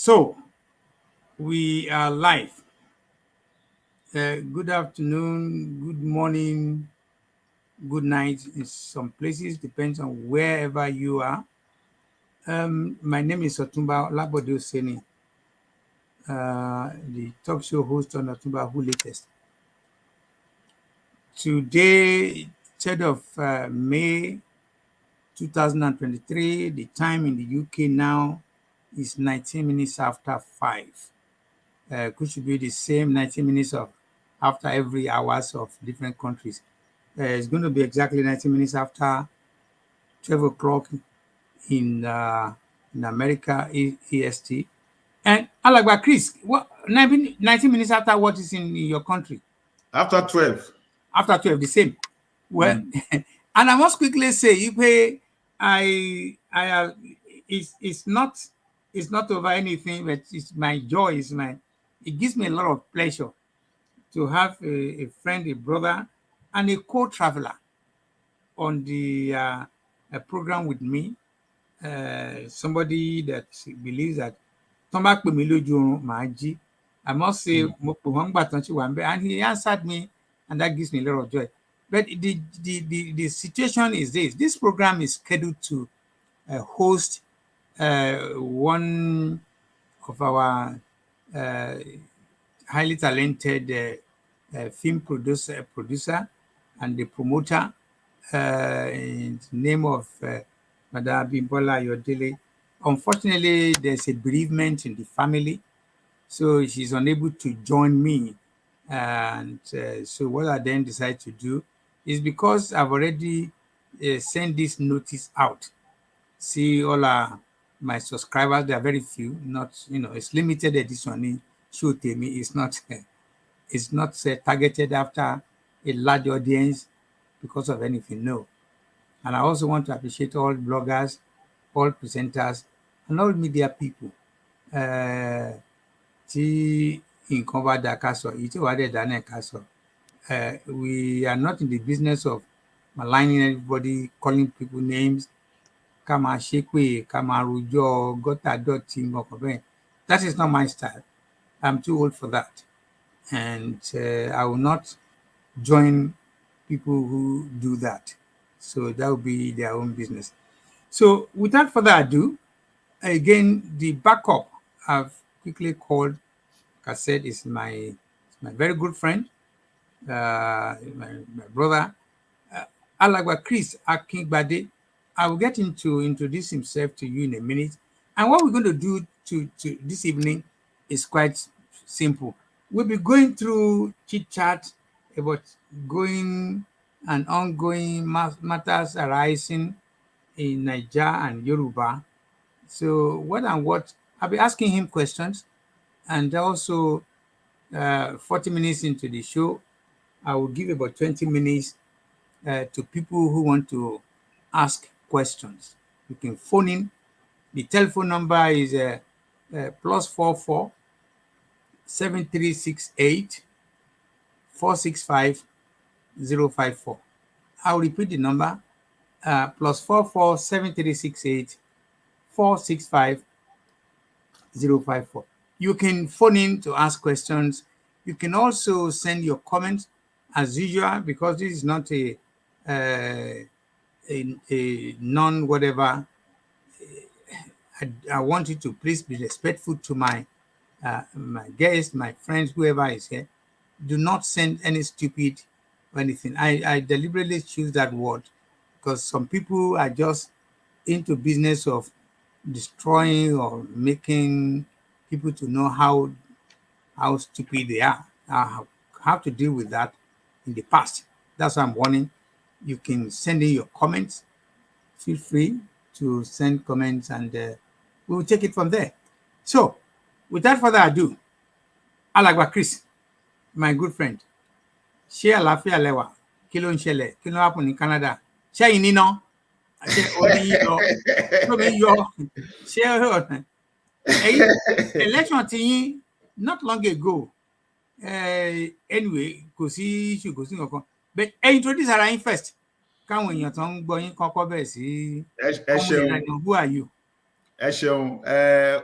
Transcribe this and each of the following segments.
So we are live. Good afternoon, good morning, good night in some places, depends on wherever you are. My name is Otumba Olabode Oseni, the talk show host on Otumba Who Latest. Today, 3rd of May 2023, the time in the UK now is 19 minutes after 5. Should be the same 19 minutes after every hours of different countries. It's going to be exactly 19 minutes after 12 o'clock in America, EST. And Alagba Chris, what 19 minutes after what is in your country? After 12. After 12, the same. Well, and I must quickly say, it's not over anything, but it's my joy, it gives me a lot of pleasure to have a friend, a brother, and a co-traveler on the a program with me. Somebody that believes that I must say, and he answered me, and that gives me a lot of joy. But the situation is this: this program is scheduled to host one of our highly talented film producer and the promoter in the name of Madam Bimbola Yodele. Unfortunately, there's a bereavement in the family, so she's unable to join me. And so what I then decided to do is, because I've already sent this notice out. See, all my subscribers, they are very few, not, it's limited edition. Shoot me, it's not targeted after a large audience because of anything, no. And I also want to appreciate all bloggers, all presenters, and all media people. We are not in the business of maligning everybody, calling people names. That is not my style. I'm too old for that. And I will not join people who do that. So that will be their own business. So without further ado, again, the backup I've quickly called, like I said, is my very good friend, my brother, Alagba Chris Akingbade. I will get him to introduce himself to you in a minute. And what we're going to do to this evening is quite simple. We'll be going through chit-chat about going and ongoing matters arising in NIJA and Yoruba. So what I'll be asking him questions, and also 40 minutes into the show, I will give about 20 minutes to people who want to ask questions. You can phone in. The telephone number is +44 7368 465 054. I'll repeat the number, +44 7368 465 054. You can phone in to ask questions. You can also send your comments as usual, because this is not a non-whatever. I want you to please be respectful to my guests, my friends, whoever is here. Do not send any stupid or anything. I deliberately choose that word because some people are just into business of destroying or making people to know how stupid they are. I have to deal with that in the past. That's why I'm warning. You can send in your comments. Feel free to send comments, and we'll take it from there. So, without further ado, Alagba Chris, my good friend, ṣé àlàáfíà lẹ́wà? Kí ló ń ṣẹlẹ̀? Kí ló happen ní Canada? Ṣé ẹ̀yin níná? Ṣé omi yọ? Omi yọ? Ṣé election ti yín not long ago? Anyway, kò sí issue, kò sí nǹkan. But introduce ara yín first. Káwọn èèyàn tó ń gbọ́ yín kọ́kọ́ bẹ̀rẹ̀ sí. Who are you? ẹ ṣeun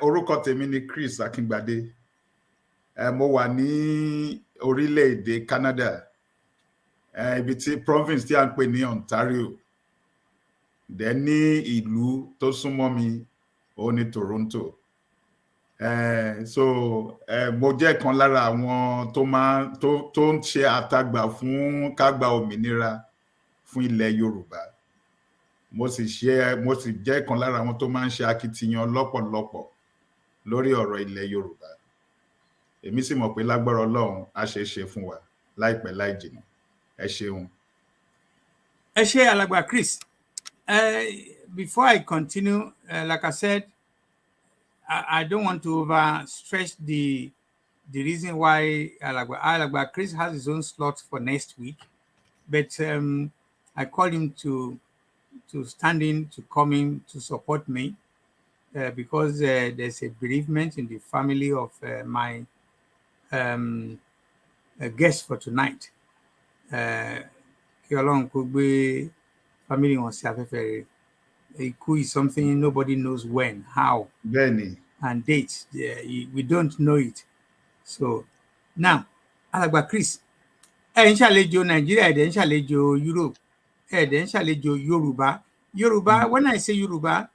orúkọ tèmi ni Chris Akíngbadé mo wà ní orílẹ̀-èdè Canada ibi tí province tí a ń pè ní Ontario dẹ̀ ní ìlú tó súnmọ́ mi ó ní Toronto so mo jẹ́ kan lára àwọn tó ń ṣe àtagbà fún ká gba òmìnira fún ilẹ̀ Yorùbá mo sì jẹ́ kan lára àwọn tó máa ń ṣe akitiyan lọ́pọ̀lọpọ̀ lórí ọ̀rọ̀ ilẹ̀ Yorùbá èmi sì mọ̀ pé lágbára Ọlọ́run á ṣe é ṣe fún wa láìpẹ́ láì jìnnà ẹ ṣeun. Ẹ ṣé Alàgbà Chris. Before I continue, like I said, I don't want to overstretch the reason why Alàgbà Chris has his own slot for next week, but I called him to stand in, to come in to support me because there's a bereavement in the family of my guest for tonight. Kí Ọlọ́run kó gbé family wọn sí afẹ́fẹ́ rere. Ikú is something nobody knows when, how, and date. We don't know it. So now, Alàgbà Chris, ẹ ń ṣàlejò Nàìjíríà, ẹ dẹ̀ ń ṣàlejò Europe, ẹ dẹ̀ ń ṣàlejò Yorùbá. Yoruba, when I say Yoruba,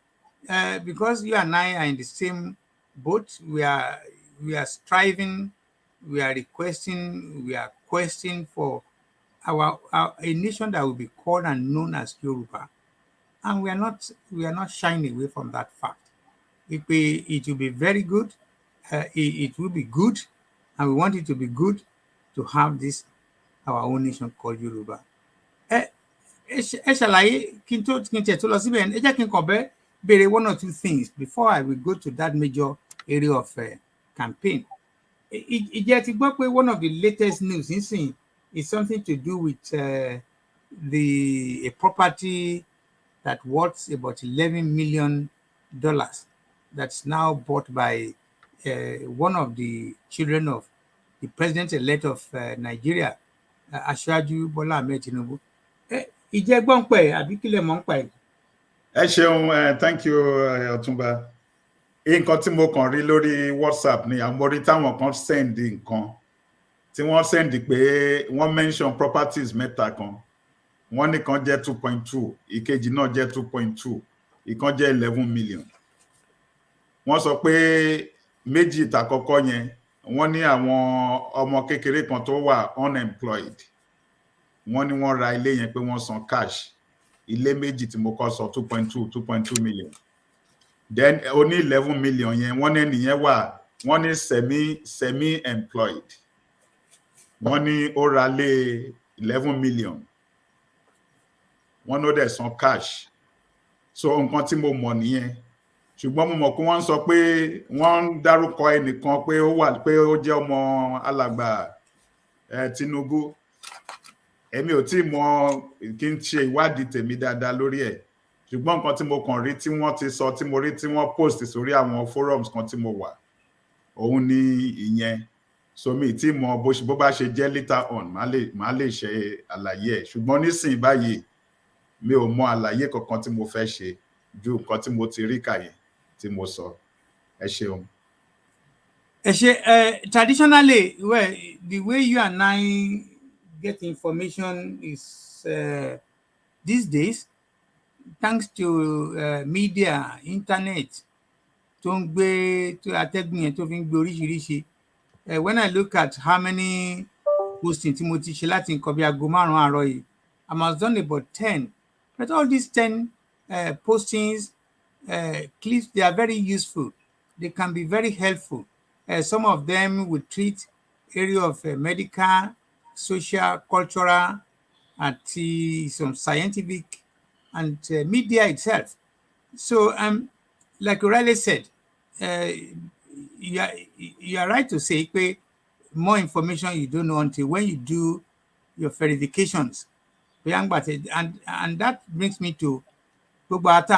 because you and I are in the same boat, we are striving, we are requesting, we are questing for a nation that will be called and known as Yoruba, and we are not shying away from that fact. It will be very good. It will be good, and we want it to be good to have this our own nation called Yoruba. Ẹ ṣàlàyé kí n tẹ̀ tó lọ síbẹ̀ ẹ jẹ́ kí n kàn bẹ́ béèrè one or two things before I will go to that major area of campaign. Ìjẹ́ ti gbọ́ pé one of the latest news nísìnyí is something to do with a property that worth about $11 million that's now bought by one of the children of the president-elect of Nigeria, Aṣíwájú Bọ́lá Ahmed Tinubu. Ìjẹ́ gbọ́n pẹ̀ àbí kílẹ̀ mọ́ ń pa ẹ̀? Ẹ ṣeun, thank you Ọ̀túnba. Nǹkan tí mo kàn rí lórí WhatsApp ni àwọn orí táwọn kan send nǹkan tí wọ́n send pé wọ́n mention properties mẹ́ta kan. Wọ́n ní kan jẹ́ 2.2, ìkejì náà jẹ́ 2.2, ìkan jẹ́ 11 million. Wọ́n sọ pé méjì ìtàkọ́kọ́ yẹn wọ́n ní àwọn ọmọ kékeré kan tó wà unemployed. Wọ́n ní wọ́n ra ilé yẹn pé wọ́n san cash. Ilé méjì tí mo kọ́ sọ 2.2 million. Then only 11 million yẹn wọ́n ní ẹnìyẹn wà wọ́n ní semi-employed. Wọ́n ní ó ra lé 11 million. Wọ́n ní ó dẹ̀ san cash. So nǹkan tí mo mọ̀ nìyẹn. Ṣùgbọ́n mo mọ̀ pé wọ́n sọ pé wọ́n ń dárúkọ ẹnìkan pé ó jẹ́ ọmọ Alàgbà Tinubu. Èmi ò tí mọ̀ kí n ṣe ìwádìí tèmi dáadáa lórí ẹ̀. Ṣùgbọ́n nǹkan tí mo kàn rí tí wọ́n ti sọ tí mo rí tí wọ́n post sórí àwọn forums kan tí mo wà òun ni ìyẹn. So mi tí mọ̀ bó bá ṣe jẹ́ later on má lè ṣe àlàyé ẹ̀. Ṣùgbọ́n nísìnyí báyìí mi ò mọ̀ àlàyé kankan tí mo fẹ́ ṣe ju nǹkan tí mo ti rí kàyé tí mo sọ. Ẹ ṣeun. Ẹ ṣé, traditionally, well, the way you and I get information is these days, thanks to media, internet, tó ń gbé atẹ́gùn yẹn tó fi ń gbé oríṣiríṣi. When I look at how many postings tí mo ti ṣe láti nǹkan bí aago 5 àárọ̀ yìí, I must done about 10. But all these 10 postings, clips, they are very useful. They can be very helpful. Some of them will treat area of medical, social, cultural, and some scientific, and media itself. So, like O'Reilly said, you are right to say more information you don't know until when you do your verifications. And that brings me to not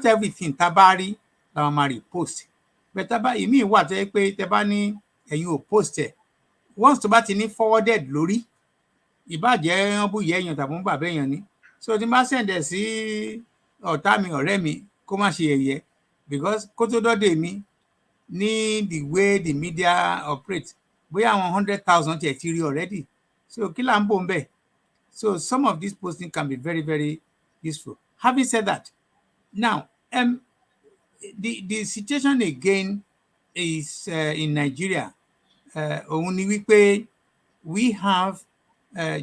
everything tabari repost. But you mean what tabani and you post it. Once to bat in forwarded lori, so the man send the ọ̀tá mi ọ̀rẹ́ mi kó má ṣe yẹ̀yẹ́ because kó tó dọ́dọ̀ mi ní the way the media operate bóyá àwọn 100,000 tiẹ̀ ti rí already so kí là ń bò ń bẹ̀. So some of these postings can be very, very useful. Having said that, now the situation again is in Nigeria. Òun ni wípé we have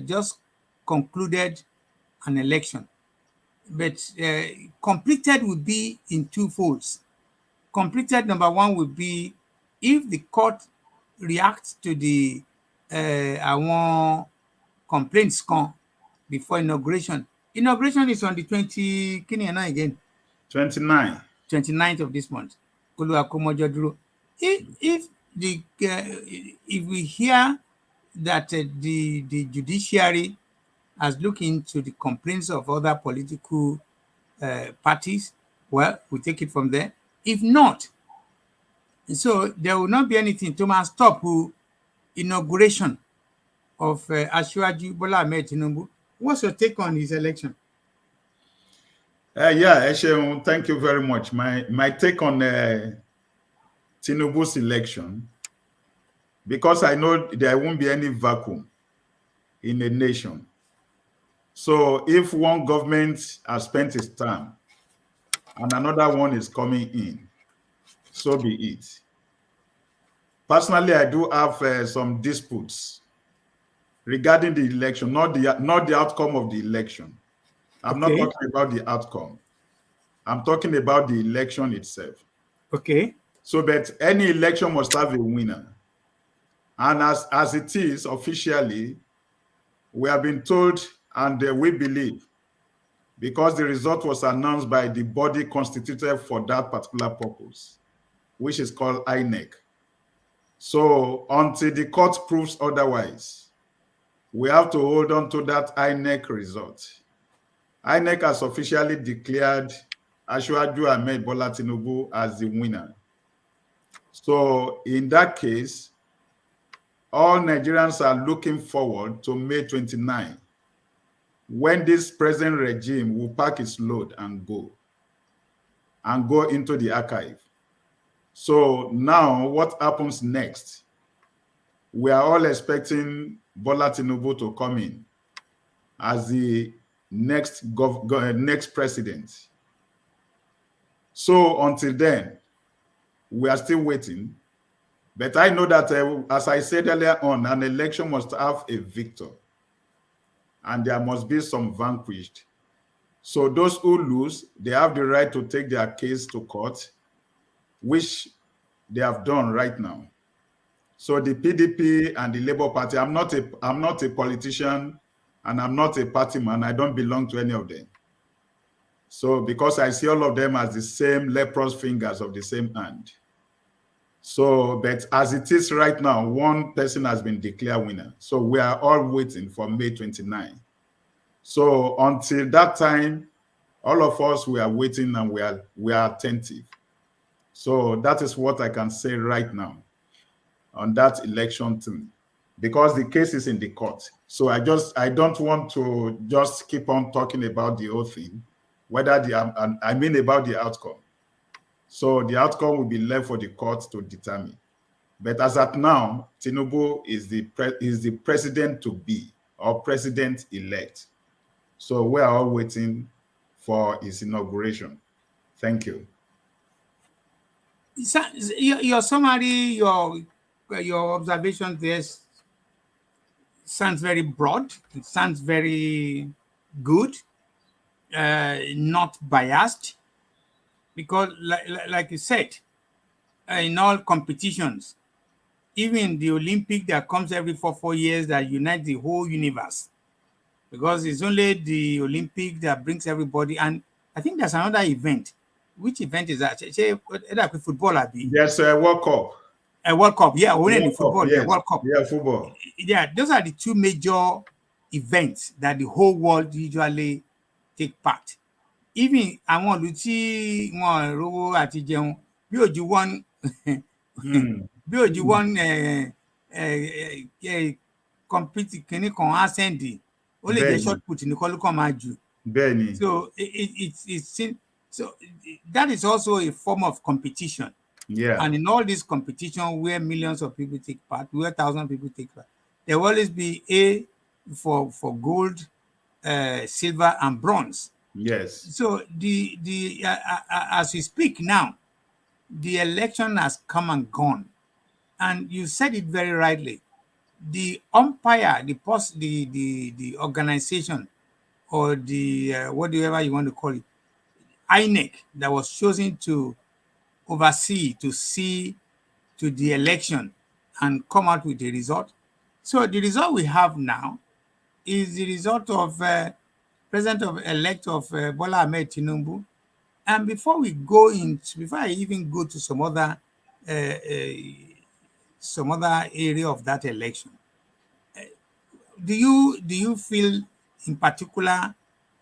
just concluded an election, but completed will be in two folds. Completed, number one, will be if the court reacts to the àwọn complaints kan before inauguration. Inauguration is on the 20, kí ni ẹ̀ náà again? 29th of this month. If we hear that the judiciary has looked into the complaints of other political parties, well, we take it from there. If not, so there will not be anything to stop inauguration of Asiwaju Bola Ahmed Tinubu. What's your take on his election? Yeah, Esheun, thank you very much. My take on Tinubu's election, because I know there won't be any vacuum in a nation. So if one government has spent its term and another one is coming in, so be it. Personally, I do have some disputes regarding the election, not the outcome of the election. I'm not talking about the outcome. I'm talking about the election itself. Okay. So, but any election must have a winner. And as it is officially, we have been told and we believe, because the result was announced by the body constituted for that particular purpose, which is called INEC. So until the court proves otherwise, we have to hold on to that INEC result. INEC has officially declared Asiwaju Ahmed Bola Tinubu as the winner. So in that case, all Nigerians are looking forward to May 29, when this present regime will pack its load and go into the archive. So now what happens next? We are all expecting Bola Tinubu to come in as the next president. So until then, we are still waiting. But I know that, as I said earlier on, an election must have a victor. And there must be some vanquished. So those who lose, they have the right to take their case to court, which they have done right now. So the PDP and the Labour Party, I'm not a politician and I'm not a party man. I don't belong to any of them. So because I see all of them as the same leprous fingers of the same hand. So, but as it is right now, one person has been declared winner. So we are all waiting for May 29. So until that time, all of us, we are waiting and we are attentive. So that is what I can say right now on that election thing, because the case is in the court. So I don't want to just keep on talking about the whole thing, whether about the outcome. So the outcome will be left for the court to determine. But as at now, Tinubu is the president to be, or president-elect. So we are all waiting for his inauguration. Thank you. Your summary, your observation there sounds very broad. It sounds very good, not biased. Because like you said, in all competitions, even the Olympic that comes every 4 years that unites the whole universe, because it's only the Olympic that brings everybody. And I think there's another event. Which event is that? Football, Yes, a World Cup. A World Cup, yeah. Only football, yes. World Cup. Yeah, football. Yeah, those are the two major events that the whole world usually take part. Even àwọn ìlú tí wọn rówó àti jẹun bí òjú wọn compete kìíní kan ascend ó lè jẹ́ short put ní kọlùkàn máa jù Benny. So so that is also a form of competition. Yeah. And in all this competition where millions of people take part, where thousands of people take part, there will always be a for gold, silver, and bronze. Yes. So as we speak now, the election has come and gone, and you said it very rightly. The umpire, the organization, or the whatever you want to call it, INEC, that was chosen to oversee, to see to the election and come out with a result. So the result we have now is the result of President of elect of Bola Ahmed Tinubu. And before I even go to some other area of that election, do you feel in particular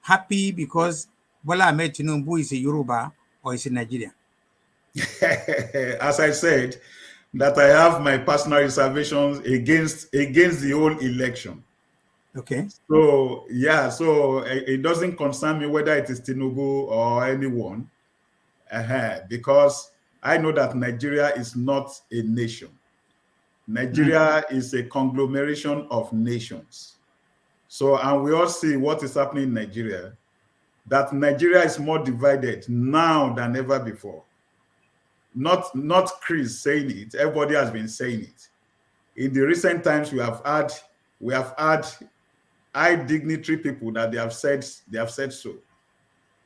happy because Bola Ahmed Tinubu is a Yoruba or is a Nigerian? As I said, that I have my personal reservations against the whole election. Okay. So yeah, so it doesn't concern me whether it is Tinubu or anyone, because I know that Nigeria is not a nation. Nigeria is a conglomeration of nations. So, and we all see what is happening in Nigeria, that Nigeria is more divided now than ever before. Not Chris saying it, everybody has been saying it. In the recent times, we have had high dignitary people that they have said so.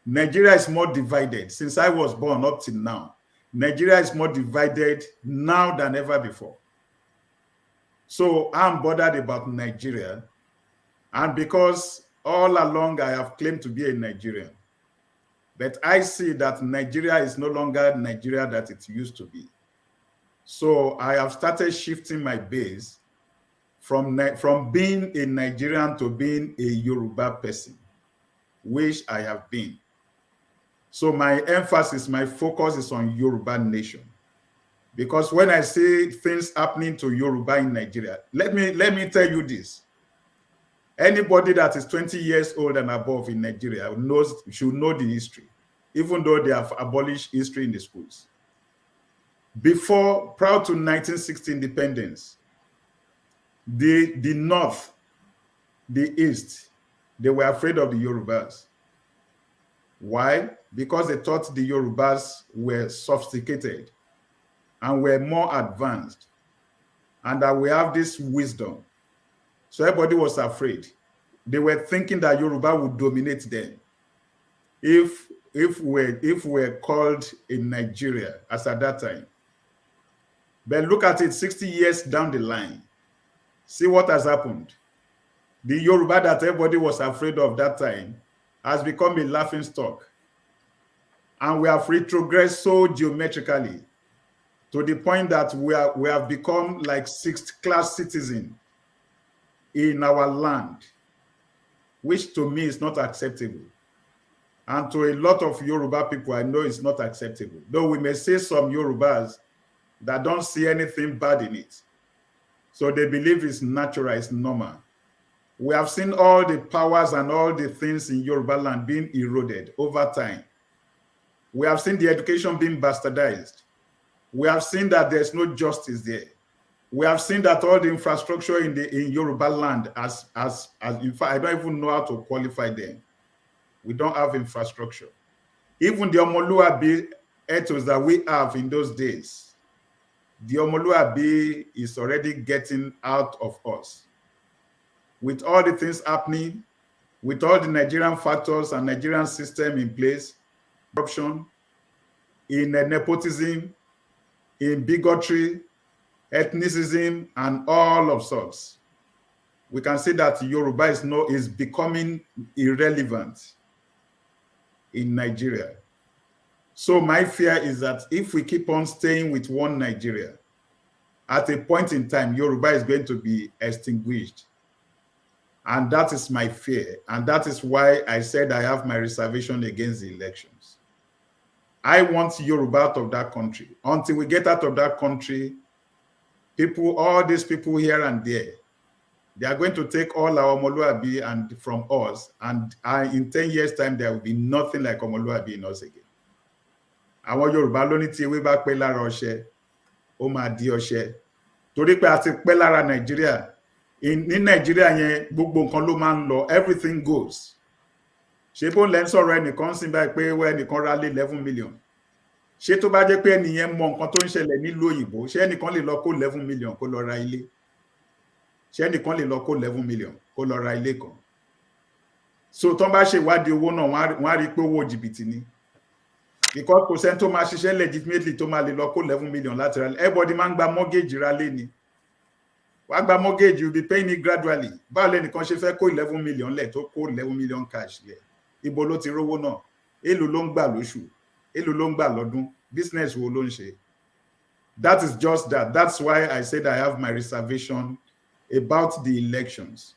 Nigeria is more divided since I was born up till now. Nigeria is more divided now than ever before. So I'm bothered about Nigeria, and because all along I have claimed to be a Nigerian, but I see that Nigeria is no longer Nigeria that it used to be. So I have started shifting my base from being a Nigerian to being a Yoruba person, which I have been. So my emphasis, my focus is on Yoruba nation. Because when I see things happening to Yoruba in Nigeria, let me tell you this. Anybody that is 20 years old and above in Nigeria should know the history, even though they have abolished history in the schools. Prior to 1960 independence, the North, the East, they were afraid of the Yorubas. Why? Because they thought the Yorubas were sophisticated and were more advanced, and that we have this wisdom. So everybody was afraid. They were thinking that Yoruba would dominate them if we're called in Nigeria as at that time. But look at it 60 years down the line. See what has happened. The Yoruba that everybody was afraid of that time has become a laughing stock. And we have retrogressed so geometrically to the point that we have become like sixth-class citizens in our land, which to me is not acceptable. And to a lot of Yoruba people, I know it's not acceptable. Though we may say some Yorubas that don't see anything bad in it. So they believe it's natural, it's normal. We have seen all the powers and all the things in Yoruba land being eroded over time. We have seen the education being bastardized. We have seen that there's no justice there. We have seen that all the infrastructure in Yoruba land, as in fact, I don't even know how to qualify them. We don't have infrastructure. Even the Omoluabi ethos that we have in those days, the Omoluabi is already getting out of us. With all the things happening, with all the Nigerian factors and Nigerian system in place, corruption, in nepotism, in bigotry, ethnicism, and all of sorts, we can see that Yoruba is becoming irrelevant in Nigeria. So my fear is that if we keep on staying with one Nigeria, at a point in time, Yoruba is going to be extinguished. And that is my fear. And that is why I said I have my reservation against the elections. I want Yoruba out of that country. Until we get out of that country, all these people here and there, They are going to take all our Omoluabi and from us, and in 10 years' time, there will be nothing like Omoluabi in us again. Àwọn Yorùbá ló ní tí ewé bá pẹ́ lára ọṣẹ, ó máa di ọṣẹ. Torí pé a ti pẹ́ lára Nàìjíríà. Ní Nàìjíríà yẹn, gbogbo nǹkan ló máa ń lọ, everything goes. Ṣé bó lẹ́ ń sọ̀rọ̀ ẹnìkan sí báyìí pé ẹnìkan ra lé 11 million? Ṣé tó bá jẹ́ pé ẹnìyẹn mọ nǹkan tó ń ṣẹlẹ̀ nílùú òyìnbó, ṣé ẹnìkan lè lọ kó 11 million kó lọ ra ilé? Ṣé ẹnìkan lè lọ kó 11 million kó lọ ra ilé kan? So tán bá ṣe ìwádìí owó náà, wọ́n á rí pé owó jìbìtì ni. Because kò sẹ́ni tó máa ṣiṣẹ́ legitimately tó máa lè lọ kó 11 million láti ra ilé. Everybody máa ń gba mortgage ra lé ni. Wàá gba mortgage, you be paying it gradually. Báwo lẹ́nìkan ṣe fẹ́ kó 11 million lẹ̀ tó kó 11 million cash lẹ̀? Ibo ló ti rówó náà? Èlò ló ń gbà lóṣù? Èlò ló ń gbà lọ́dún? Business wo ló ń ṣe? That is just that. That's why I said I have my reservation about the elections.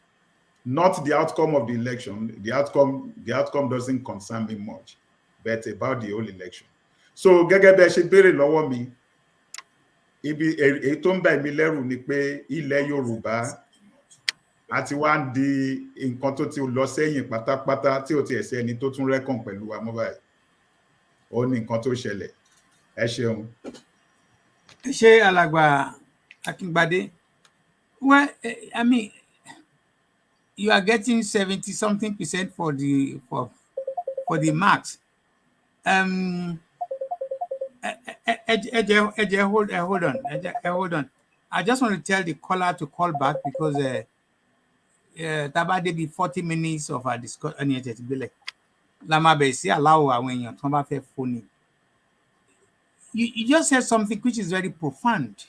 Not the outcome of the election. The outcome doesn't concern me much, but about the whole election. So gẹ́gẹ́ bí ẹ ṣe béèrè lọ́wọ́ mi, ibi èyí tó ń bà mí lẹ́rù ni pé ilẹ̀ Yorùbá àti wá ń di nǹkan tó ti lọ sẹ́yìn pátápátá tí ò tiẹ̀ sí ẹni tó tún rẹ́kàn pẹ̀lú wa mọ́ báyìí. Ó ní nǹkan tó ṣẹlẹ̀. Ẹ ṣeun. Ẹ ṣé alàgbà Akíngbadé. Well, I mean, you are getting 70-something% for the marks. Hold on. I just want to tell the caller to call back because Tabade be 40 minutes of our discussion. Lama Besi allow when you come back phone. You just said something which is very profound,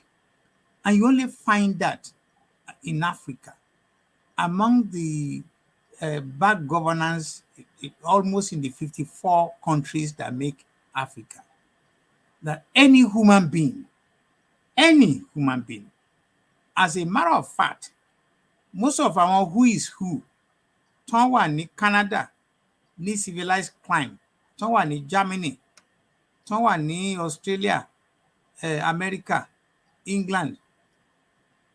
and you only find that in Africa, among the bad governance, almost in the 54 countries that make Africa, that any human being, as a matter of fact, most of our who is who, tán wà ní Canada, ní civilized crime, tán wà ní Germany, tán wà ní Australia, America, England,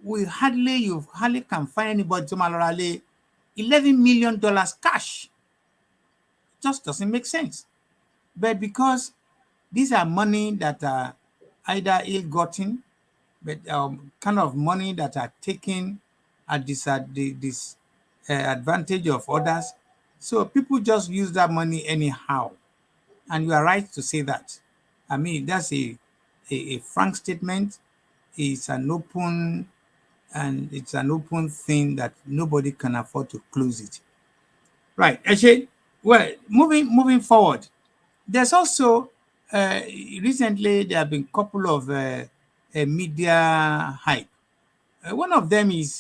you hardly can find anybody to malorale $11 million cash. It just doesn't make sense. But because these are money that are either ill-gotten, but kind of money that are taken at this advantage of others, so people just use that money anyhow. And you are right to say that. I mean, that's a frank statement. It's an open thing that nobody can afford to close it. Right. Actually, well, moving forward, there's also recently there have been a couple of media hype. One of them is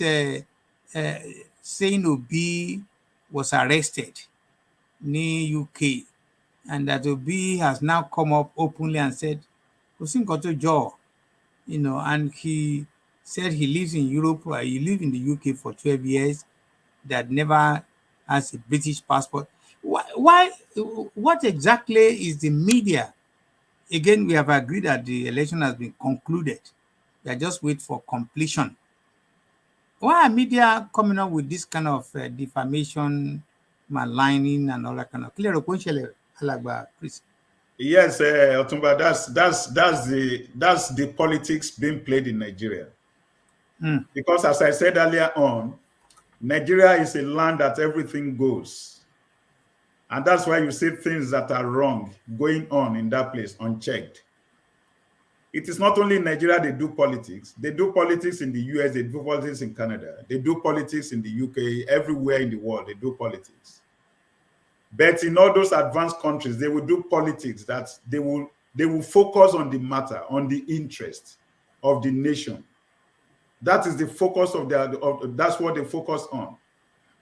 saying Obi was arrested in UK, and that Obi has now come up openly and said, and he said he lives in Europe, he lived in the UK for 12 years, that never has a British passport. What exactly is the media? Again, we have agreed that the election has been concluded. We are just waiting for completion. Why are media coming up with this kind of defamation, maligning, and all that kind of clear? Please. Yes, Otumba, that's the politics being played in Nigeria. Because as I said earlier on, Nigeria is a land that everything goes. And that's why you see things that are wrong going on in that place unchecked. It is not only in Nigeria they do politics. They do politics in the US, they do politics in Canada, they do politics in the UK, everywhere in the world they do politics. But in all those advanced countries, they will do politics that they will focus on the matter, on the interest of the nation. That is the focus that's what they focus on.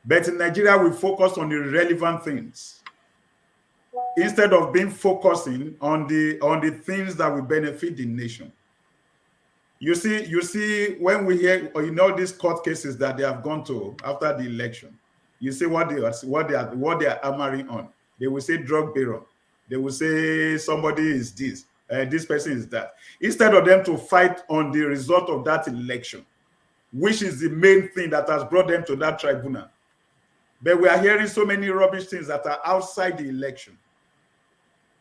But in Nigeria, we focus on the relevant things instead of focusing on the things that will benefit the nation. You see, when we hear these court cases that they have gone to after the election, you see what they are hammering on. They will say drug baron. They will say somebody is this person is that. Instead of them to fight on the result of that election, which is the main thing that has brought them to that tribunal. But we are hearing so many rubbish things that are outside the election.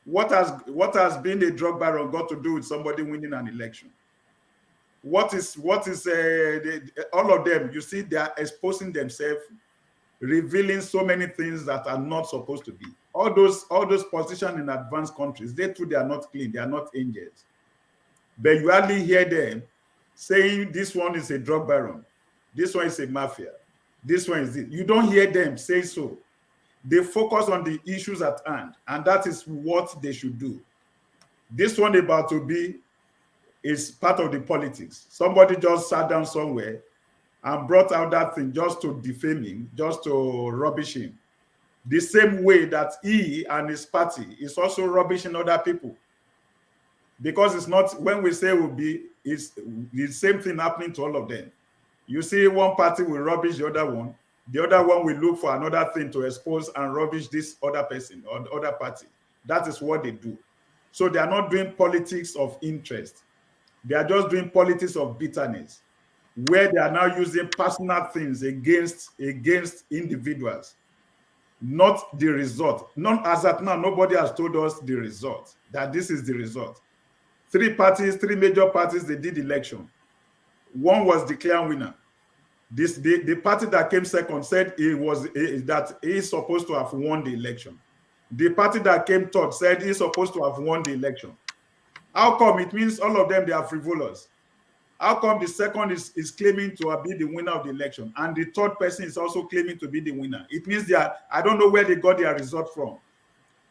What has being a drug baron got to do with somebody winning an election? What is all of them? You see, they are exposing themselves, revealing so many things that are not supposed to be. All those politicians in advanced countries, they too, they are not clean. They are not angels. But you hardly hear them saying this one is a drug baron, this one is a mafia, this one is it. You don't hear them say so. They focus on the issues at hand, and that is what they should do. This one about to be is part of the politics. Somebody just sat down somewhere and brought out that thing just to defame him, just to rubbish him. The same way that he and his party is also rubbishing other people. Because it's not, when we say will be, it's the same thing happening to all of them. You see, one party will rubbish the other one will look for another thing to expose and rubbish this other person or the other party. That is what they do. So they are not doing politics of interest. They are just doing politics of bitterness, where they are now using personal things against individuals, not the result. Not as at now, nobody has told us the result, that this is the result. Three major parties, they did election. One was declared winner. The party that came second said that he is supposed to have won the election. The party that came third said he is supposed to have won the election. How come? It means all of them, they are frivolous. How come the second is claiming to be the winner of the election, and the third person is also claiming to be the winner? It means they are, I don't know where they got their result from.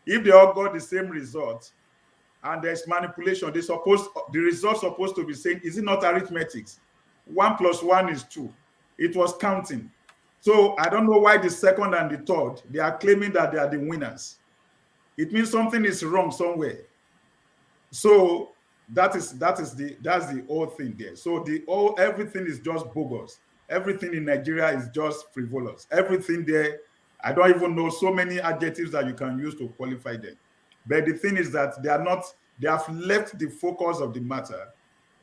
If they all got the same result and there's manipulation, the result supposed to be saying, is it not arithmetics? 1 + 1 is 2. It was counting. So I don't know why the second and the third, they are claiming that they are the winners. It means something is wrong somewhere. So that's the whole thing there. So everything is just bogus. Everything in Nigeria is just frivolous. Everything there, I don't even know so many adjectives that you can use to qualify them. But the thing is that they have left the focus of the matter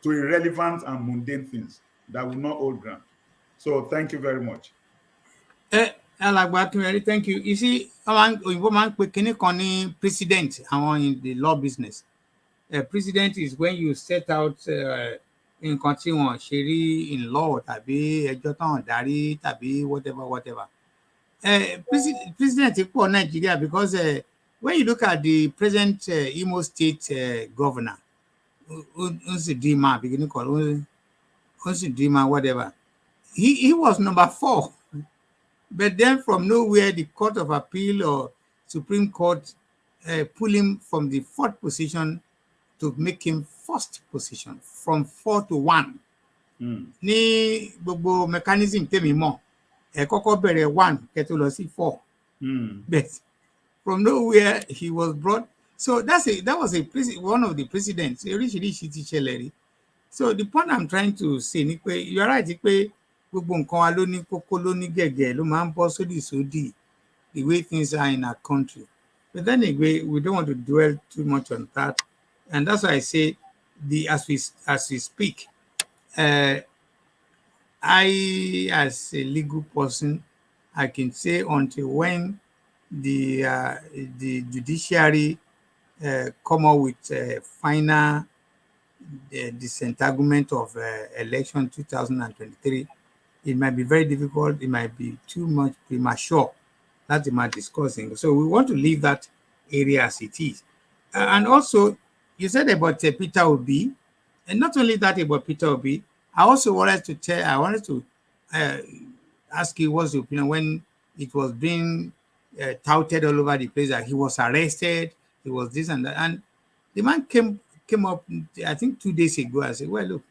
to irrelevant and mundane things that will not hold ground. So thank you very much. ALAGBA, thank you. You see, òyìnbó máa ń pe kinní kan ní president in the law business. President is when you set out nǹkan tí wọ́n ṣe rí in law tàbí ẹjọ́ táwọn darí tàbí whatever. President pọ̀ Nigeria because when you look at the present Imo State governor, Unsidima, beginning called Unsidima, whatever, he was number 4. But then from nowhere, the Court of Appeal or Supreme Court pull him from the 4th position to make him 1st position, from 4 to 1. Ní gbogbo mechanism tèmi mọ̀, kọ́kọ́ bẹ̀rẹ̀ 1 kẹ́ tó lọ sí 4. But from nowhere, he was brought. So that was one of the presidents. Oríṣiríṣi ti ṣẹlẹ̀ rí. So the point I'm trying to say ni pé, you are right pé gbogbo nǹkan wa ló ní kókó ló ní gẹ̀gẹ̀ ló máa ń bọ́ sódì the way things are in our country. But then again, we don't want to dwell too much on that. And that's why I say, as we speak, I, as a legal person, I can say until when the judiciary come up with final disentanglement of election 2023, it might be very difficult. It might be too much premature that they might discussing. So we want to leave that area as it is. And also, you said about Peter Obi, and not only that about Peter Obi, I also wanted to ask you what's your opinion when it was being touted all over the place that he was arrested, he was this and that. And the man came up, I think 2 days ago, I said, well, look,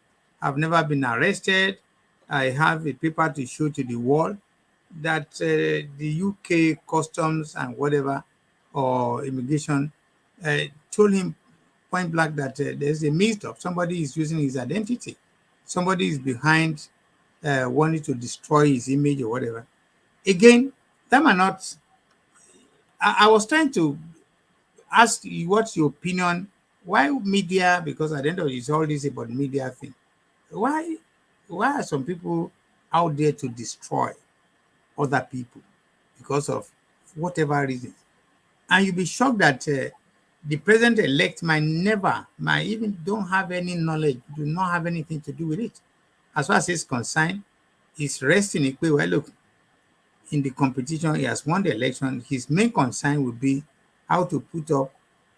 I've never been arrested. I have a paper to show to the world that the UK customs and whatever, or immigration, told him point blank that there's a mix-up. Somebody is using his identity. Somebody is behind wanting to destroy his image or whatever. Again, that might not... I was trying to ask you what's your opinion. Why media? Because at the end of it, it's all this about media thing. Why why are some people out there to destroy other people because of whatever reasons? And you'll be shocked that the president-elect might even don't have any knowledge, do not have anything to do with it. As far as it's concerned, he's resting in well, look, in the competition, he has won the election. His main concern will be how to put up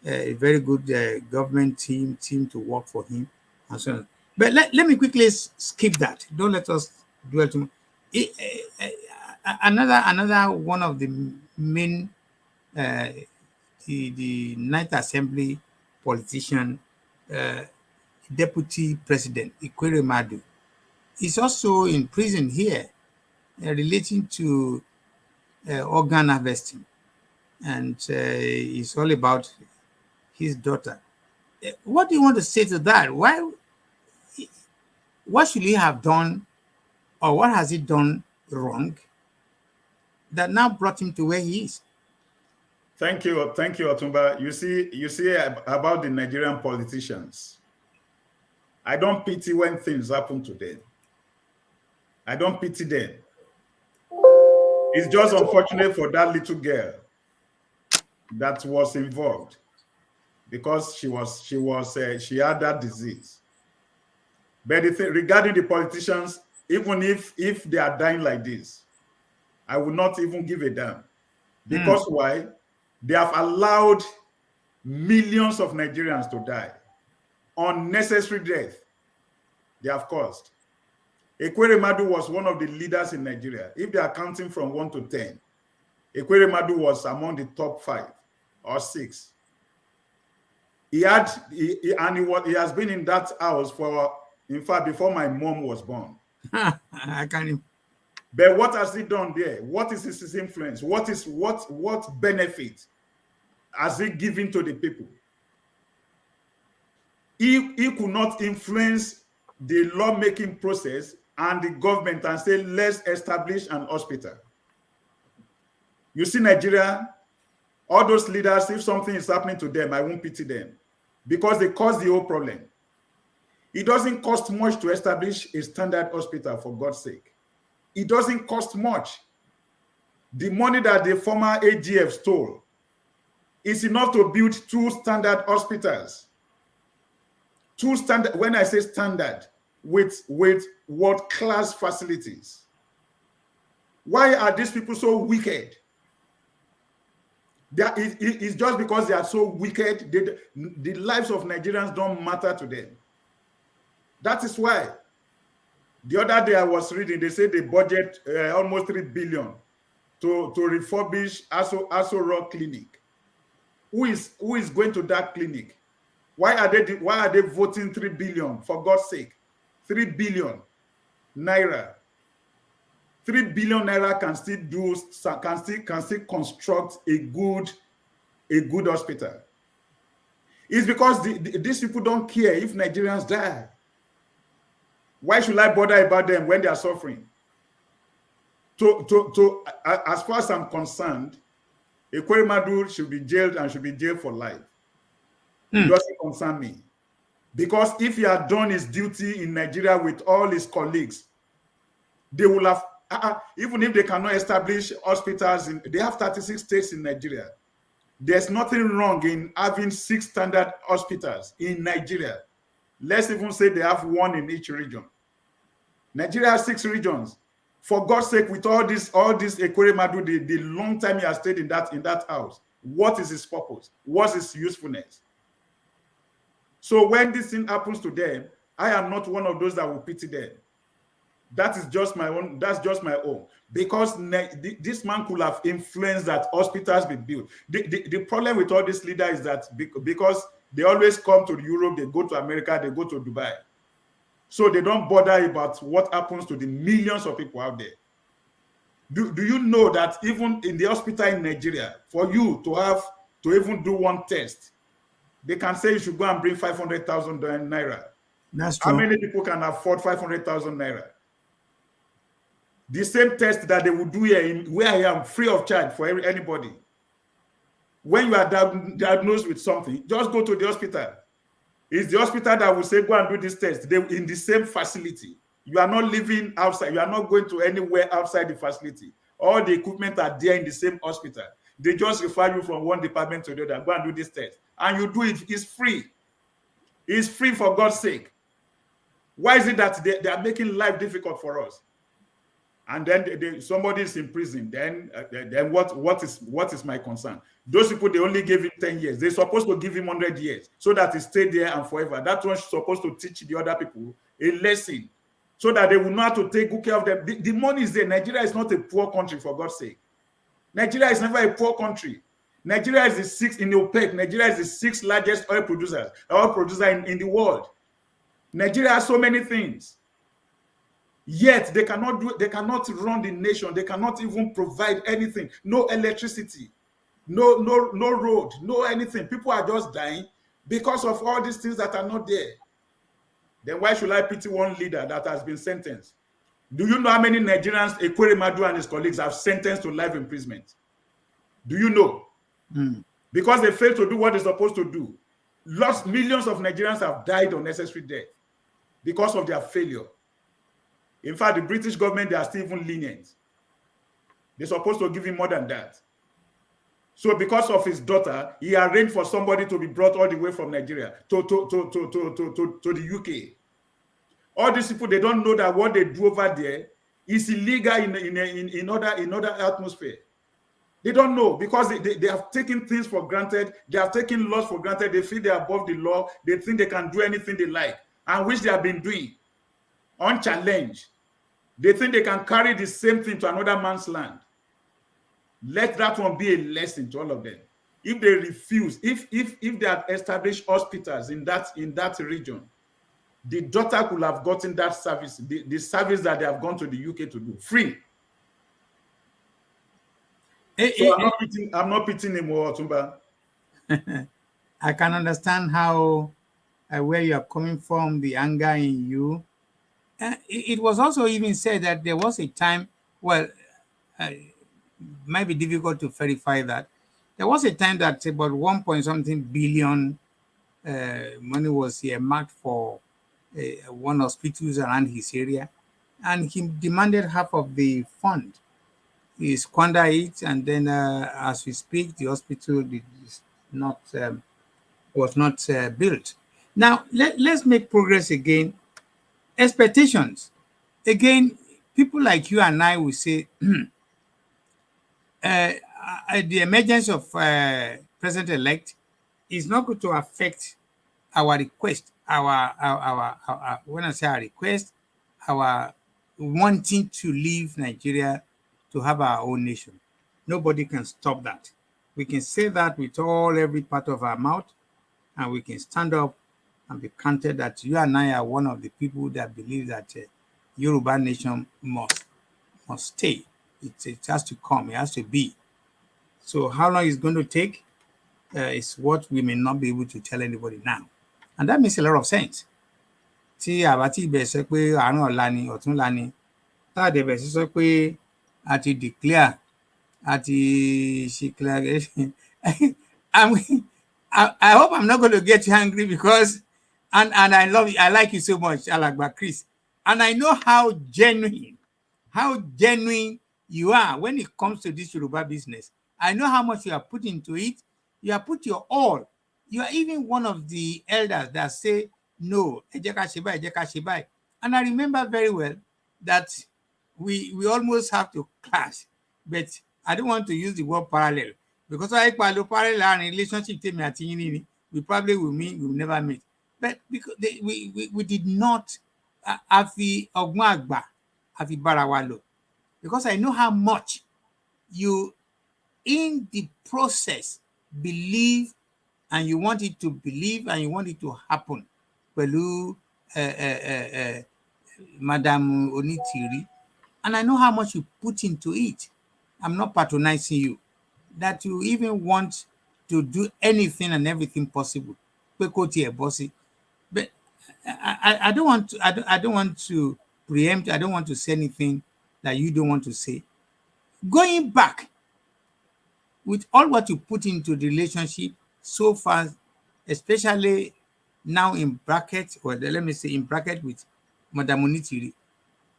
a very good government team to work for him and so on. But let me quickly skip that. Don't let us dwell too much. Another one of the main the Ninth Assembly politician, Deputy President Ikwere Madu, is also in prison here relating to organ harvesting, and it's all about his daughter. What do you want to say to that? What should he have done, or what has he done wrong that now brought him to where he is? Thank you, Otumba. You see about the Nigerian politicians. I don't pity when things happen to them. I don't pity them. It's just unfortunate for that little girl that was involved because she had that disease. But regarding the politicians, even if they are dying like this, I will not even give a damn. Because why? They have allowed millions of Nigerians to die. Unnecessary death they have caused. Ikwere Madu was one of the leaders in Nigeria. If they are counting from 1 to 10, Ikwere Madu was among the top 5 or 6. He has been in that house in fact, before my mom was born. I can't even. But what has he done there? What is his influence? What benefit has he given to the people? He could not influence the lawmaking process and the government and say, let's establish an hospital. You see, Nigeria, all those leaders, if something is happening to them, I won't pity them because they caused the whole problem. It doesn't cost much to establish a standard hospital, for God's sake. It doesn't cost much. The money that the former AGF stole is enough to build 2 standard hospitals. 2 standard, when I say standard, with world-class facilities. Why are these people so wicked? It's just because they are so wicked, the lives of Nigerians don't matter to them. That is why. The other day I was reading, they said they budget almost 3 billion to refurbish Aso Rock Clinic. Who is going to that clinic? Why are they voting 3 billion, for God's sake? 3 billion naira. 3 billion naira can still construct a good hospital. It's because these people don't care if Nigerians die. Why should I bother about them when they are suffering? As far as I'm concerned, Ikwere Madu should be jailed and should be jailed for life. It doesn't concern me. Because if he had done his duty in Nigeria with all his colleagues, they will have, even if they cannot establish hospitals, they have 36 states in Nigeria. There's nothing wrong in having 6 standard hospitals in Nigeria. Let's even say they have 1 in each region. Nigeria has 6 regions. For God's sake, with all this Ikwere Madu, the long time he has stayed in that house, what is his purpose? What's his usefulness? So when this thing happens to them, I am not one of those that will pity them. That is just my own. That's just my own. Because this man could have influenced that hospitals be built. The problem with all these leaders is that because they always come to Europe, they go to America, they go to Dubai. So they don't bother about what happens to the millions of people out there. Do you know that even in the hospital in Nigeria, for you to even do one test, they can say you should go and bring 500,000 naira. That's true. How many people can afford 500,000 naira? The same test that they would do here where I am, free of charge for anybody. When you are diagnosed with something, just go to the hospital. It's the hospital that will say, go and do this test. They in the same facility. You are not living outside. You are not going to anywhere outside the facility. All the equipment are there in the same hospital. They just refer you from one department to the other. Go and do this test. And you do it. It's free. It's free, for God's sake. Why is it that they are making life difficult for us? And then somebody is in prison. Then what is my concern? Those people, they only gave him 10 years. They're supposed to give him 100 years so that he stayed there and forever. That one's supposed to teach the other people a lesson so that they will know how to take good care of them. The money is there. Nigeria is not a poor country, for God's sake. Nigeria is never a poor country. Nigeria is the sixth in OPEC. Nigeria is the sixth largest oil producer in the world. Nigeria has so many things. Yet they cannot run the nation. They cannot even provide anything. No electricity, no road, no anything. People are just dying because of all these things that are not there. Then why should I pity one leader that has been sentenced? Do you know how many Nigerians Ekweremadu and his colleagues have sentenced to life imprisonment? Do you know? Because they failed to do what they're supposed to do. Millions of Nigerians have died unnecessary death because of their failure. In fact, the British government, they are still even lenient. They're supposed to give him more than that. So because of his daughter, he arranged for somebody to be brought all the way from Nigeria to the UK. All these people, they don't know that what they do over there is illegal in other atmosphere. They don't know because they have taken things for granted. They have taken laws for granted. They feel they're above the law. They think they can do anything they like, and which they have been doing unchallenged. They think they can carry the same thing to another man's land. Let that one be a lesson to all of them. If they refuse, if they have established hospitals in that region, the daughter could have gotten that service, the service that they have gone to the UK to do, free. So I'm not pitying him, Otumba. I can understand how where you are coming from, the anger in you. It was also even said that there was a time, well, it might be difficult to verify that. There was a time that about 1 billion money was earmarked for one hospitals around his area, and he demanded half of the fund. He squandered it, and then as we speak, the hospital was not built. Now, let's make progress again. Expectations. Again, people like you and I will say the emergence of President-elect is not going to affect our request, when I say our request, our wanting to leave Nigeria to have our own nation. Nobody can stop that. We can say that with every part of our mouth, and we can stand up and be counted that you and I are one of the people that believe that Yoruba nation must stay. It has to come. It has to be. So how long it's going to take is what we may not be able to tell anybody now. And that makes a lot of sense. Tí àwa tí ibẹ̀ sọ pé àárọ̀ ọ̀la ni ọ̀túnla ni, tá a dẹ̀ bẹ̀ sí sọ pé a ti declare, a ti ṣe declaration. I hope I'm not going to get you angry because, and I love you, I like you so much, Alagba Chris. And I know how genuine you are when it comes to this Yoruba business. I know how much you are put into it. You have put your all. You are even one of the elders that say, no, ejeka shebai, ejeka shebai. And I remember very well that we almost have to clash, but I don't want to use the word parallel because I parallel and relationship we probably will never meet. But because we did not afi ogma afi barawalo, because I know how much you in the process believe, and you want it to believe, and you want it to happen. Pẹ̀lú Madam Onitiri, and I know how much you put into it. I'm not patronizing you, that you even want to do anything and everything possible. But I don't want to. I don't want to preempt. I don't want to say anything that you don't want to say. Going back with all what you put into the relationship so far, especially now in bracket, or let me say in bracket with Madam Onitiri,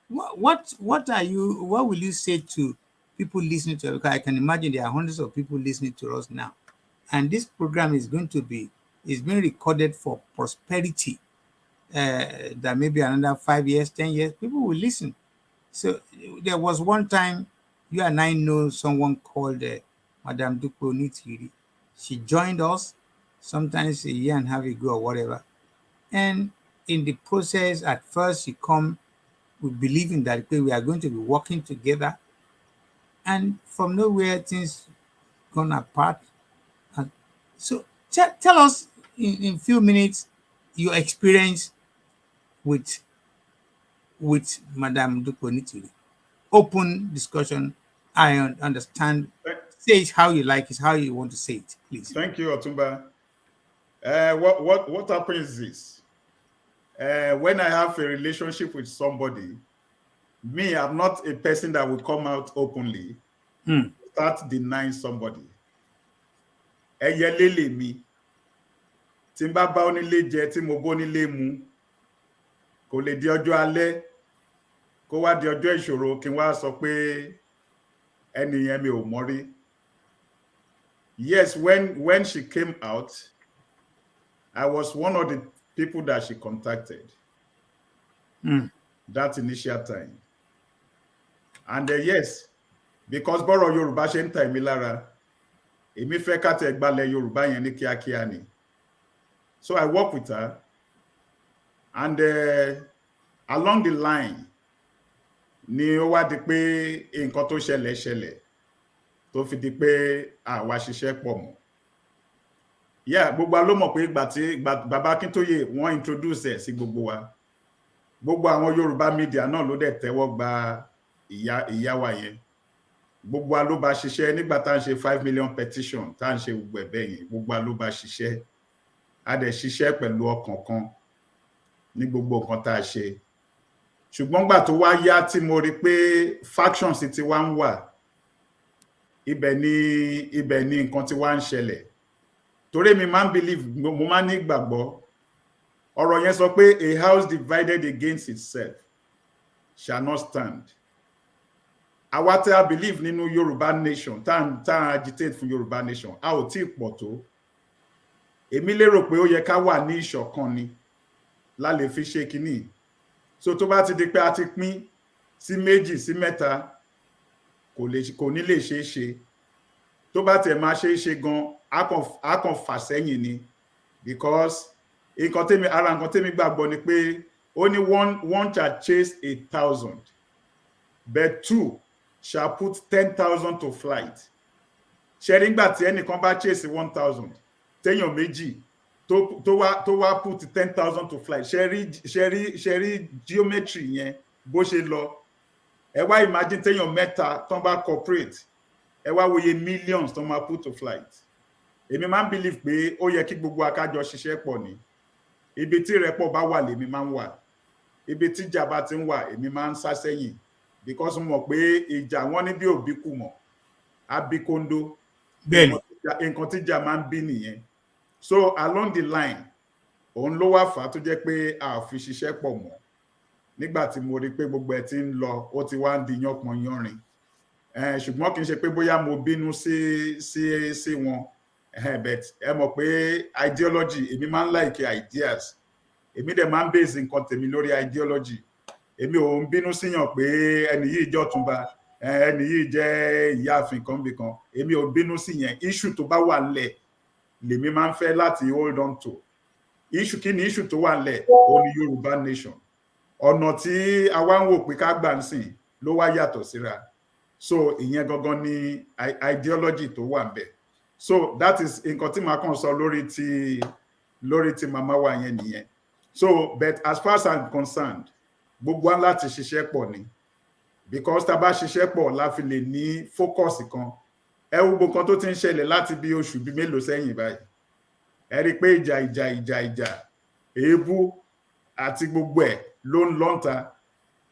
what what will you say to people listening to it? Because I can imagine there are hundreds of people listening to us now, and this program is being recorded for prosperity. That maybe another 5 years, 10 years, people will listen. So there was one time you and I know someone called Madame Dupo Nitiri. She joined us sometimes a year and a half ago or whatever. And in the process, at first, she come with believing that okay, we are going to be working together. And from nowhere, things gone apart. And so tell us in a few minutes your experience with Madame Dupo Nitiri. Open discussion. I understand. Say it how you like it, how you want to say it, please. Thank you, Otumba. What happens is when I have a relationship with somebody, me, I'm not a person that will come out openly, start denying somebody. Ẹyẹlé mi, tí n bá bá onílé jẹ, tí mo bá onílé mu, kò lè di ọjọ́ alẹ́, kó wá di ọjọ́ ìṣòro kí n wá sọ pé ẹni yẹn mi ò mọ̀ rí. Yes, when she came out, I was one of the people that she contacted that initial time. And yes, because bọ́rọ̀ Yorùbá ṣe ń ta èmi lára, èmi fẹ́ ká tẹ̀ gbalẹ̀ Yorùbá yẹn ní kíákíá ni. So I work with her, and along the line ni ó wá di pé nǹkan tó ṣẹlẹ̀ tó fi di pé àwa ṣiṣẹ́ pọ̀ mọ́. Yeah, gbogbo wa ló mọ̀ pé ìgbà tí bàbá Akíntóyè wọ́n introduce ẹ̀ sí gbogbo wa. Gbogbo àwọn Yorùbá media náà ló dẹ̀ tẹ́wọ́ gba ìyá wa yẹn. Gbogbo wa ló bá ṣiṣẹ́ nígbà tá ń ṣe 5 million petition, tá ń ṣe gbogbo ẹ̀bẹ̀ yẹn. Gbogbo wa ló bá ṣiṣẹ́. A dẹ̀ ṣiṣẹ́ pẹ̀lú ọkàn kan ní gbogbo nǹkan tá a ṣe. Ṣùgbọ́n gbà tó wá yá tí mo rí pé factions ti wá ń wà, ibẹ̀ ni nǹkan tí wá ń ṣẹlẹ̀. Torí mi máa ń believe, mo máa ń ní ìgbàgbọ́. Ọ̀rọ̀ yẹn sọ pé a house divided against itself shall not stand. Àwa tí a believe nínú Yorùbá nation, tá à agitate fún Yorùbá nation, a ò tí ì pọ̀ tó. Èmi lérò pé ó yẹ ká wà ní ìṣọ̀kan ni la lè fi ṣe kíní. So tó bá ti di pé a ti pín sí méjì sí mẹ́ta, kò ní lè ṣeé ṣe. Tó bá tẹ̀ máa ṣeé ṣe gan, a kàn fà sẹ́yìn ni, because ara nǹkan tèmi gbàgbọ́ ni pé ó ní one shall chase 1,000, but 2 shall put 10,000 to flight. Ṣé nígbà tí ẹnìkan bá chase 1,000, téèyàn méjì tó wá put 10,000 to flight, ṣe rí geometry yẹn bó ṣe lọ. Ẹ wá imagine téèyàn mẹ́ta tán bá cooperate, ẹ wá wòye millions tán máa put to flight. Èmi máa ń believe pé ó yẹ kí gbogbo akájọ ṣiṣẹ́ pọ̀ ni. Ibi tí ìrẹ́pọ̀ bá wà lèmi máa ń wà. Ibi tí ìjà bá ti ń wà, èmi máa ń sá sẹ́yìn, because mo mọ̀ pé ìjà wọn ní bí òbí kù mọ̀, àbí kóńdó. Bẹ́ẹ̀ni. Nǹkan tí ìjà máa ń bí nìyẹn. So along the line, òun ló wá fà á tó jẹ́ pé a fi ṣiṣẹ́ pọ̀ mọ́. Nígbà tí mo rí pé gbogbo ẹ̀ ti ń lọ, ó ti wá ń di yánpọnyánrin. Ṣùgbọ́n kì í ṣe pé bóyá mo bínú sí wọn. But ẹ mọ̀ pé ideology, èmi máa ń like ideas. Èmi dẹ̀ máa ń base nǹkan tèmi lórí ideology. Èmi ò ń bínú síyàn pé ẹni yìí jẹ́ Ọ̀túnba, ẹni yìí jẹ́ ìyáàfin kan bí kan. Èmi ò bínú sí yẹn. Issue tó bá wà lẹ̀ lèmi máa ń fẹ́ láti hold on to. Kí ni issue tó wà lẹ̀? Ó ní Yorùbá nation. Ọ̀nà tí a wá ń wò pé ká gbà ń sìn ló wá yàtọ̀ síra. So ìyẹn gangan ni ideology tó wà ń bẹ̀. So that is nǹkan tí màá kàn sọ lórí ti màmá wa yẹn nìyẹn. So but as far as I'm concerned, gbogbo wa láti ṣiṣẹ́ pọ̀ ni, because tá bá ṣiṣẹ́ pọ̀ la fi lè ní focus kan. Ẹ wo gbogbo nǹkan tó ti ń ṣẹlẹ̀ láti bí oṣù bí mélòó sẹ́yìn báyìí. Ẹ rí pé ìjà èébú àti gbogbo ẹ̀ ló ń lọ́ǹta.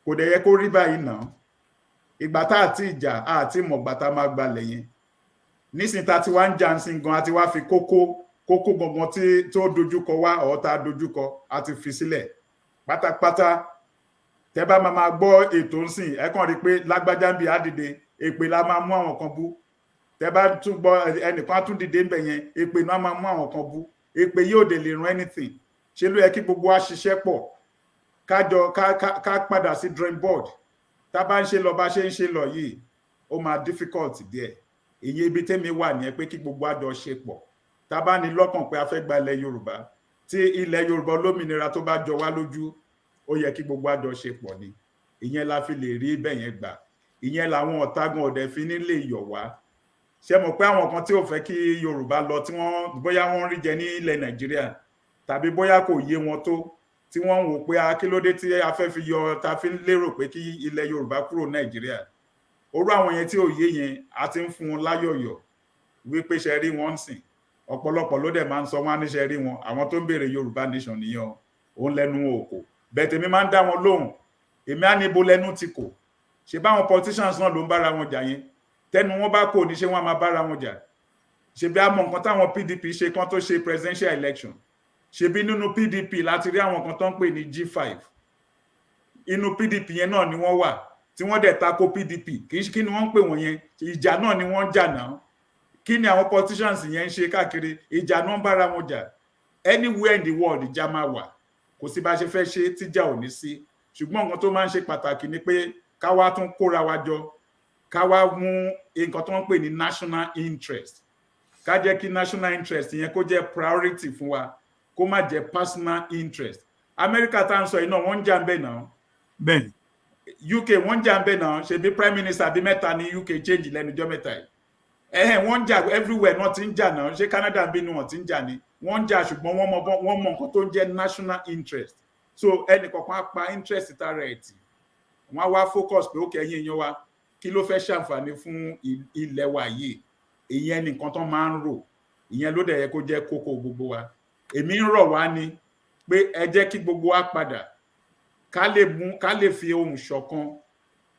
Kò dẹ̀ yẹ kó rí báyìí náà. Ìgbà tá àti ìjà àti mọ̀gbà tá máa gbalẹ̀ yẹn. Nísìn tá ti wá ń jà ń sin gan, àti wá fi kókó gangan tó dojúkọ wá ọ̀ọ́ta dojúkọ àti fi sílẹ̀ pátápátá. tẹ́ bá máa gbọ́ ètò ń sìn ẹ kàn rí pé lágbájá ń bi àdìde èpè la máa mú àwọn kan bú, tẹ́ bá tún gbọ́ ẹnìkan tún dìde ń bẹ̀ yẹn èpè náà máa mú àwọn kan bú, èpè yóò dé lè run anything. Ṣé ló yẹ kí gbogbo wa ṣiṣẹ́ pọ̀ ká padà sí drawing board. Tá bá ń ṣe lọ bá ṣe ń ṣe lọ yìí ó máa difficult díẹ̀. Èyí ibi tẹ́mi wà ní ẹ pé kí gbogbo àjọ ṣe pọ̀. Tá bá ní lọ́kàn pé a fẹ́ gba ilẹ̀ Yorùbá, tí ilẹ̀ Yorùbá olómìnira tó bá jọ wá lójú, ó yẹ kí gbogbo àjọ ṣe pọ̀ ni. Ìyẹn la fi lè rí bẹ́ẹ̀ yẹn gbà. Ìyẹn làwọn ọ̀tágun ọ̀dẹ̀ fi ní lè yọ̀ wá. Ṣé mọ̀ pé àwọn kan tí ò fẹ́ kí Yorùbá lọ tí wọ́n bóyá wọ́n rí jẹ ní ilẹ̀ Nàìjíríà tàbí bóyá kò yé wọn tó, tí wọ́n wò pé kí ló dé tí a fẹ́ fi yọ ta fi lérò pé kí ilẹ̀ Yorùbá kúrò Nàìjíríà. Orú àwọn yẹn tí ò yé yẹn a ti ń fún wọn láyọ̀yọ̀ wípé ṣe rí wọn sìn. Ọ̀pọ̀lọpọ̀ ló dẹ̀ máa ń sọ wọn ní ṣe rí wọn, àwọn tó ń béèrè Yorùbá nation nìyẹn, òun lẹ́nu òkò. Bẹ́ẹ̀ tèmi máa ń dá wọn lóhùn, èmi á ní ibo lẹ́nu ti kò. Ṣé báwọn politicians náà ló ń bára wọn jà yẹn? Tẹnu wọn bá kò ní ṣe wọn máa bára wọn jà. Ṣé bí a mọ nǹkan táwọn PDP ṣe kan tó ṣe presidential election? Ṣé bí nínú PDP láti rí àwọn kan tó ń pè ní G5? Inú PDP yẹn náà ni wọ́n wà tí wọ́n dẹ̀ tako PDP. Kí ni wọ́n ń pè wọ́n yẹn? Ìjà náà ni wọ́n ń jà náà. Kí ni àwọn politicians yẹn ń ṣe káàkiri? Ìjà náà ń bára wọn jà. Anywhere in the world ìjà máa wà. Kò sí bá ṣe fẹ́ ṣe tíjà ò ní sí. Ṣùgbọ́n nǹkan tó máa ń ṣe pàtàkì ni pé ká wá tún kóra wa jọ, ká wá mú nǹkan tó ń pè ní national interest. Ká jẹ́ kí national interest yẹn kó jẹ́ priority fún wa, kó má jẹ́ personal interest. Amẹ́ríkà tá ń sọ yìí náà wọ́n ń jà ń bẹ̀ náà. Bẹ́ẹ̀ni. UK wọ́n ń jà ń bẹ̀ náà. Ṣé bí prime minister bí mẹ́ta ní UK change lẹ́nu ọjọ́ mẹ́ta yìí? Wọ́n ń jà everywhere náà ti ń jà náà. Ṣé Canada bí inú wọn ti ń jà ni? Wọ́n ń jà ṣùgbọ́n wọ́n mọ nǹkan tó ń jẹ́ national interest. So ẹnì kọ̀ọ̀kan á pa interest tara ẹ̀ tì. Wọ́n á wá focus pé ókè ẹ̀yin èèyàn wa kí ló fẹ́ ṣàǹfààní fún ilẹ̀ wa yìí. Ìyẹn nìkan tó máa ń rò. Ìyẹn ló dẹ̀ yẹ kó jẹ́ kókó gbogbo wa. Èmi ń rọ̀ wá ni pé ẹ jẹ́ kí gbogbo wa padà ká lè fi ohùn ṣọ̀kan.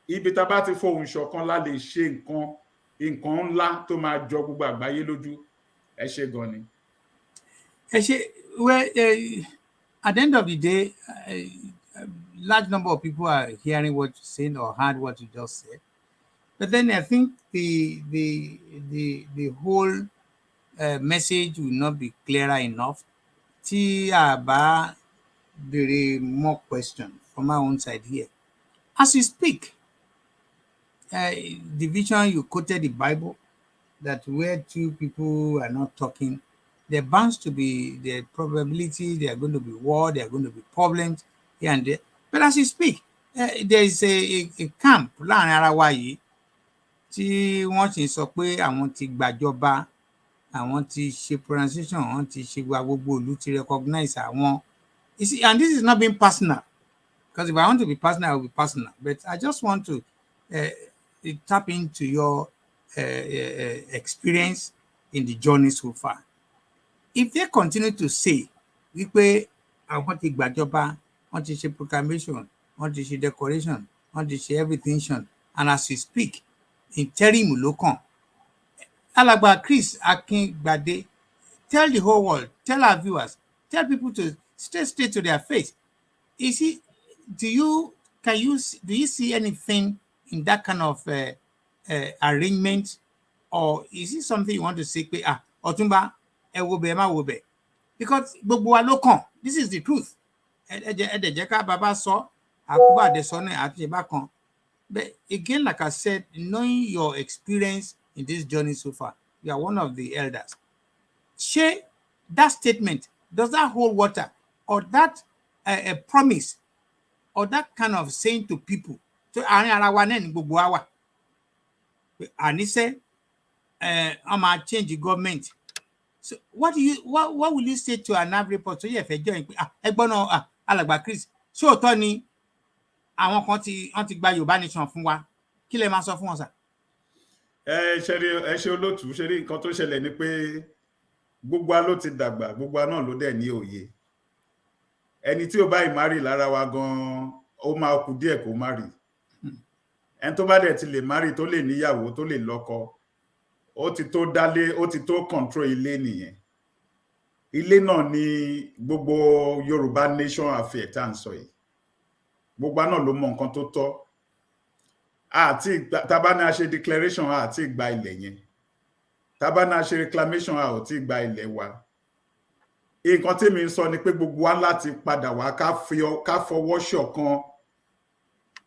Ibi tá bá ti fohùn ṣọ̀kan la lè ṣe nǹkan ńlá tó máa jọ gbogbo àgbáyé lójú. Ẹ ṣé gan ni. Ẹ ṣé, well, at the end of the day, large number of people are hearing what you're saying or heard what you just said. But then I think the whole message will not be clearer enough. Tí a bá béèrè more questions from my own side here. As you speak, the vision you quoted the Bible, that where two people are not talking, there bounds to be the probability there are going to be war, there are going to be problems here and there. But as you speak, there is a camp láàrin ara wa yìí tí wọ́n ti sọ pé àwọn ti gbàjọba, àwọn ti ṣe pronunciation, àwọn ti ṣe gbogbo ìlú ti recognize àwọn. You see, and this is not being personal, because if I want to be personal, I will be personal. But I just want to tap into your experience in the journey so far. If they continue to say, wípé àwọn ti gbàjọba, wọ́n ti ṣe proclamation, wọ́n ti ṣe decoration, wọ́n ti ṣe everything, and as we speak, interim ló kàn. Alàgbà Chris Akingbade, tell the whole world, tell our viewers, tell people to stay straight to their face. Do you see anything in that kind of arrangement, or is it something you want to say pé Ọ̀túnba ẹ wo bẹ̀ ẹ má wo bẹ̀? Because gbogbo wa ló kàn. This is the truth. Ẹ jẹ́ ká bàbá sọ, àkúbà dẹ̀ sọ náà àti ìbá kan. But again, like I said, knowing your experience in this journey so far, you are one of the elders. Share that statement. Does that hold water, or that a promise, or that kind of saying to people? So àárín ara wa náà ni gbogbo wa wà. Àníṣe, I'm gonna change the government. So what will you say to an average person? So if join ẹgbọ́n náà Alàgbà Chris, ṣé òótọ́ ni àwọn kan ti gba Yorùbá nation fún wa? Kí lẹ máa sọ fún wọn sà? Ẹ ṣe olóòtú, ṣe rí nǹkan tó ṣẹlẹ̀ ni pé gbogbo wa ló ti dàgbà, gbogbo wa náà ló dẹ̀ ní òye. Ẹni tí ó bá ìmárì lára wa gan, ó máa kù díẹ̀ kó márì. Ẹni tó bá dẹ̀ ti lè márì, tó lè níyàwó, tó lè lọ́kọ, ó ti tó dálé, ó ti tó control ilé nìyẹn. Ilé náà ni gbogbo Yorùbá nation affair tá ń sọ yìí. gbogbo náà ló mọ nǹkan tó tọ́ àti tábà ní a ṣe declaration àti ìgbà ilẹ̀ yẹn tábà ní a ṣe reclamation àti ìgbà ilẹ̀ wa nǹkan tí mi ń sọ ni pé gbogbo wa láti padà wá ká fọwọ́ ṣọ̀kan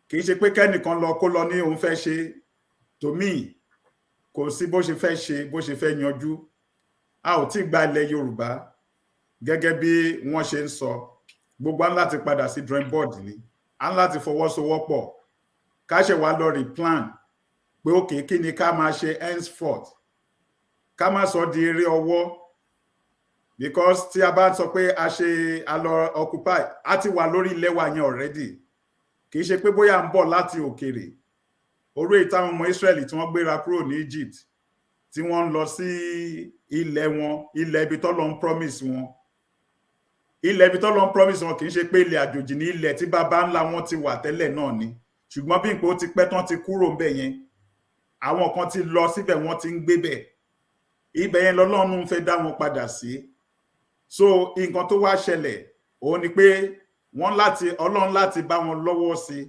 kì í ṣe pé kẹ́nìkan lọ kó lọ ní òun fẹ́ ṣe tòmí kò sí bó ṣe fẹ́ ṣe bó ṣe fẹ́ yanjú a ò tí gba ilẹ̀ Yorùbá gẹ́gẹ́ bí wọ́n ṣe ń sọ gbogbo wa láti padà sí drawing board ni a ń láti fọwọ́sowọ́pọ̀ ká ṣe wá lọ replan pé òkè kí ni ká máa ṣe henceforth ká má sọ di eré ọwọ́ because tí a bá sọ pé a lọ occupy a ti wà lórí ilẹ̀ wa yẹn already kì í ṣe pé bóyá ń bọ̀ láti òkèrè orí ìtàwọn ọmọ Israeli tí wọ́n gbéra kúrò ní Egypt tí wọ́n ń lọ sí ilẹ̀ wọn ilẹ̀ ibi tọ́lọ́ ń promise wọn ilẹ̀ ibi tọ́lọ́ ń promise wọn kì í ṣe pé ilẹ̀ àjòjì ní ilẹ̀ tí bàbá ńlá wọn ti wà tẹ́lẹ̀ náà ni ṣùgbọ́n bí nǹkan ó ti pẹ́ tán ti kúrò ń bẹ̀ yẹn àwọn kan ti lọ síbẹ̀ wọ́n ti ń gbé bẹ̀ ibẹ̀ yẹn lọ́lọ́run fẹ́ dá wọn padà sí so nǹkan tó wá ṣẹlẹ̀ òun ni pé Ọlọ́run láti bá wọn lọ́wọ́ sí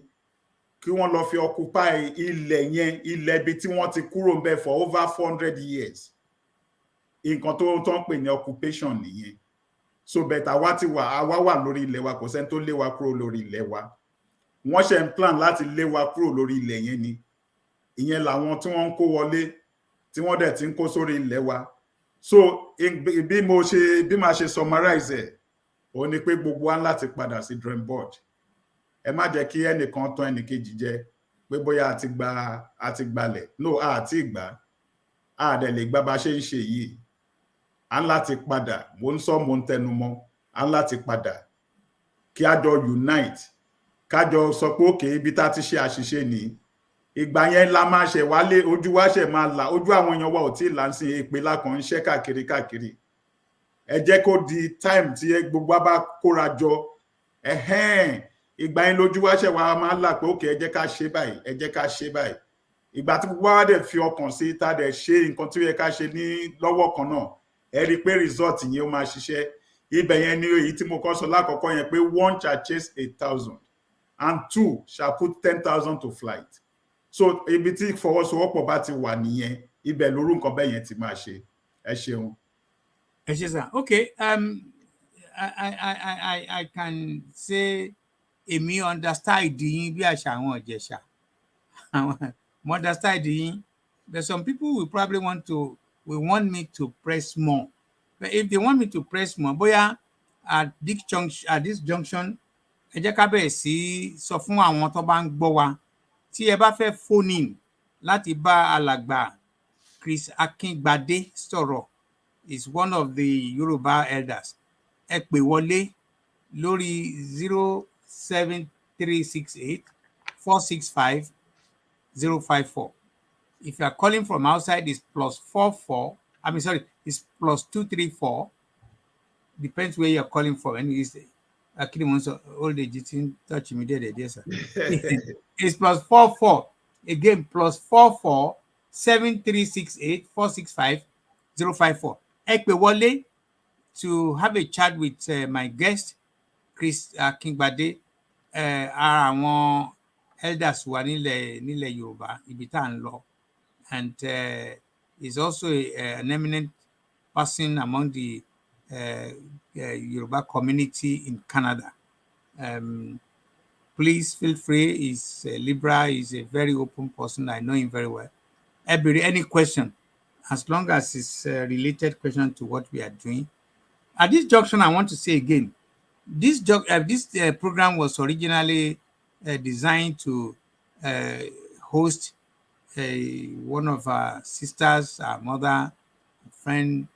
kí wọ́n lọ fi occupy ilẹ̀ yẹn ilẹ̀ ibi tí wọ́n ti kúrò ń bẹ̀ for over 400 years nǹkan tó ń pè ní occupation nìyẹn so bẹ̀tà àwa wà lórí ilẹ̀ wa kò sẹ́ni tó lé wa kúrò lórí ilẹ̀ wa wọ́n ṣe ń plan láti lé wa kúrò lórí ilẹ̀ yẹn ni ìyẹn làwọn tí wọ́n ń kó wọlé tí wọ́n dẹ̀ ti ń kó sórí ilẹ̀ wa so bí máa ṣe summarize ẹ̀ ó ní pé gbogbo wa láti padà sí drawing board ẹ má jẹ́ kí ẹnìkan tán ẹnìkejì jẹ pé bóyá àti gbalẹ̀ no àti ìgbà àdẹ̀ lè gbà bá ṣe ń ṣe yìí à ń láti padà mo ń tẹnu mọ́ à ń láti padà kí a jọ unite kájọ sọ pé òkè ibi tá ti ṣe àṣìṣe ní ìgbà yẹn la máa ṣe wálé ojú wa ṣe máa là ojú àwọn èèyàn wa ò tí ì là ń sin èpè lákan ń ṣe káàkiri ẹ jẹ́ kó di time tí gbogbo bá kóra jọ ìgbà yẹn lójú wa ṣe wa máa là pé òkè ẹ jẹ́ ká ṣe báyìí ẹ jẹ́ ká ṣe báyìí ìgbà tí gbogbo wa dẹ̀ fi ọkàn sí tá dẹ̀ ṣe nǹkan tí ó yẹ ká ṣe ní lọ́wọ́ kan náà ẹ rí i pé result yẹn ó máa ṣiṣẹ́ ibẹ̀ yẹn ni èyí tí mo kọ́ sọ lákọ̀ọ́kọ́ yẹn pé 1 shall chase 1,000 and 2 shall put 10,000 to flight so ibi tí ìfọwọ́sowọ́pọ̀ bá ti wà nìyẹn ibẹ̀ lóru nǹkan bẹ́ẹ̀ yẹn ti máa ṣe ẹ ṣeun. ẹ ṣe sá okay I can say èmi understand yín bí àṣà àwọn Ìjẹ̀ṣà mo understand yín but some people will probably want me to press more but if they want me to press more bóyá at this junction ẹ jẹ́ ká bẹ̀rẹ̀ sí sọ fún àwọn tó bá ń gbọ́ wa tí ẹ bá fẹ́ phone in láti bá alàgbà Chris Akíngbadé sọ̀rọ̀ is one of the Yoruba elders ẹ pè wọlé lórí 07368 465 054 if you are calling from outside it's +44 it's +234 depends where you are calling from and actually once old age didn't touch me there sir. It's +44 again +44 7368 465 054 ẹ pè wọlé to have a chat with my guest Chris Akíngbadé ara àwọn elders wa nílẹ̀ Yorùbá ibi tá ń lọ and is also an eminent person among the Yoruba community in Canada. Please feel free. He's liberal. He's a very open person. I know him very well. Any question, as long as it's a related question to what we are doing. At this junction, I want to say again, this program was originally designed to host one of our sisters, our mother, friend,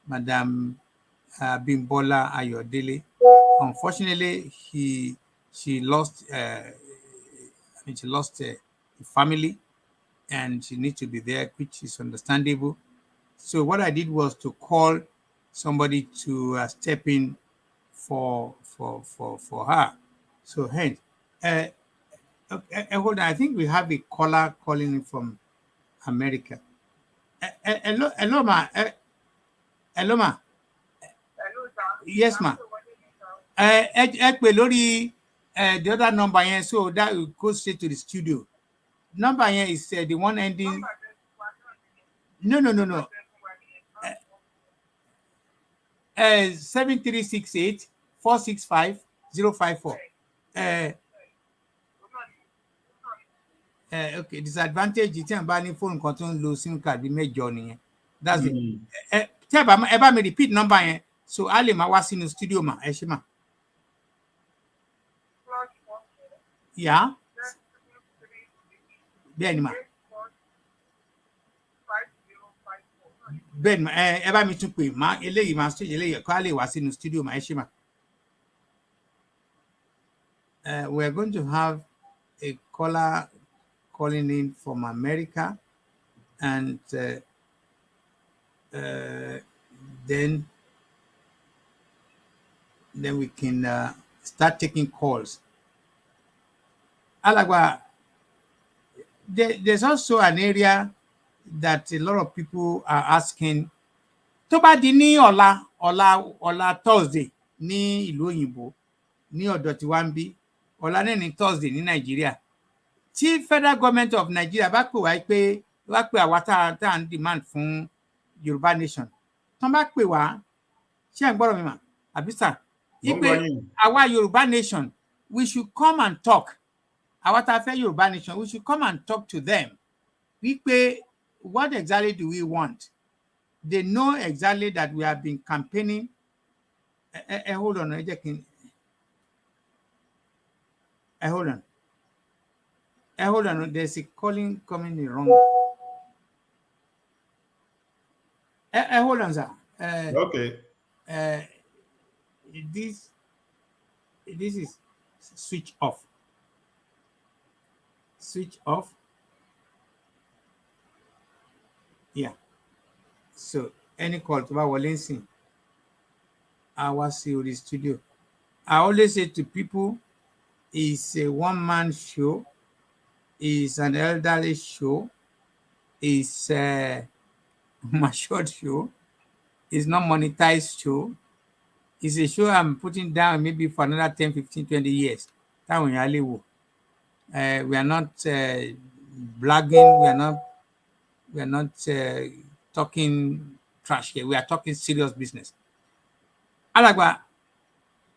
Madam Bimbola Ayodele. Unfortunately, she lost a family, and she needs to be there, which is understandable. So what I did was to call somebody to step in for her. So hey, hold on. I think we have a caller calling in from America. Hello, ma. Hello, ma. Yes, ma. Ẹ pè lórí The other number here, so that will go straight to the studio. Number here is the one ending. No. 7368 465 054. Okay, disadvantage tí ẹ̀ bá ní fóònù kan tó ń lo sim card bíi mẹ́jọ nìyẹn. That's it. Tí ẹ bá mi repeat number yẹn, so a lè máa wá sínú studio mà, ẹ ṣé mà. Yeah. Bẹ́ẹ̀ ni mà. Bẹ́ẹ̀ ni mà, ẹ bá mi tún pè má eléyìí máa stage eléyìí kó a lè wá sínú studio mà, ẹ ṣé mà. We are going to have a caller calling in from America, and then we can start taking calls. Alagba, there's also an area that a lot of people are asking. Tó bá di ní ọ̀la Thursday ní ìlú òyìnbó ní ọ̀dọ̀ tí wá ń bí, ọ̀la náà ní Thursday ní Nàìjíríà. Tí federal government of Nigeria bá pè wá pé àwa tá à ń demand fún Yorùbá nation, tán bá pè wá, ṣé ẹ̀ ń gbọ́rọ̀ mi mà àbí sà? Ipe àwa Yorùbá nation, we should come and talk. Àwa tá a fẹ́ Yorùbá nation, we should come and talk to them. Wípé what exactly do we want? They know exactly that we have been campaigning. Hold on, hold on. There's a calling coming in wrong. Hold on, sir. Okay. This is switch off. Switch off. Yeah. So any call to our Lindsay, our COD studio. I always say to people, it's a one-man show. It's an elderly show. It's a matured show. It's not monetized show. It's a show I'm putting down maybe for another 10, 15, 20 years. We are not blagging. We are not talking trash here. We are talking serious business. Alagba,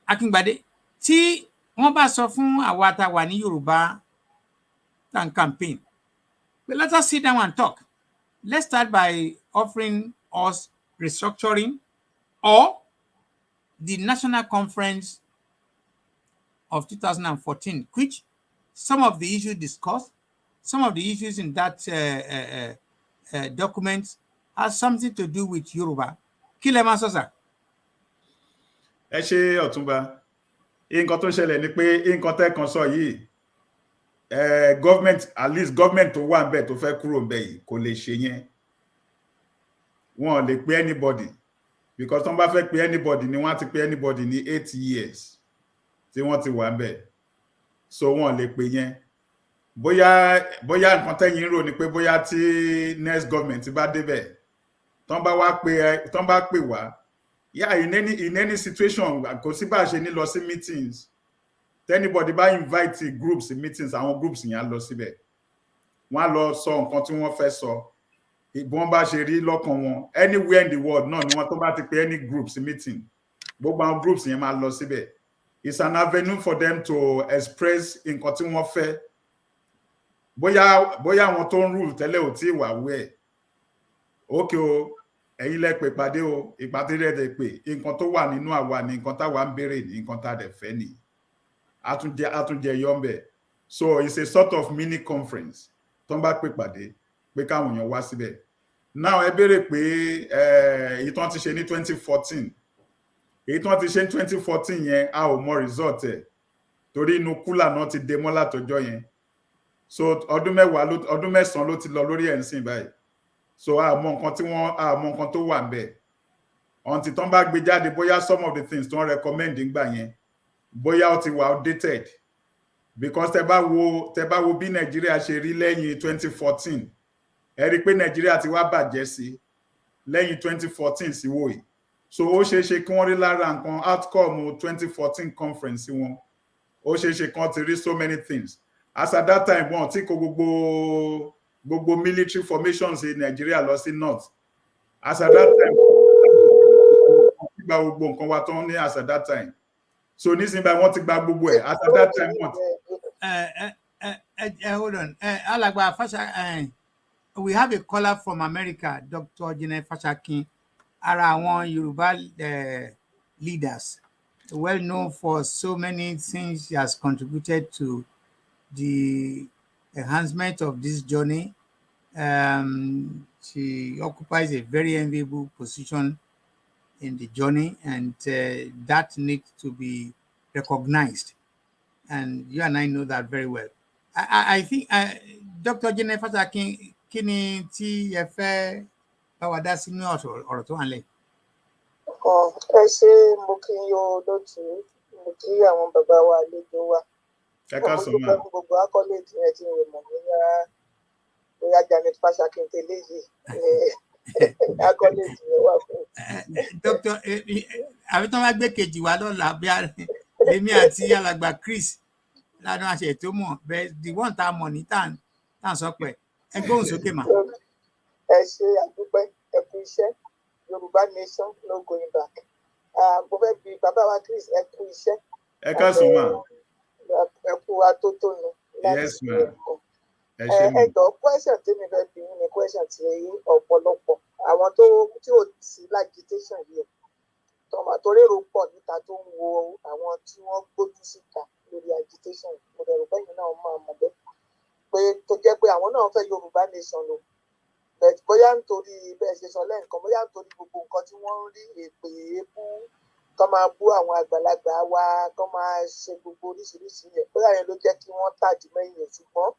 Akingbade, tí wọ́n bá sọ fún àwa tá wà ní Yorùbá campaign, but let us sit down and talk. Let's start by offering us restructuring or the national conference of 2014, which some of the issues discussed, some of the issues in that document has something to do with Yoruba. Kí lẹ máa sọ sà? Ẹ ṣé Ọ̀túnba. Nǹkan tó ṣẹlẹ̀ ni pé nǹkan tẹ́ kan sọ yìí, government, at least government tó wà ńbẹ̀ tó fẹ́ kúrò ńbẹ̀ yìí kò lè ṣe yẹn. Wọ́n lè pe anybody, because tọ́n bá fẹ́ pe anybody ni wọ́n ti pe anybody ní 8 years tí wọ́n ti wà ńbẹ̀. So wọ́n lè pe yẹn. Bóyá nǹkan tẹ́yin rò ni pé bóyá tí next government bá débẹ̀, tọ́n bá pè wá, yeah, in any situation, kò sí bá ṣe ní lọ sí meetings. Anybody bá invite groups in meetings, àwọn groups yẹn á lọ síbẹ̀. Wọ́n á lọ sọ nǹkan tí wọ́n fẹ́ sọ. Ìbọn bá ṣe rí lọ́kàn wọn, anywhere in the world náà ni wọ́n tó bá ti pe any groups meeting, gbogbo àwọn groups yẹn máa lọ síbẹ̀. It's an avenue for them to express nǹkan tí wọ́n fẹ́. Bóyá àwọn tó ń rule tẹ́lẹ̀ ò tí wà wẹ̀. Okay o, ẹ̀yin lẹ pè pàdé o, ìpàdé rẹ̀ dẹ̀ pé nǹkan tó wà nínú àwa ni nǹkan táwa ń béèrè ní nǹkan tá a dẹ̀ fẹ́ ni. Àtúnjẹ yọ̀ǹbẹ̀. So it's a sort of mini conference. Tó ń bá pè pàdé pé káwọn èèyàn wá síbẹ̀. Now ẹ béèrè pé èyí tó ń ti ṣe ní 2014. Èyí tó ń ti ṣe ní 2014 yẹn a ò mọ result ẹ̀. Torí inú kúlà náà ti dé mọ́ látọjọ́ yẹn. So ọdún 9 ló ti lọ lórí ẹ̀ ń sìn báyìí. So a mọ nǹkan tó wà ńbẹ̀. Until tọ́n bá gbé jáde bóyá some of the things tó ń recommend ńgbà yẹn bóyá ó ti wà outdated, because tẹ́ bá wo bí Nàìjíríà ṣe rí lẹ́yìn 2014, ẹ rí pé Nàìjíríà ti wá bàjẹ́ sí lẹ́yìn 2014 sí wò yìí. So ó ṣeé ṣe kí wọ́n rí lára nǹkan outcome 2014 conference wọn ó ṣeé ṣe kan ti rí so many things as at that time wọn tí kò gbogbo military formations in Nigeria lọ sí north as at that time gba gbogbo nǹkan wa tó ní as at that time so nísìnyí báyìí wọ́n ti gba gbogbo ẹ̀ as at that time wọ́n. Hold on, Alagba Fasha, we have a caller from America, Dr. Jine Fashakin, ara àwọn Yoruba leaders, well known for so many things. She has contributed to the enhancement of this journey. She occupies a very enviable position in the journey, and that needs to be recognized. And you and I know that very well. I think Dr. Jennifer Fashakin, kí ni tí ẹ fẹ́ bá wa dá sínú ọ̀rọ̀ tó wà nílẹ̀? Ẹ ṣé, mo kí yín lótú, mo kí àwọn bàbá wa àlejò wa. Ẹ ká sọ máa. Gbogbo akọ́lẹ́jì yẹn tí mo mọ̀ bóyá Janet Fashakin tẹ́lẹ̀ yìí akọ́lẹ́jì yẹn wà fún. Dr. àbí tí wọ́n bá gbé kejì wá lọ́la bí èmi àti Alàgbà Chris ládùn àṣẹ tó mọ̀ bẹ́ẹ̀ the one tá a mọ̀ ní tá à ń sọ pé ẹ gbóhùn sókè mà. Ẹ ṣé, àdúpẹ́, ẹ kú iṣẹ́. Yorùbá nation no going back. Mo fẹ́ bi bàbá wa Chris, ẹ kú iṣẹ́. Ẹ ká sọ máa. Ẹ kú atótónu Yes ma'am. Ẹ jọ question tí mi fẹ́ bi yín ni question tí ọ̀pọ̀lọpọ̀ àwọn tí ò sí l'agitation yìí tọ́mà tó rérò pọ̀ níta tó ń wo àwọn tí wọ́n gbójú síta lórí agitation. Mo dẹ̀rù pé yín náà máa mọ̀ bẹ́ẹ̀ pé tó jẹ́ pé àwọn náà fẹ́ Yorùbá nation lò bóyá nítorí bẹ́ẹ̀ ṣe sọ lẹ́ǹkan, bóyá nítorí gbogbo nǹkan tí wọ́n ń rí èpè èébú kọ́ máa bú àwọn àgbàlagbà wa kọ́ máa ṣe gbogbo oríṣiríṣi yẹn, bóyá yẹn ló jẹ́ kí wọ́n tàdí mẹ́yìn ẹ̀, ṣùgbọ́n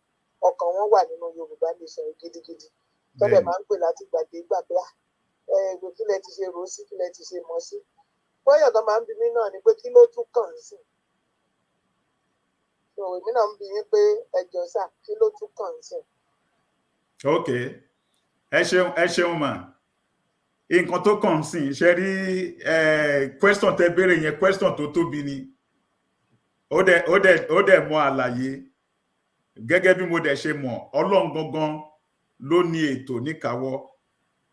ọkàn wọn wà nínú Yorùbá nation gidigidi tọ́lẹ̀ máa ń pè láti gbàgbà pé ìwé kílẹ̀ ti ṣe rò sí kílẹ̀ ti ṣe mọ̀ sí. bóyá tó máa ń bi mí náà ni pé kí ló tún kàn sí. Èmi náà ń bi yín pé ẹjọ́ sà kí ló tún kàn sí. Ok, ẹ ṣeun mà. Nǹkan tó kàn sí ṣe rí question tẹ béèrè yẹn question tó tóbi ni. Ó dẹ̀ mọ àlàyé gẹ́gẹ́ bí mo dẹ̀ ṣe mọ̀ Ọlọ́run gangan ló ní ètò níkàáwọ́.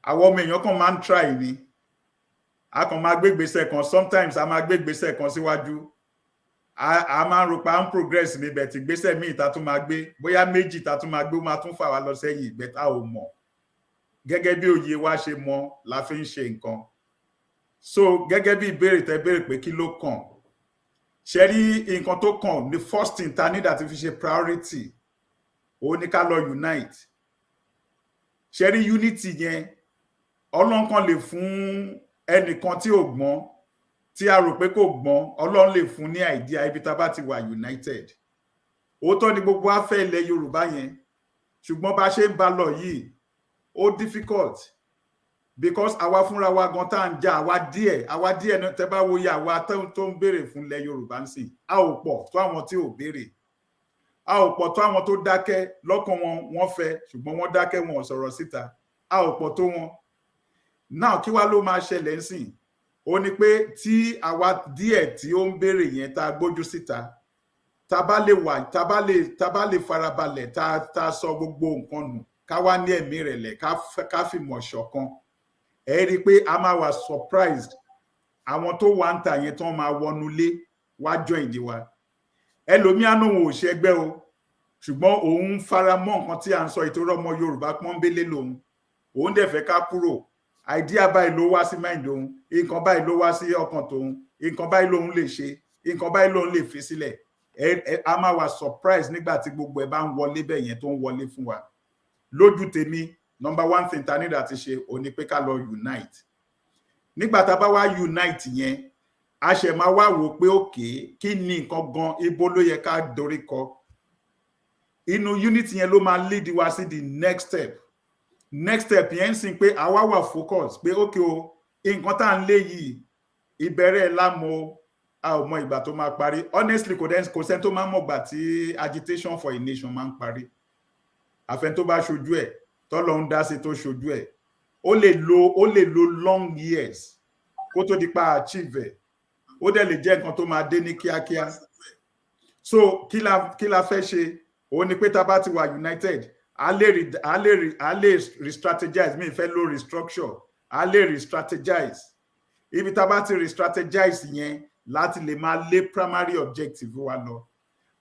Àwọn ọmọ èèyàn kan máa ń try ni. A kàn máa gbégbèsè kan, sometimes a máa gbégbèsè kan síwájú. A máa ń rò pa ń progress níbẹ̀ tí gbèsè míì ta tún máa gbé, bóyá méjì ta tún máa gbé ó máa tún fà wá lọ sẹ́yìn ìgbẹ́ tá ò mọ̀. Gẹ́gẹ́ bí òye wa ṣe mọ̀ la fi ń ṣe nǹkan. So gẹ́gẹ́ bí ìbéèrè tẹ béèrè pé kí ló kàn. Ṣé rí nǹkan tó kàn ní first thing ta nídà ti fi ṣe priority ó ní ká lọ unite. Ṣé rí unity yẹn Ọlọ́run kan lè fún ẹnìkan tí ò gbọ́n tí a rò pé kò gbọ́n, Ọlọ́run lè fún ní idea ibi tá bá ti wà united. Òótọ́ ni gbogbo á fẹ́ ilẹ̀ Yorùbá yẹn, ṣùgbọ́n bá ṣe ń bá lọ yìí ó difficult because àwa fúnra wa gan tá ń jà àwa díẹ̀ náà tẹ́ bá wo yà àwa tó ń béèrè fún ilẹ̀ Yorùbá ń sìn. A ò pọ̀ tó àwọn tí ò béèrè. A ò pọ̀ tó àwọn tó dákẹ́ lọ́kàn wọ́n fẹ́ ṣùgbọ́n wọ́n dákẹ́ wọn ò sọ̀rọ̀ síta. A ò pọ̀ tó wọn. Now kí wá ló máa ṣẹlẹ̀ ń sìn? Ó ní pé tí àwa díẹ̀ tí ó ń béèrè yẹn tá gbójú síta, tá bá lè farabalẹ̀ tá sọ gbogbo nǹkan nù, ká wá ní ẹ̀mí ìrẹ̀lẹ̀, ká fìmọ̀ ṣọ̀kan. Ẹ rí pé a máa wà surprised àwọn tó wà ń tà yẹn tán máa wọnú ilé wá join ìdí wa. Ẹlòmíà náà ò ṣẹgbẹ́ o, ṣùgbọ́n òun fara mọ́ nǹkan tí à ń sọ ìtòrọ́ ọmọ Yorùbá pọ́nbélé lòun. Òun dẹ̀ fẹ́ ká kúrò. Idea báyìí ló wá sí mind òun, nǹkan báyìí ló wá sí ọkàn tòun, nǹkan báyìí lòun lè ṣe, nǹkan báyìí lòun lè fi sílẹ̀. A máa wà surprise nígbà tí gbogbo ẹ̀ bá ń wọlé bẹ́ẹ̀ yẹn tó ń wọlé fún wa. Lójú tèmi, number one thing ta nídà ti ṣe ó ní pé ká lọ unite. Nígbà tá bá wá unite yẹn, a ṣẹ̀ máa wá wò pé okay, kí ni nǹkan gan ibo ló yẹ ká dorí kọ. Inú unity yẹn ló máa lead wa sí the next step. Next step yẹn sì pé àwa wà focus pé okay o, nǹkan tá ń lé yìí ìbẹ̀rẹ̀ lámọ̀ a ò mọ ìgbà tó máa parí. Honestly kò sẹ́ni tó máa mọ̀ ìgbà tí agitation for a nation máa ń parí. Àfẹn tó bá ṣojú ẹ̀ tọ́lọ́run dá sí tó ṣojú ẹ̀ ó lè lo long years kó tó di pa achieve ẹ̀. Ó dẹ̀ lè jẹ́ nǹkan tó máa dé ní kíákíá. so kí la fẹ́ ṣe òun ni pé tá bá ti wà united a lè re-strategize mi fẹ́ lo restructure a lè re-strategize ibi tá bá ti re-strategize yẹn láti lè máa lé primary objective wa lọ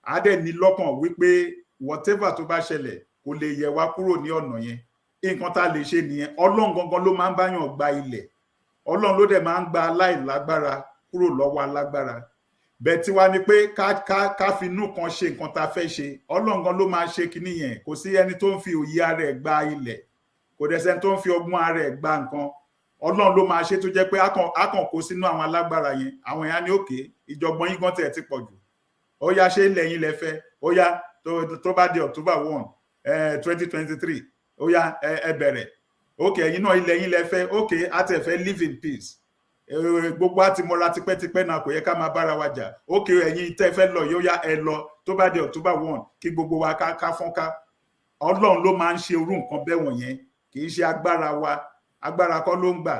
a dẹ̀ ní lọ́kàn wípé whatever tó bá ṣẹlẹ̀ kò lè yẹ wá kúrò ní ọ̀nà yẹn nǹkan tá lè ṣe nìyẹn Ọlọ́run gangan ló máa ń báyàn gba ilẹ̀ Ọlọ́run ló dẹ̀ máa ń gba aláìlágbára kúrò lọ́wọ́ alágbára bẹ́ẹ̀ tí wá ní pé ká fi inú kan ṣe nǹkan tá fẹ́ ṣe Ọlọ́run gan ló máa ṣe kinní yẹn kò sí ẹni tó ń fi òye ara ẹ̀ gba ilẹ̀ kò dẹ̀ sẹ́ni tó ń fi ọgbọ́n ara ẹ̀ gba nǹkan Ọlọ́run ló máa ṣe tó jẹ́ pé a kàn kó sínú àwọn alágbára yẹn àwọn èèyàn ní òkè ìjọgbọ́n yín gan tẹ̀ ti pọ̀ jù ó yá ṣe ilẹ̀ yín lẹ fẹ́ ó yá tó bá di October 1 2023 ó yá ẹ bẹ̀rẹ̀ òkè ẹ̀yin náà ilẹ̀ yín lẹ fẹ́ òkè a tẹ̀ fẹ́ live in peace gbogbo àti mọ́ra tipẹ́tipẹ́ náà kò yẹ ká máa bára wa jà òkè ẹ̀yin tẹ́ fẹ́ lọ yóò yá ẹ lọ tó bá di October 1 kí gbogbo wa ká fọ́nká Ọlọ́run ló máa ń ṣe irú nǹkan bẹ́ẹ̀ wọ̀nyẹn kì í ṣe agbára wa agbára kọ́ ló ń gbà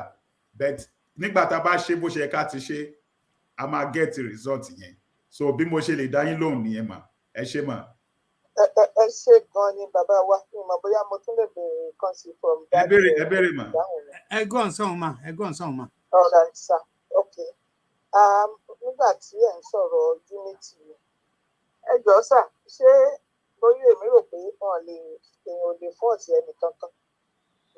but nígbà tá a bá ṣe bó ṣe ká ti ṣe a máa get result yẹn so bí mo ṣe lè dá yín lóhùn nìyẹn mà ẹ ṣé mà. ẹ ṣé gan ni bàbá wa mo mọ̀ bóyá mo tún lè béèrè kan sí from that. ẹ béèrè mà. ẹ gọ́ ǹsán mà ẹ gọ́ ǹsán mà. ọ̀rọ̀ àìsà ok nígbà tí ẹ̀ ń sọ̀rọ̀ unity ẹ jọ̀ọ́ sà ṣé bóyá èmi rò pé èèyàn ò lè fọ́ọ̀tì ẹnì kankan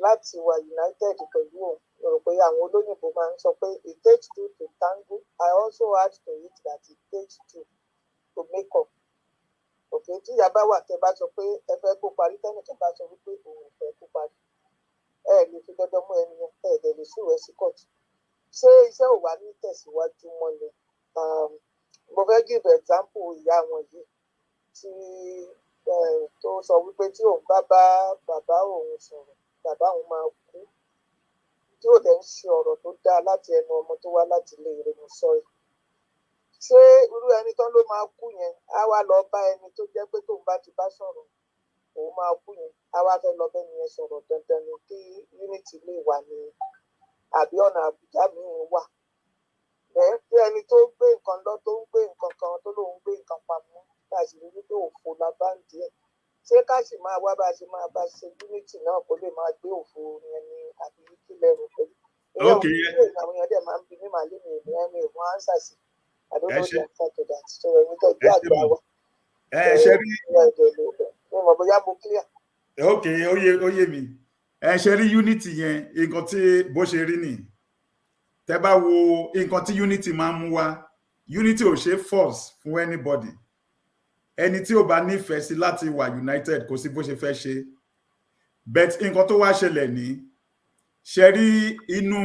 láti wà united pẹ̀lú òun mo rò pé àwọn olóyìnbó máa ń sọ pé it takes two to tango I also add to it that it takes two to make up òkè tí ìyá bá wà tẹ́ bá sọ pé ẹ fẹ́ kó parí tẹ́nìkan bá sọ wípé òun ò fẹ́ kó parí ẹ lè fi dandan mú ẹni yẹn ẹ dẹ̀ lè sùn rẹ̀ sí kóòtù ṣé iṣẹ́ ò wá ní tẹ̀síwájú mọ́ ni mo fẹ́ give example ìyá wọn yìí tí tó sọ wípé tí òun bá bàbá òun sọ̀rọ̀ bàbá òun máa kú tí ò dẹ̀ ń ṣe ọ̀rọ̀ tó dáa láti ẹnu ọmọ tó wá láti ilé ìrìnnà sọ́yìn ṣé irú ẹni tán ló máa kú yẹn á wá lọ bá ẹni tó jẹ́ pé tóun bá ti bá sọ̀rọ̀ òun máa kú yẹn á wá fẹ́ lọ bẹ́ni yẹn sọ̀rọ̀ dandan ni kí unity lè wà ní àbí ọ̀nà àbújá míì wà bẹ́ẹ̀ bí ẹni tó gbé nǹkan lọ tó ń gbé nǹkan kan tó lóun gbé nǹkan pamọ́ láti rí wípé òfo la bá ń díẹ̀ ṣé ká sì máa wá bá ṣe máa bá ṣe unity náà kó lè máa gbé òfo yẹn ní àbí kí lẹ́rù pẹ̀lú ìyẹn àwọn èèyàn dẹ̀ máa ń bi ní màálé mi èmi ò mọ ánsà sí àdókòwò àǹfà tó dà tí sọ̀rọ̀ ẹni tó gbé àgbà wa ṣe rí mi mọ̀ bóyá mo clear. ok ó yé mi ṣe rí unity yẹn nǹkan tí bó ṣe rí nì tẹ́ bá wo nǹkan tí unity máa ń mú wá unity ò ṣe force fún anybody ẹni tí ò bá nífẹ̀ẹ́ sí láti wà united kò sí bó ṣe fẹ́ ṣe but nǹkan tó wá ṣẹlẹ̀ ní ṣe rí inú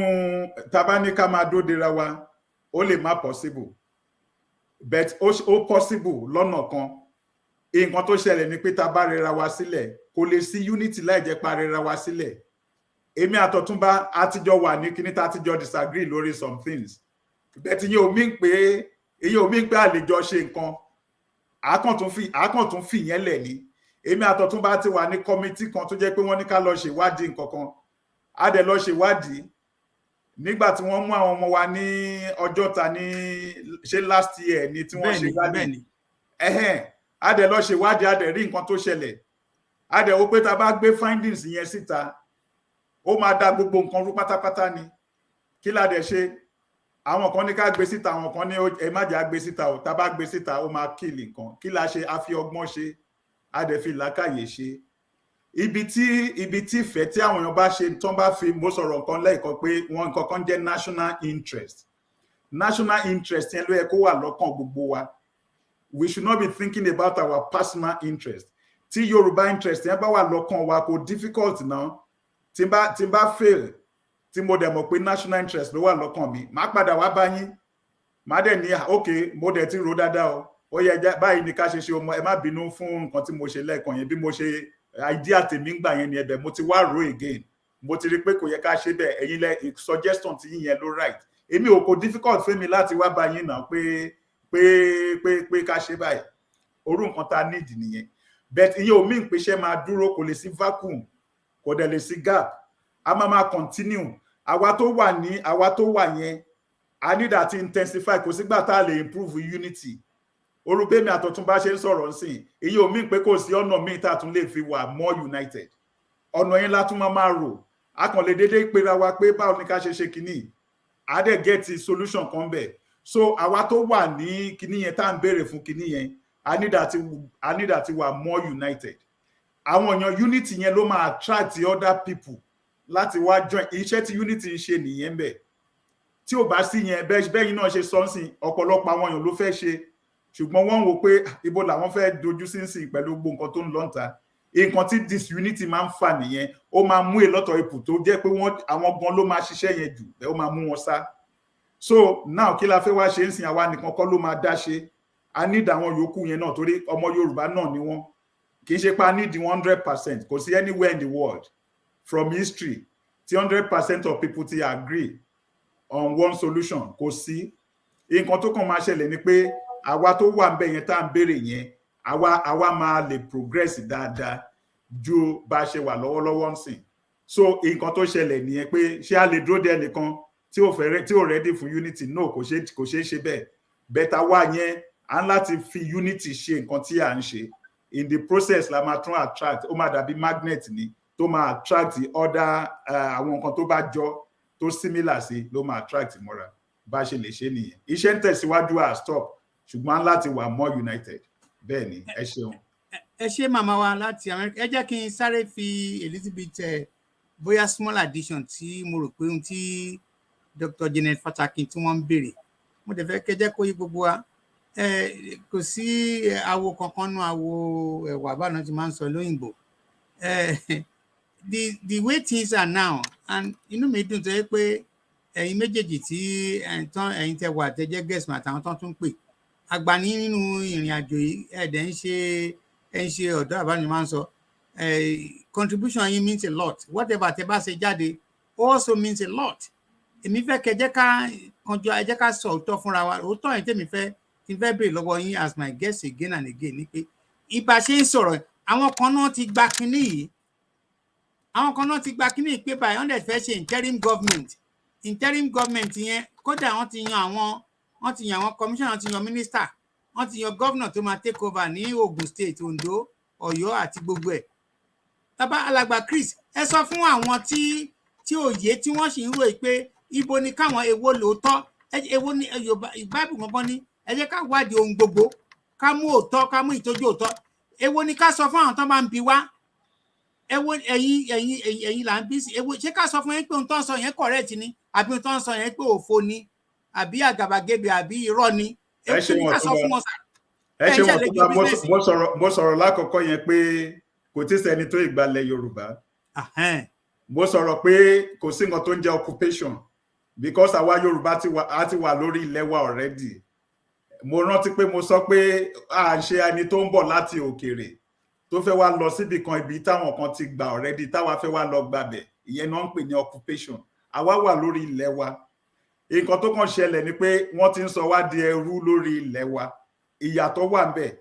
tabaníká máa dódera wa ó lè má possible but ó possible lọ́nà kan nǹkan tó ṣẹlẹ̀ ni pé tá bá rẹra wa sílẹ̀ kò lè sí unity láì jẹ́ pa rẹra wa sílẹ̀ èmi àtọ̀túnbá àtijọ́ wà ní kíní tá àtijọ́ disagree lórí some things but ìyẹn ò mí pé àlejò ṣe nǹkan àákàn tún fi yẹn lẹ̀ ní èmi àtọ̀túnbá ti wà ní committee kan tó jẹ́ pé wọ́n ní ká lọ ṣèwádìí nǹkan kan a dẹ̀ lọ ṣèwádìí nígbà tí wọ́n mú àwọn ọmọ wa ní Ọjọ́ta ní ṣe last year ni tí wọ́n ṣèwádìí a dẹ̀ lọ ṣèwádìí a dẹ̀ rí nǹkan tó ṣẹlẹ̀ a dẹ̀ wò pé tá bá gbé findings yẹn síta ó máa dá gbogbo nǹkan rú pátápátá ni kí la dẹ̀ ṣe àwọn kan ní ká gbé síta àwọn kan ní ẹ má jẹ́ gbé síta o tá bá gbé síta ó máa kill nǹkan kí la ṣe a fi ọgbọ́n ṣe a dẹ̀ fi làákàyè ṣe ibi tí ìfẹ́ tí àwọn èèyàn bá ṣe tán bá fi mo sọ̀rọ̀ nǹkan lẹ́ẹ̀kan pé wọn nǹkan kan jẹ́ national interest yẹn ló yẹ kó wà lọ́kàn gbogbo wa we should not be thinking about our personal interest tí Yorùbá interest yẹn bá wà lọ́kàn wa kò difficult náà tí n bá fail tí mo dẹ̀ mọ̀ pé national interest ló wà lọ́kàn mi má padà wá bá yín má dẹ̀ ní ok mo dẹ̀ ti rò dáadáa o ó yẹ báyìí ni ká ṣe ọmọ ẹ má bínú fún nǹkan tí mo ṣe lẹ́ẹ̀kan yẹn bí mo ṣe idea tèmi ń gbà yẹn ni ẹ̀bẹ̀ mo ti wá rò again mo ti rí pé kò yẹ ká ṣe bẹ́ẹ̀ ẹ̀yin lẹ suggestion tí yín yẹn ló right èmi ò kò difficult fún mi láti wá bá yín náà pé ká ṣe báyìí orú nǹkan tá a need nìyẹn but ìyẹn ò mean pé iṣẹ́ máa dúró kò lè sí vacuum kò dẹ̀ lè sí gap a máa continue àwa tó wà yẹn I need that intensify kò sígbà tá a lè improve unity Orúbẹ́mi àtọ̀túnbá ṣe ń sọ̀rọ̀ nsìn èyí ò mí pé kò sí ọ̀nà míì tá a tún lè fi wà more united ọ̀nà yẹn látún máa rò a kàn lè déédéé pera wa pé báwo ni ká ṣe kinní a dẹ̀ get solution kan bẹ̀ so àwa tó wà ní kinní yẹn tá à ń béèrè fún kinní yẹn I need that we are more united àwọn èèyàn unity yẹn ló máa attract the other people láti wá join iṣẹ́ tí unity ń ṣe nìyẹn bẹ̀ tí ò bá sí yẹn bẹ́yìn náà ṣe sọ́nsìn ọ̀pọ̀lọpọ̀ àwọn èèyàn ló fẹ́ ṣe ṣùgbọ́n wọ́n wò pé ibo làwọn fẹ́ dojú sínsìn pẹ̀lú gbogbo nǹkan tó ń lọ níta nǹkan tí disunity máa ń fà nìyẹn ó máa mú èlọ́tọ̀ ipò tó jẹ́ pé àwọn gan ló máa ṣiṣẹ́ yẹn jù ó máa mú wọn sá so now kí la fẹ́ wá ṣe ń sìn àwa nìkan kọ́ ló máa dá ṣe a need àwọn yòókù yẹn náà torí ọmọ Yorùbá náà ni wọ́n kì í ṣe pé a need 100% kò sí anywhere in the world from history tí 100% of people ti agree on one solution kò sí nǹkan tó kàn máa ṣẹlẹ̀ ni pé àwa tó wà ńbẹ̀ yẹn tá à ń béèrè yẹn àwa máa lè progress dáadáa ju bá ṣe wà lọ́wọ́lọ́wọ́ nsìn so nǹkan tó ṣẹlẹ̀ nìyẹn pé ṣé a lè dúró de ẹnìkan tí ò ready fún unity no kò ṣeé ṣe bẹ́ẹ̀ bẹ́tà wá yẹn à ń láti fi unity ṣe nǹkan tí à ń ṣe in the process la máa tún attract ó máa dàbí magnet ni tó máa attract other àwọn nǹkan tó bá jọ tó similar sí ló máa attract mọ́ra bá ṣe lè ṣe nìyẹn iṣẹ́ ń tẹ̀síwájú à stop ṣùgbọ́n láti wà more united bẹ́ẹ̀ ni ẹ ṣeun. ẹ ṣe màmá wa láti Amẹ́ríkà ẹ jẹ́ kí n sáré fi Elizabeth bóyá small addition tí mo rò pé ohun tí Dr. Janet Fatakin tí wọ́n ń béèrè mo dẹ̀ fẹ́ kẹjẹ́ kó yí gbogbo wa kò sí awo kankan nú awo ẹ̀wà báwọn ti máa ń sọ lóyìnbó the way things are now and inú mi dùn tó yẹ pé ẹ̀yin méjèèjì tí ẹ̀yin tẹ wà tẹ́jẹ́ guest àtàwọn tó tún pè àgbà ní nínú ìrìn àjò yìí ẹ̀dẹ̀ ń ṣe ọ̀dọ́ àbáni máa ń sọ contribution yín means a lot whatever tẹ bá ṣe jáde also means a lot èmi fẹ́ kẹ́ jẹ́ ká kanjọ ẹ jẹ́ ká sọ òótọ́ fúnra wa òótọ́ yẹn tèmi fẹ́ béèrè lọ́wọ́ yín as my guest again and again ni pé ìbá ṣe ń sọ̀rọ̀ àwọn kan náà ti gba kinní yìí pé by 100 fẹ́ ṣe interim government yẹn kódà wọ́n ti yan àwọn commissioner wọ́n ti yan minister wọ́n ti yan governor tó máa take over ní Ogun State Ondo Ọ̀yọ́ àti gbogbo ẹ̀ bàbá alàgbà Chris ẹ sọ fún àwọn tí òye tí wọ́n sì ń ròyìn pé ibo ni káwọn èwo lóòótọ́ èwo ni Yorùbá Bible gbọ́n ní ẹ jẹ́ ká wádìí ohun gbogbo ká mú òótọ́ ká mú ìtọ́jú òótọ́ èwo ni ká sọ fún àwọn tó máa ń bi wá èwo ẹ̀yin là ń bí sí èwo ṣé ká sọ fún yín pé ohun tó ń sọ yẹn correct ni àbí ohun tó ń sọ yẹn pé òfo ni àbí àgàbàgebè àbí irọ́ ni èwo ni ká sọ fún wọn sà. ẹ ṣe wọn tó mo sọ̀rọ̀ lákọ̀ọ́kọ́ yẹn pé kò tí sẹ́ni tó ìgbàlẹ̀ Yorùbá mo sọ̀rọ̀ pé kò sí nǹkan tó ń jẹ́ occupation because àwa Yorùbá ti wà lórí ilẹ̀ wa already mo rántí pé mo sọ pé à ń ṣe ẹni tó ń bọ̀ láti òkèèrè tó fẹ́ wá lọ síbi kan ibi táwọn kan ti gbà already táwa fẹ́ wá lọ gbàbẹ̀ ìyẹn náà ń pè ní occupation àwa wà lórí ilẹ̀ wa nǹkan tó kàn ṣẹlẹ̀ ni pé wọ́n ti ń sọ wá di ẹrú lórí ilẹ̀ wa ìyàtọ̀ wà ń bẹ̀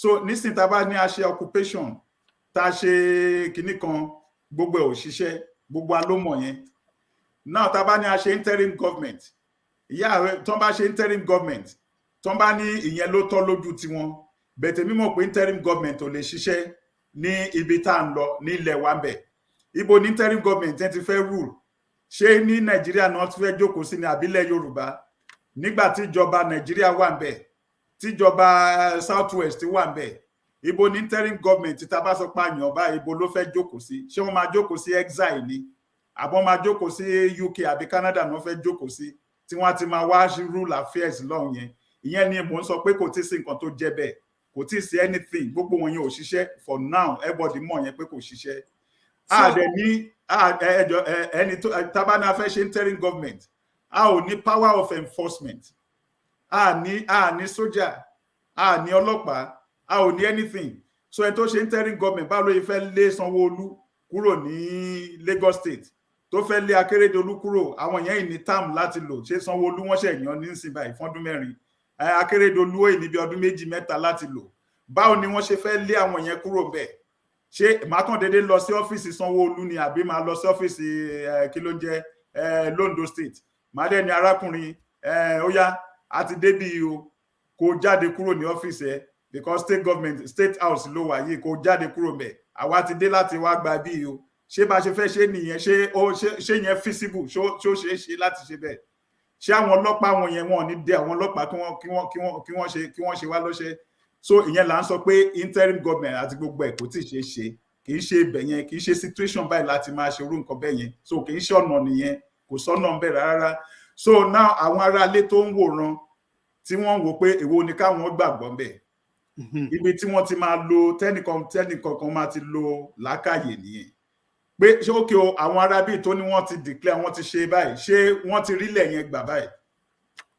so nísìnyí tá a bá ní a ṣe occupation tá a ṣe kinní kan gbogbo ẹ̀ ò ṣiṣẹ́ gbogbo alómọ̀ yẹn náà tá a bá ní a ṣe interim government tó ń bá ṣe interim government tó ń bá ní ìyẹn ló tọ́ lójú tiwọn bẹ̀tẹ̀ mímọ̀ pé interim government ò lè ṣiṣẹ́ ní ibi tá à ń lọ ní ilẹ̀ wa bẹ̀ ibo ní interim government yẹn ti fẹ́ rule ṣé ní Nàìjíríà náà ti fẹ́ jókòó sí ní àbílẹ̀ Yorùbá nígbà tí ìjọba Nàìjíríà wà ń bẹ̀ tíjọba South West wà ń bẹ̀ ibo ní interim government tá a bá sọ pé àyàn báyìí ibo ló fẹ́ jókòó sí ṣé wọ́n máa jókòó sí exile ni àbọ̀ máa jókòó sí UK àbí Canada náà fẹ́ jókòó sí tí wọ́n ti máa wá rule affairs lọ́hùn yẹn ìyẹn ni mò ń sọ pé kò tí ì sí nǹkan tó jẹ́ bẹ́ẹ̀ kò tí ì sí anything gbogbo wọn yẹn ò ṣiṣẹ́ for now everybody mọ̀ yẹn pé kò ṣiṣẹ́ àdẹ ní ẹni tó tábánà fẹ́ ṣe interim government a ò ní power of enforcement a ní sójà a ní ọlọ́pàá a ò ní anything so ẹni tó ṣe interim government báwo ló yẹ fẹ́ lé Sanwó-Olú kúrò ní Lagos State tó fẹ́ lé Akérédolú kúrò àwọn yẹn ní term láti lò ṣé Sanwó-Olú wọ́n ṣe yan ní ìsìn báyìí fọ́dún mẹ́rin Akérédolú ó ní bí ọdún méjì mẹ́ta láti lò báwo ni wọ́n ṣe fẹ́ lé àwọn yẹn kúrò bẹ́ẹ̀ ṣé màá kàn déédéé lọ sí ọ́fíìsì Sanwó-Olú ni àbí máa lọ sí ọ́fíìsì kí ló ń jẹ́ Londo State màá dẹ̀ ní arákùnrin ó yá àti débí o kó jáde kúrò ní ọ́fíìsì ẹ because state house ló wà yìí, kó jáde kúrò ńbẹ̀. Àwa ti dé láti wá gba bí o. Ṣé bá ṣe fẹ́ ṣe nìyẹn, ṣé yẹn feasible, ṣó ṣe é ṣe láti ṣe bẹ́ẹ̀? Ṣé àwọn ọlọ́pàá wọn yẹn wọn ò ní dé àwọn ọlọ́pàá kí wọ́n ṣe wá lọ́ṣẹ́? So ìyẹn là ń sọ pé interim government àti gbogbo ẹ̀ kò tí ì ṣe é ṣe, kì í ṣe ibẹ̀ yẹn, kì í ṣe situation báyìí láti máa ṣe irú nǹkan bẹ́ẹ̀ yẹn. So kì í ṣe ọ̀nà nìyẹn, kò sọ́nà ń bẹ̀ rárá. So now àwọn aráalé tó ń wòran tí wọ́n wò pé èwo ni káwọn gbàgbọ́ ń bẹ̀. Ibi tí wọ́n ti máa lo tẹ́nìkan kan máa ti lo làákàyè nìyẹn. Pé ṣé òkè o, àwọn arábí tó ní wọ́n ti declare, wọ́n ti ṣe báyìí, ṣé wọ́n ti rílẹ̀ yẹn gbà báyìí?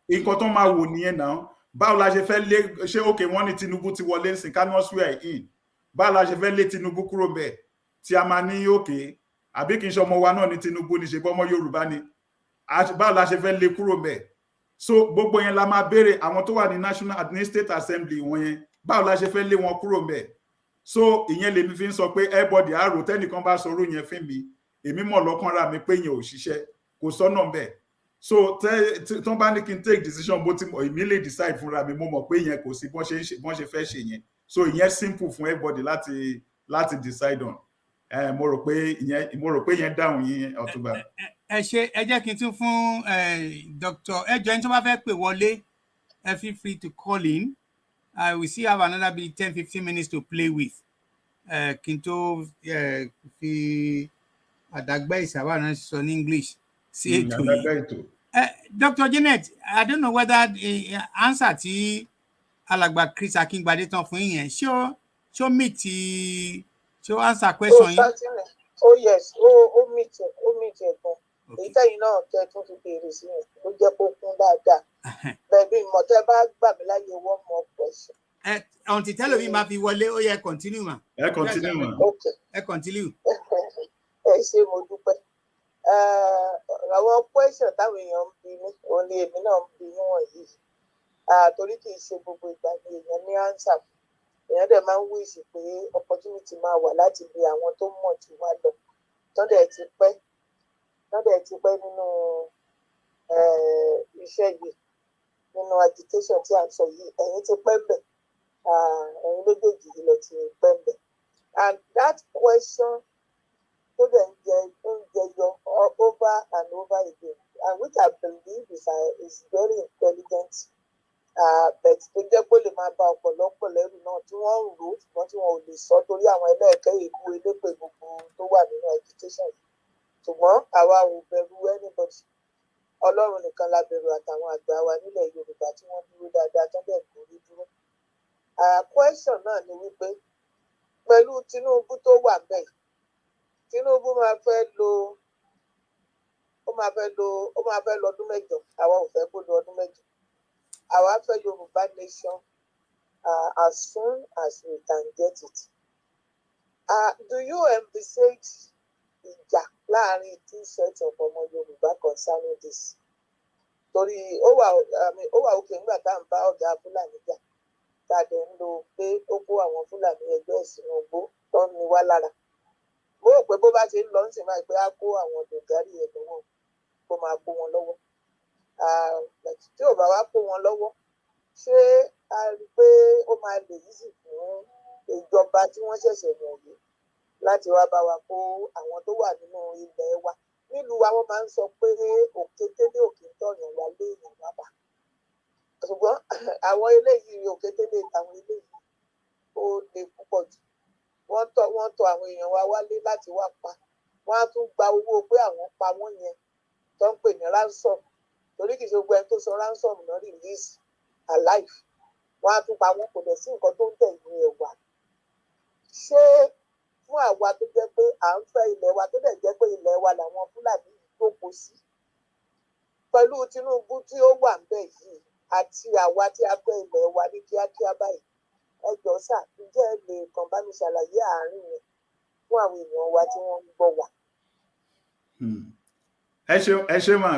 Nǹkan tó máa wò nìyẹn náà. Báwo la ṣe fẹ́ lé, ṣé òkè wọ́n ní Tinubu ti wọlé ń sìn, ká swear in. Báwo la ṣe fẹ́ lé Tinubu kúrò ńbẹ̀ tí a máa ní òkè, àbí kì í ṣe ọmọ wa náà ní Tinubu ní, ṣe bọ́ ọmọ Yorùbá ni. Báwo la ṣe fẹ́ lé kúrò ńbẹ̀? So gbogbo yẹn la máa béèrè, àwọn tó wà ní National ní State Assembly wọn yẹn, báwo la ṣe fẹ́ lé wọn kúrò ńbẹ̀? So ìyẹn lèmi fi ń sọ pé everybody àrò tẹ́nìkan bá sọ̀rọ̀ yẹn fún mi, èmi mọ̀ lọ́kàn ra mi pé yẹn ò ṣiṣẹ́, kò sọ́nà ńbẹ̀. So tó bá ní kí n take decision bó ti èmi lè decide fúnra mi, mo mọ̀ pé yẹn kò sí bọ́n ṣe fẹ́ ṣe yẹn. So ìyẹn simple fún everybody láti decide on. Mo rò pé yẹn dáhùn yín, Ọ̀túnba. Ẹ ṣé, ẹ jẹ́ kí n tún fún Dr. Ẹ jọ̀ọ́ ẹni tó bá fẹ́ pè wọlé, feel free to call in. We still have another 10-15 minutes to play with. Kí n tó fi àdàgbà ìsàwà náà sọ ní English sí ètò yìí. Dr. Janet, I don't know whether the answer tí alàgbà Chris Akíngbadé tán fún yín ṣó meet ṣó answer question yín? Oh yes, ó meet ẹ̀gbọ́n. Èyí tẹ́yìn náà tẹ́ tún fi béèrè sí yẹn ló jẹ́ kó kún dáadáa. Bẹ̀bí ìmọ̀tẹ́ bá gbà mí láyé one more question. Until tẹ́lẹ̀ mi máa fi wọlé, ó yẹ continue ma. Ẹ continue ma. Ẹ continue. Ẹ ṣé, mo dúpẹ́. Àwọn question táwọn èèyàn ń bi mí, òun ni èmi náà ń bi yín wọ̀nyí. Torí kì í ṣe gbogbo ìgbà ni èèyàn ní answer. Èèyàn dẹ̀ máa ń wish pé opportunity máa wà láti bi àwọn tó mọ̀ jù wá lọ. Tán dẹ̀ ti pẹ́ nínú iṣẹ́ yìí, nínú agitation tí a ń sọ yìí, ẹ̀yin ti pẹ́ bẹ̀, ẹ̀yin méjèèjì ilẹ̀ ti pẹ́ bẹ̀. And that question tó dẹ̀ ń jẹyọ over and over again, and which I believe is very intelligent, but tó jẹ́ pé ó lè máa ba ọ̀pọ̀lọpọ̀ lẹ́rù náà tí wọ́n ń rò ṣùgbọ́n tí wọn ò lè sọ torí àwọn ẹlẹ́ẹ̀kẹ́ ìlú elépè gbogbo tó wà nínú agitation yìí. Ṣùgbọ́n àwa ò bẹ̀rù anybody. Ọlọ́run nìkan la bẹ̀rù àtàwọn àgbà wa nílẹ̀ Yorùbá tí wọ́n dúró dáadáa tó bẹ̀ gbórí dúró. Question náà ni wípé pẹ̀lú Tinubu tó wà bẹ́ẹ̀, Tinubu máa fẹ́ lọ ọdún mẹ́jọ, àwa ò fẹ́ kó lọ ọdún mẹ́jọ. Àwa fẹ́ Yorùbá nation as soon as we can get it. Do you envisage ìjà láàrin two sets of ọmọ Yorùbá concerning this? Torí ó wà òkè nígbà tá à ń bá ọ̀gá Fúlàní jà, tá a dẹ̀ ń lo pé ó kó àwọn Fúlàní ẹgbẹ́ ìsìnà ògbó tó ń ní wá lára. Mo rò pé bó bá ṣe ń lọ sí máa pé á kó àwọn dògárì ẹ̀ lọ́wọ́, kó máa kó wọn lọ́wọ́. Tí ò bá wá kó wọn lọ́wọ́, ṣé a rí pé ó máa lè easy fún ìjọba tí wọ́n ṣẹ̀ṣẹ̀ yàn yìí láti wá bá wa kó àwọn tó wà nínú ilẹ̀ wa? Nílùú wa wọ́n máa ń sọ pé òkété òkè ń tọ̀yàn wá lé èèyàn wá bá. Ṣùgbọ́n àwọn eléyìí òkété táwọn eléyìí ó le púpọ̀ jù. Wọ́n tọ̀ àwọn èèyàn wa wálé láti wá pa. Wọ́n á tún gba owó pé àwọn pa wọ́n yẹn tó ń pè ní ransom. Torí kìí ṣe gbogbo ẹni tó sọ ransom náà release alive. Wọ́n á tún pa wọ́n, kò dẹ̀ sí nǹkan tó ń tẹ̀yìn ẹ̀ wá. Ṣé fún àwa tó jẹ́ pé à ń fẹ́ ilẹ̀ wa tó dẹ̀ jẹ́ pé ilẹ̀ wa làwọn Fúlàní tó kó sí, pẹ̀lú Tinubu tí ó wà ń bẹ̀ yìí àti àwa tí a fẹ́ ilẹ̀ wa ní kíákíá báyìí, ẹ jọ̀ọ́ sà, ǹjẹ́ ẹ lè kàn bá mi ṣàlàyé àárín yẹn fún àwọn èèyàn wa tí wọ́n ń gbọ́ wa? Ẹ ṣe mà,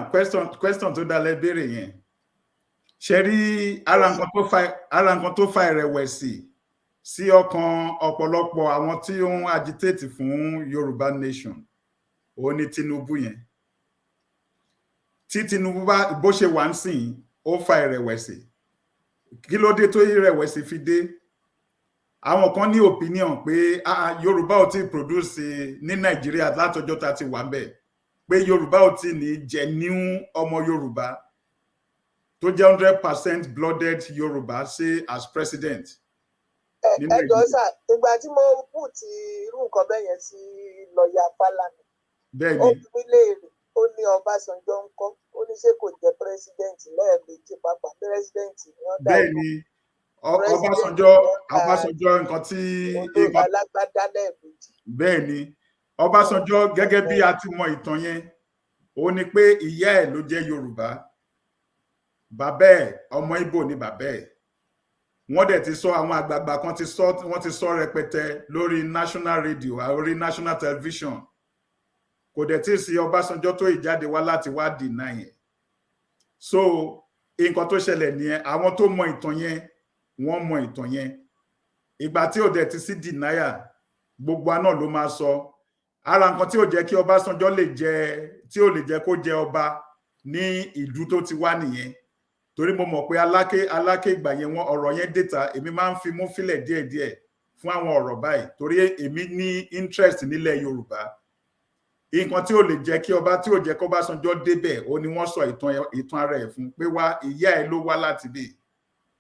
question tó dá lẹ béèrè yẹn. Ṣe rí ara nǹkan tó fa ìrẹ̀wẹ̀sì sí ọkàn ọ̀pọ̀lọpọ̀ àwọn tí ó ń agitate fún Yorùbá nation, òun ni Tinubu yẹn. Tí Tinubu bó ṣe wà ń sìn, ó fa ìrẹ̀wẹ̀sì. kí ló dé tó ìrẹ̀wẹ̀sì fi dé? Àwọn kan ní opinion pé Yorùbá ò tí produce ní Nàìjíríà látọjọ́ tá ti wà ńbẹ̀, pé Yorùbá ò tí ní genuine ọmọ Yorùbá tó jẹ́ 100% blooded Yorùbá ṣe as president. Ẹjọ́ sà, ìgbà tí mo put irú nǹkan bẹ́ẹ̀ yẹn sí lọ́ọ̀yà Fálànà, ó fi mí léèrè, ó ní Ọbásanjọ́ ń kọ́, ó ní ṣé kò jẹ́ president lẹ́ẹ̀mejì pàápàá president ní ọ̀dà bẹ́ẹ̀ ni Ọbásanjọ́ nǹkan tí alágbádá lẹ́ẹ̀mejì. bẹ́ẹ̀ ni Ọbásanjọ́ gẹ́gẹ́ bí a ti mọ ìtàn yẹn, ó ní pé ìyá ẹ̀ ló jẹ́ Yorùbá, bàbá ẹ̀ ọmọ Ìgbò ni bàbá ẹ̀. Wọ́n dẹ̀ ti sọ, àwọn àgbààgbà kan wọ́n ti sọ rẹpẹtẹ lórí national radio, lórí national television. Kò dẹ̀ tí sí Ọbásanjọ́ tó ìjáde wá láti wá deny yẹn. So nǹkan tó ṣẹlẹ̀ nìyẹn, àwọn tó mọ ìtàn yẹn wọ́n mọ ìtàn yẹn. Ìgbà tí ò dẹ̀ ti sí denial, gbogbo àná ló máa sọ. Ara nǹkan tí ò jẹ́ kí Ọbásanjọ́ lè jẹ́ kó jẹ ọba ní ìlú tó ti wá nìyẹn. Torí mo mọ̀ pé aláké ìgbà yẹn wọn ọ̀rọ̀ yẹn dẹ́ta, èmi máa ń fi mú fílẹ̀ díẹ̀díẹ̀ fún àwọn ọ̀rọ̀ báyìí torí èmi ní interest nílẹ̀ Yorùbá. Nǹkan tí ò lè jẹ́ kí ọba tí ò jẹ́ kó Ọbásanjọ́ débẹ̀, ó ní wọ́n sọ ìtàn ara ẹ̀ fún pé wá ìyá ẹ̀ ló wá láti bí,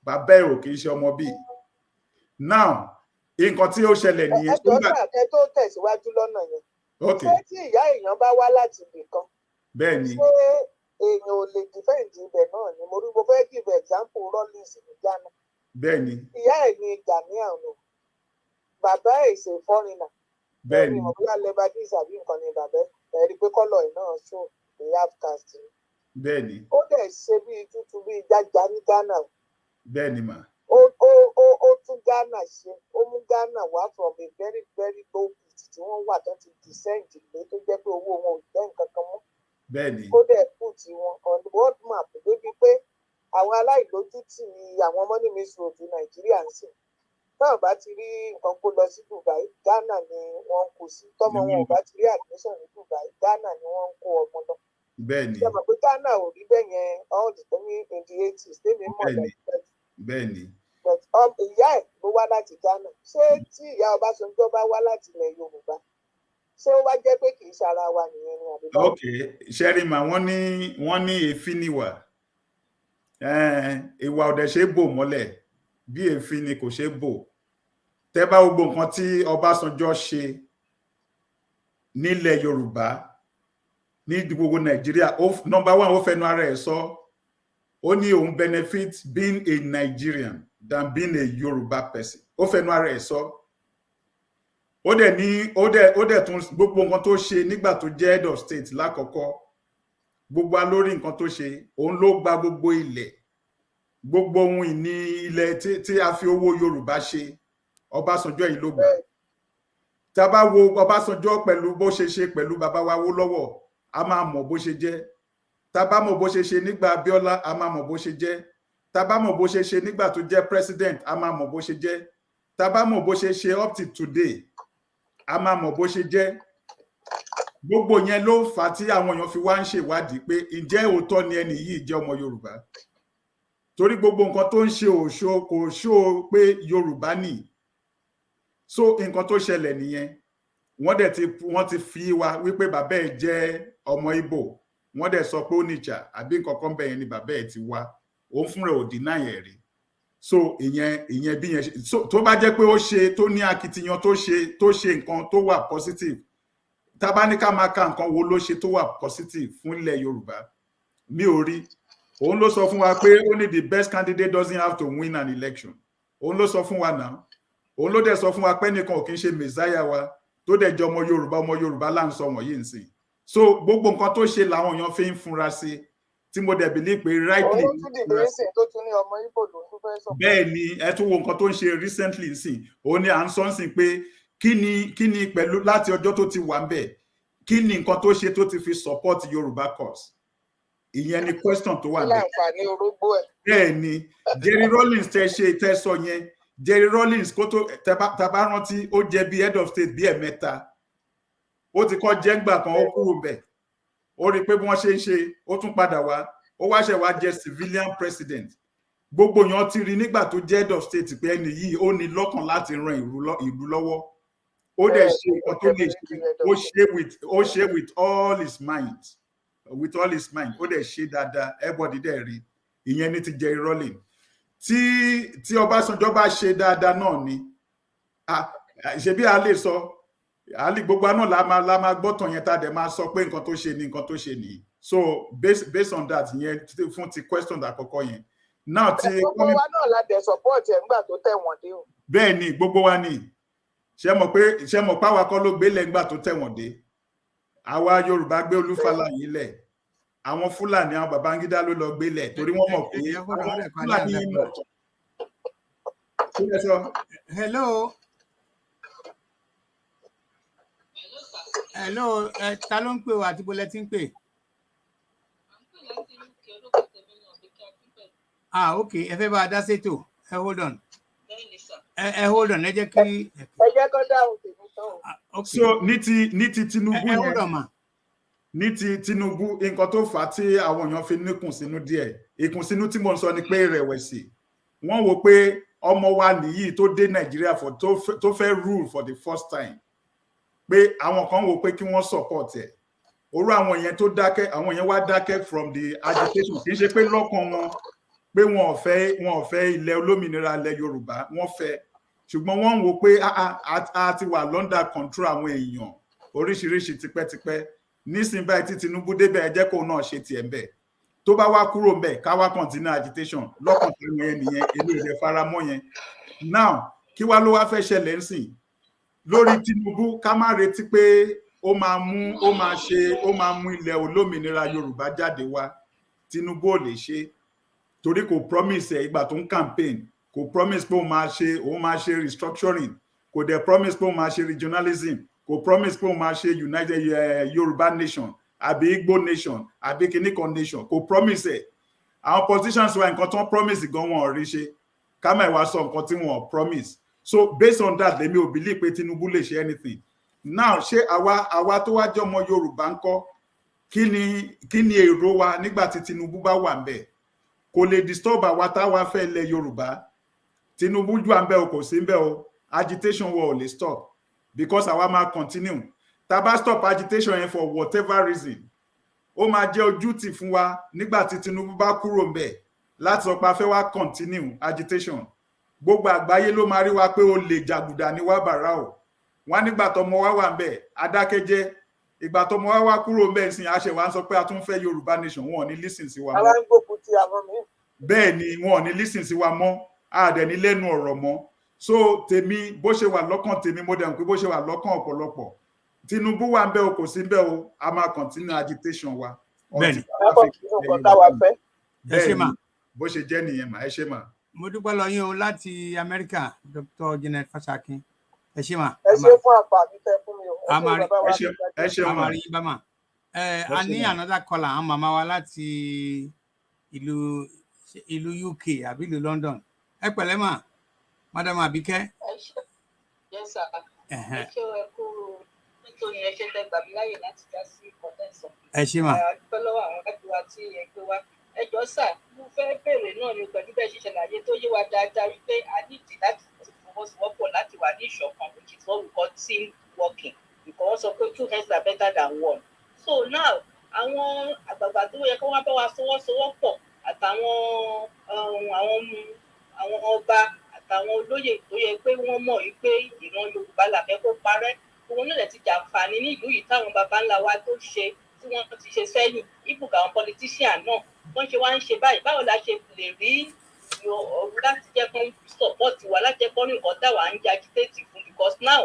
bàbá ẹ̀ ò kì í ṣe ọmọ bí. Now nǹkan tí ó ṣẹlẹ̀ nìyẹn. Ẹ tó tẹ̀síwájú lọ́nà yẹn. Ṣé tí ìyá èèyàn bá wá láti ibì kan? Bẹ́ẹ̀ ni. Ṣé èèyàn ò lè defend ibẹ̀ náà ni? Mo fẹ́ give example Rawlings ní Ghana. Bẹ́ẹ̀ ni. Ìyá ẹ̀ ní Ghanaian o, bàbá ẹ̀ ṣe foreigner. Bẹ́ẹ̀ ni. Bóyá Lebanese àbí nǹkan ni bàbá ẹ̀ rí pé kọ́lọ̀ ẹ̀ náà ṣó ní half caste. Bẹ́ẹ̀ ni. Ó dẹ̀ ṣe bíi tútù bíi jájá ní Ghana. Bẹ́ẹ̀ ni mà. Ó tún Ghana ṣe, ó mú Ghana wá from a very very low pit tí wọ́n wà tó ti descend lé tó jẹ́ pé owó wọn ò jẹ́ nǹkan kan mọ́. Bẹ́ẹ̀ni. Ó dẹ̀ put wọn on the world map débi pé àwọn aláìlójútì àwọn money ministry ti Nàìjíríà ń sìn. Táwọn bá ti rí nǹkan kó lọ sí Dubai, Ghana ni wọ́n ń kó sí. Tọ́mọ wọn ò bá ti rí admission ní Dubai, Ghana ni wọ́n ń kó ọmọ lọ. Bẹ́ẹ̀ni. Ṣé mọ̀ pé Ghana ò rí bẹ́ẹ̀ yẹn all the time in the 80s tèmi mọ̀ lẹ́yìn. Bẹ́ẹ̀ni. Ìyá ẹ̀ ló wá láti Ghana. Ṣé tí ìyá Ọbásanjọ́ bá wá láti ilẹ̀ Yorùbá, ṣé ó wá jẹ́ pé kì í ṣara wa nìyẹn ni àbí báwo? Ok, Sherima, wọ́n ní èéfín níwà. Ìwà ọ̀dẹ̀ ṣe bò mọ́lẹ̀, bí èéfín ni kò ṣe bò. Tẹ́ bá gbogbo nǹkan tí Ọbásanjọ́ ṣe nílẹ̀ Yorùbá, ní gbogbo Nàìjíríà, number one, ó fẹnu ara ẹ̀ sọ. Ó ní òun benefit being a Nigerian than being a Yoruba person. Ó fẹnu ara ẹ̀ sọ. Ó dẹ̀ tún gbogbo nǹkan tó ṣe nígbà tó jẹ́ head of state lákọ̀ọ́kọ́, gbogbo alórí nǹkan tó ṣe, òun ló gba gbogbo ilẹ̀, gbogbo ohun ìní ilẹ̀ tí a fi owó Yorùbá ṣe, Ọbásanjọ́ yìí ló gbà. Tá bá wo Ọbásanjọ́ pẹ̀lú bó ṣe ṣe pẹ̀lú bàbá wa Awólọ́wọ̀, a máa mọ̀ bó ṣe jẹ́. Tá bá mọ̀ bó ṣe ṣe nígbà Abíọ́lá, a máa mọ̀ bó ṣe jẹ́. Tá bá mọ̀ bó ṣe ṣe nígbà tó jẹ́ president, a máa mọ̀ bó ṣe jẹ́. Tá bá mọ̀ bó ṣe ṣe up to today, a máa mọ̀ bó ṣe jẹ́. Gbogbo yẹn ló fà á tí àwọn èèyàn fi wá ń ṣèwádìí pé ǹjẹ́ òótọ́ ni ẹni yìí jẹ́ ọmọ Yorùbá. Torí gbogbo nǹkan tó ń ṣe kò ṣó pé Yorùbá nì. So nǹkan tó ṣẹlẹ̀ nìyẹn. Wọ́n ti fi wá wípé bàbá ẹ̀ jẹ́ ọmọ Ìgbò. Wọ́n dẹ̀ sọ pé ó níjà àbí nǹkan kan bẹ́ẹ̀ ni bàbá ẹ̀ ti wá. Òun fúnra ò deny ẹ̀ rí. So ìyẹn bí yẹn ṣe, so tó bá jẹ́ pé ó ṣe tó ní akitiyan tó ṣe nǹkan tó wà positive, tá bá ní ká máa ka nǹkan wo ló ṣe tó wà positive fún ilẹ̀ Yorùbá, mi ò rí. Òun ló sọ fún wa pé only the best candidate doesn't have to win an election. Òun ló sọ fún wa náà. Òun ló dẹ̀ sọ fún wa pé nìkan ò kí ń ṣe messiah wa tó dẹ̀ jẹ́ ọmọ Yorùbá là ń sọ wọ̀nyí nsìn. So gbogbo nǹkan tó ṣe làwọn èèyàn fi ń funra sí, tí mo dẹ̀ believe pé rightly. Òun tún dìde ẹsẹ̀ tó tún ní ọmọ Ìgbò ló ń fẹ́ sọ. Bẹ́ẹ̀ ni ẹ tún wo nǹkan tó ń ṣe recently nsìn. Òun ni à ń sọ nsìn pé kí ni pẹ̀lú láti ọjọ́ tó ti wà ń bẹ̀, kí ni nǹkan tó ṣe tó ti fi support Yorùbá cause. Ìyẹn ni question tó wà níbẹ̀. Láǹfààní orógbó ẹ̀. Bẹ́ẹ̀ ni Jerry Rawlings tẹ́ sọ yẹn. Jerry Rawlings kó tó tàbá rántí, ó jẹ bí head of state bí ẹ̀mẹ́ta. Ó ti kọ́ jẹ́ngbà kan, ó kúrò bẹ̀. Ó rí pé bí wọ́n ṣe ń ṣe, ó tún padà wá. Ó wá ṣẹ̀ wá jẹ civilian president. gbogbo èèyàn ti rí nígbà tó jẹ́ head of state pé ẹni yìí ó ní lọ́kàn láti ran ìlú lọ́wọ́ ó dẹ̀ ṣe nǹkan tó lè ṣe ó ṣe with all his mind ó dẹ̀ ṣe dáadáa everybody dẹ̀ rí ìyẹn ní ti Jerry Rawlings tí Ọbásanjọ́ bá ṣe dáadáa náà ni ṣebí a lè sọ gbogbo náà la máa gbọ́tàn yẹn tá a dẹ̀ máa sọ pé nǹkan tó ṣe ni nǹkan tó ṣe nìyí so based on that yẹn fún ti question àkọ́kọ́ yẹn now ti gbogbo wa náà la dẹ̀ support ẹ̀ ńgbà tó tẹ̀wọ̀n dé o. bẹ́ẹ̀ ni gbogbo wa ni ṣe mọ̀ pé àwa kọ́ ló gbélé ńgbà tó tẹ̀wọ̀n dé àwa Yorùbá gbé Olúfàlà yìí lẹ̀ àwọn Fúlàní àwọn Babangida ló lọ gbélé torí wọ́n mọ̀ pé Fúlàní yìí mọ̀ hello ta ló ń pè wá àti bólẹ́ tí ń pè. Ok ẹ fẹ́ bá a dá sétò ẹ hold on ẹ jẹ́ kí. ẹ jẹ́ kó dáhùn tèmi tán o. so ní ti Tinubu yẹn ní ti Tinubu nǹkan tó fà á tí àwọn èèyàn fi níkùnsínú díẹ̀ ìkùnsínú tí mo ń sọ ni pé ìrẹ̀wẹ̀sì wọ́n wò pé ọmọ wa nìyí tó dé Nàìjíríà tó fẹ́ rule for the first time pé àwọn kan wò pé kí wọ́n support ẹ̀ orú àwọn yẹn tó dákẹ́ àwọn yẹn wá dákẹ́ from the agitation kì í ṣe pé lọ́kàn wọn pé wọn ò fẹ́ ilẹ̀ olómìnira ilẹ̀ Yorùbá wọ́n fẹ́ ṣùgbọ́n wọ́n ń wò pé a ti wà under control àwọn èèyàn oríṣiríṣi tipẹ́tipẹ́ nísìnyí báyìí tí Tinubu débẹ̀ ẹ jẹ́ kó náà ṣe tiẹ̀ ń bẹ̀ tó bá wá kúrò ń bẹ̀ ká wá continue agitation lọ́kàn tó yẹn nìyẹn èmi ò lè fara mọ́ yẹn now kí wá ló wá fẹ́ ṣẹlẹ̀ ń sìn lórí Tinubu ká má retí pé ó máa mú ilẹ̀ olómìnira Yorùbá jáde wá Tinubu ò lè ṣe torí kò promise ẹ̀ ìgbà tó ń campaign kò promise pé òun máa ṣe restructuring kò dẹ̀ promise pé òun máa ṣe regionalism kò promise pé òun máa ṣe united Yorùbá nation àbí Igbo nation àbí kìnnìkan nation kò promise ẹ̀ àwọn politicians wa nǹkan tó ń promise gan wọn ò rí ṣe ká má ìwà sọ nǹkan tí wọn ò promise so based on that lèmi ò believe pé Tinubu lè ṣe anything now ṣé àwa tó wá jẹ́ ọmọ Yorùbá ńkọ́ kí ni èrò wa nígbà tí Tinubu bá wà ńbẹ̀ kò lè disturb àwa táwa fẹ́ ilẹ̀ Yorùbá Tinubu jù à ń bẹ̀ o kò sí ń bẹ̀ o agitation wa ò lè stop because àwa máa continue tá bá stop agitation yẹn for whatever reason ó máa jẹ́ ojútì fún wa nígbà tí Tinubu bá kúrò ńbẹ̀ láti sọ pé a fẹ́ wá continue agitation gbogbo àgbáyé ló máa rí wa pé ó lè jàgùdà ní wá bàrà o wọn nígbà tọmọ wa wà ńbẹ̀ adákẹ́jẹ́ ìgbà tọmọ wa wá kúrò ńbẹ̀ ìsìn àṣẹ wa ń sọ pé a tún fẹ́ Yorùbá nation wọn ò ní listen sí wa mọ́ bẹ́ẹ̀ ni wọn ò ní listen sí wa mọ́ àdẹ̀ ní lẹ́nu ọ̀rọ̀ mọ́ so tèmi bó ṣe wà lọ́kàn tèmi mo dẹ̀ mọ̀ pé bó ṣe wà lọ́kàn ọ̀pọ̀lọpọ̀ Tinubu wà ńbẹ̀ o kò sí ńbẹ̀ o a máa continue agitation wa bẹ́ẹ̀ni bó ṣe jẹ́ nìyẹn mà ẹ ṣé mà. mo dúpẹ́ lọ yín o láti Amẹ́ríkà Dr. Janet Fashakin ẹ ṣé mà. ẹ ṣé fún àǹfààní tẹ́ fún mi o. ẹ ṣé mà. a ní another caller àwọn màmá wa láti ìlú UK àbí ìlú London ẹ pẹ̀lẹ́ mà madam Abike. Yes sir. Ẹ ṣé ẹ kú nítorí ẹ ṣe tẹ gbà mí láyè láti dá sí kọ́tẹ́sán. ẹ ṣé mà. àdúpẹ́ lọ́wọ́ àwọn ẹgbẹ́ wa tí ẹ gbé wá. Ẹ jọ̀ọ́ sà mo fẹ́ bèèrè náà ni pẹ̀lú bẹ́ẹ̀ ṣe ṣàlàyé tó yé wa dáadáa wípé a nídìí láti fọwọ́sowọ́pọ̀ láti wà ní ìṣọ̀kan which is what we call team working because wọ́n sọ pé 2 heads are better than 1. So now àwọn àgbààgbà tó yẹ kí wọ́n bá wa fọwọ́sowọ́pọ̀ àtàwọn àwọn ọba àtàwọn olóyè tó yẹ pé wọ́n mọ̀ wípé ìran Yorùbá làfẹ́ kó parẹ́ òun náà ti jàǹfààní ní ìlú yìí táwọn baba ńlá wa tó ṣe tí wọ́n ti ṣe sẹ́yìn ibùkún àwọn politician náà wọ́n ṣe wá ń ṣe báyìí báwo la ṣe lè rí ọ̀rọ̀ láti jẹ́ kán support wa láti jẹ́ kán ní nǹkan táwa ń jẹ́ agitate fún because now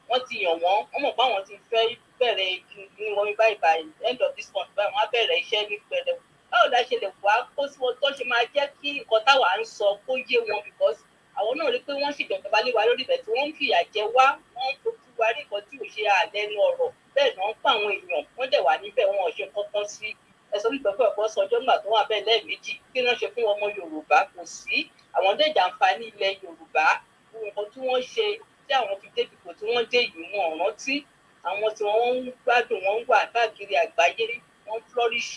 wọ́n ti yàn wọ́n mọ̀ pé àwọn ti fẹ́ bẹ̀rẹ̀ ní wọ́n báyìí end of this month báyìí wọ́n á bẹ̀rẹ̀ iṣẹ́ ní pẹ̀lẹ́ báwo la ṣe lè wá kó sí wọn tó ṣe máa jẹ́ kí nǹkan táwa ń sọ kó yé wọn because àwọn náà rí pé wọ́n sì jọ̀gbọ́n balẹ̀ wa lórí ibẹ̀ tí wọ́n ń fìyà jẹ wá wọ́n ń fojú wa rí nǹkan tí ò ṣe àlẹ́nu ọ̀rọ̀ bẹ́ẹ̀ náà ń pa àwọn èèyàn wọ́n dẹ̀ wà níbẹ̀ wọn ò ṣe kankan sí ẹ̀sọ́ nígbàgbọ́ ẹ̀kọ́ sọjọ́ nígbà tó wà bẹ́ẹ̀ lẹ́ẹ̀mejì kí wọ́n ṣe fún ọmọ Yorùbá kò sí àwọn dẹ̀ jàǹfààní ilẹ̀ Yorùbá nǹkan tí wọ́n ṣe tí àwọn fi débi kò tí wọ́n dé yìí wọn rántí àwọn tí wọ́n ń gbádùn wọn ń wà káàkiri àgbáyé wọ́n flourish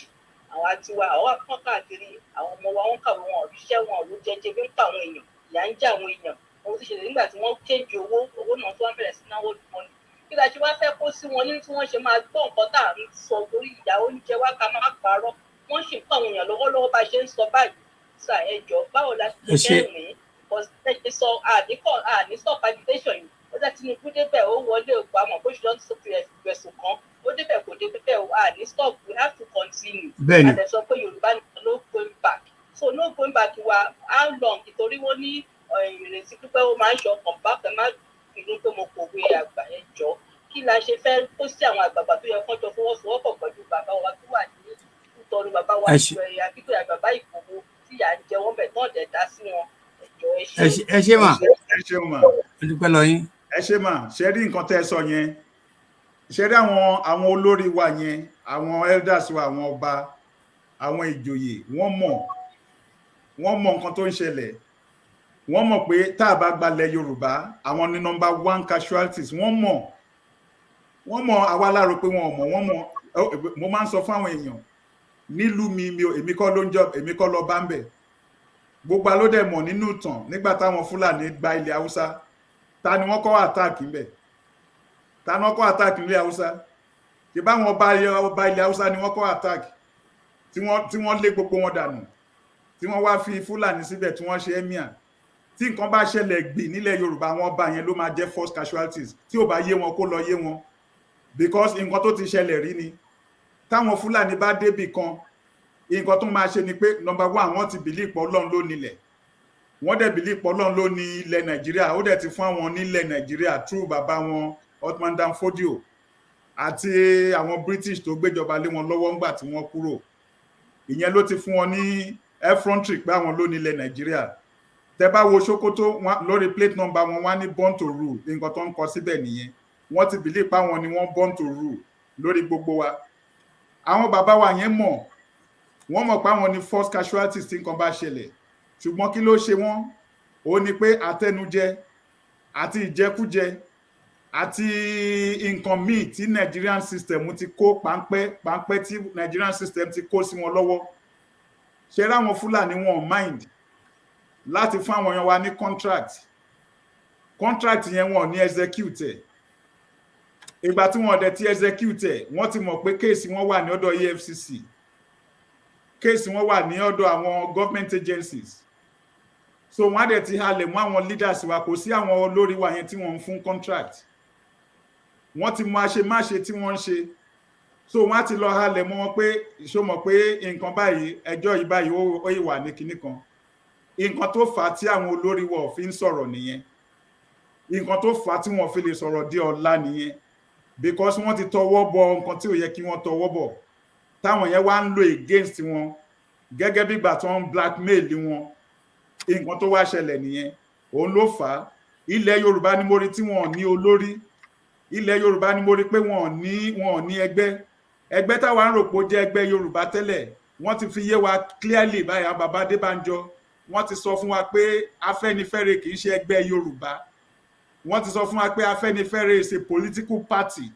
àwọn àtiwá àwọn akọ́ káàkiri àwọn ọmọ wa wọ́n kàwé wọn òṣìṣẹ́ wọn ló jẹjẹ bí ń pa àwọn èèyàn ìyà ń jẹ àwọn èèyàn ohun tí ṣẹlẹ̀ nígbà tí wọ́n kéjì owó náà tó wọ́n bẹ̀rẹ̀ sí náwó wọn kí la ṣe wá fẹ́ kó sí wọn nínú tí wọ́n ṣe máa gbọ́ nǹkan tá à ń sọ torí ìyà oúnjẹ wa ká máa parọ́ wọ́n sì ń pa àwọn èèyàn lọ́wọ́lọ́wọ́ bá ṣe ń sọ báyìí sà ẹjọ́ báwo la ṣe fẹ́ rìn ọ̀sẹ̀ sọ àní stop agitation yìí ó dá Tinubu débẹ̀ ó wọlé òkú àmọ́ bó ṣe lọ́n tó fi ẹ̀sùn kan ó débẹ̀ kò débẹ̀ àní stop we have to continue àdẹ sọ pé Yorùbá no going back so no going back wa how long ìtorí wọ́n ní ìrètí pípẹ́ ó máa ń ṣe ọkàn bá fẹ́ má bínú pé mo kòwé àgbà ẹjọ́ kí la ṣe fẹ́ kó sí àwọn àgbààgbà tó yẹ kán jọ fọwọ́sowọ́pọ̀ pẹ̀lú bàbá wa tó wà ní ìtọ́nu bàbá wa àbíkú bàbá Ìgbòho tí à ń jẹ wọ́n bẹ̀ tán dẹ̀ dá sí wọn ẹjọ́ ẹ ṣé mà ẹ ṣeun mà ẹ dúpẹ́ lọ yín. ẹ ṣé mà ṣe rí nǹkan tẹ́ ẹ sọ yẹn ṣe rí àwọn olórí wa yẹn àwọn elders wa àwọn ọba àwọn ìjòyè wọ́n mọ̀ nǹkan tó ń ṣẹlẹ̀ wọ́n mọ̀ pé tá a bá gbalẹ̀ Yorùbá àwọn ní number 1 casualties wọ́n mọ̀ àwa láàrò pé wọ́n mọ̀ mo máa ń sọ fún àwọn èèyàn nílùú mi èmi kọ́ lọ bá ń bẹ̀ gbogbo alódẹ̀ mọ̀ nínú ìtàn nígbà táwọn Fúlàní gba ilẹ̀ Haúsá ta ni wọ́n kọ́ attack ńbẹ̀ ta ni wọ́n kọ́ attack nílẹ̀ Haúsá ṣe báwọn ọba ilẹ̀ Haúsá ni wọ́n kọ́ attack tí wọ́n lé gbogbo wọn dànù tí wọ́n wá fi Fúlàní síbẹ̀ tí wọ́n ṣe emir tí nǹkan bá ṣẹlẹ̀ gbì nílẹ̀ Yorùbá àwọn ọba yẹn ló máa jẹ́ first casualties tí ò bá yé wọn kó lọ yé wọn because nǹkan tó ti ṣẹlẹ̀ rí ni táwọn Fúlàní bá débì kan nǹkan tó máa ṣe ni pé number 1 wọ́n ti bìlí pọ̀ Ọlọ́run ló nílẹ̀ wọ́n dẹ̀ bìlí pọ̀ Ọlọ́run ló ní ilẹ̀ Nàìjíríà ó dẹ̀ ti fún àwọn nílẹ̀ Nàìjíríà through bàbá wọn Ottoman Dan Fodio àti àwọn British tó gbéjọba lé wọn lọ́wọ́ ńgbà tí wọ́n kúrò ìyẹn ló ti fún wọn ní effrontery pé àwọn ló nílẹ̀ Nàìjíríà tẹ́ bá wo Sokoto lórí plate number wọn wá ní born to rule nǹkan tó ń kọ síbẹ̀ nìyẹn wọ́n ti bìlí pa wọn ni wọ́n born to rule lórí gbogbo wa àwọn bàbá wa yẹn wọ́n mọ̀ pé àwọn ni first casualties tí nǹkan bá ṣẹlẹ̀ ṣùgbọ́n kí ló ṣe wọ́n ó ní pé àtẹnujẹ àti ìjẹkújẹ àti nǹkan míì tí Nigerian system ti kó páńpẹ́ tí Nigerian system ti kó sí wọn lọ́wọ́ ṣe ráwọn Fúlàní wọn mind láti fún àwọn èèyàn wa ní contract yẹn wọn ní execute ìgbà tí wọn dẹ̀ ti execute wọ́n ti mọ̀ pé kéèsì wọn wà ní ọ̀dọ̀ EFCC kéèsì wọn wà ní ọ̀dọ̀ àwọn government agencies so wọ́n á dẹ̀ ti halẹ̀ mọ́ àwọn leaders wa kò sí àwọn olórí wa yẹn tí wọ́n ń fún contract wọ́n ti mọ àṣemáṣe tí wọ́n ń ṣe so wọ́n á ti lọ halẹ̀ mọ́ wọn pé ṣó mọ̀ pé nǹkan báyìí ẹjọ́ yìí báyìí ó yìí wà ní kinní kan nǹkan tó fà á tí àwọn olórí wa ò fi ń sọ̀rọ̀ nìyẹn nǹkan tó fà á tí wọ́n fi lè sọ̀rọ̀ di ọ̀la nìyẹn because wọ́n ti tọwọ́ bọ nǹkan tí ò yẹ kí wọ́n tọwọ́ bọ̀ táwọn yẹn wá ń lò against wọn gẹ́gẹ́ bí ìgbà tó ń blackmail wọn nǹkan tó wá ṣẹlẹ̀ nìyẹn òun ló fà á ilẹ̀ Yorùbá ni mo rí tí wọn ò ní olórí ilẹ̀ Yorùbá ni mo rí pé wọn ò ní ẹgbẹ́ táwa ń rò pé ó jẹ́ ẹgbẹ́ Yorùbá tẹ́lẹ̀ wọ́n ti fi yé wa clearly báyà bàbá Adébánjọ wọ́n ti sọ fún wa pé Afẹ́nifẹ́re kì í ṣe ẹgbẹ́ Yorùbá wọ́n ti sọ fún wa pé Afẹ́nifẹ́re is a political party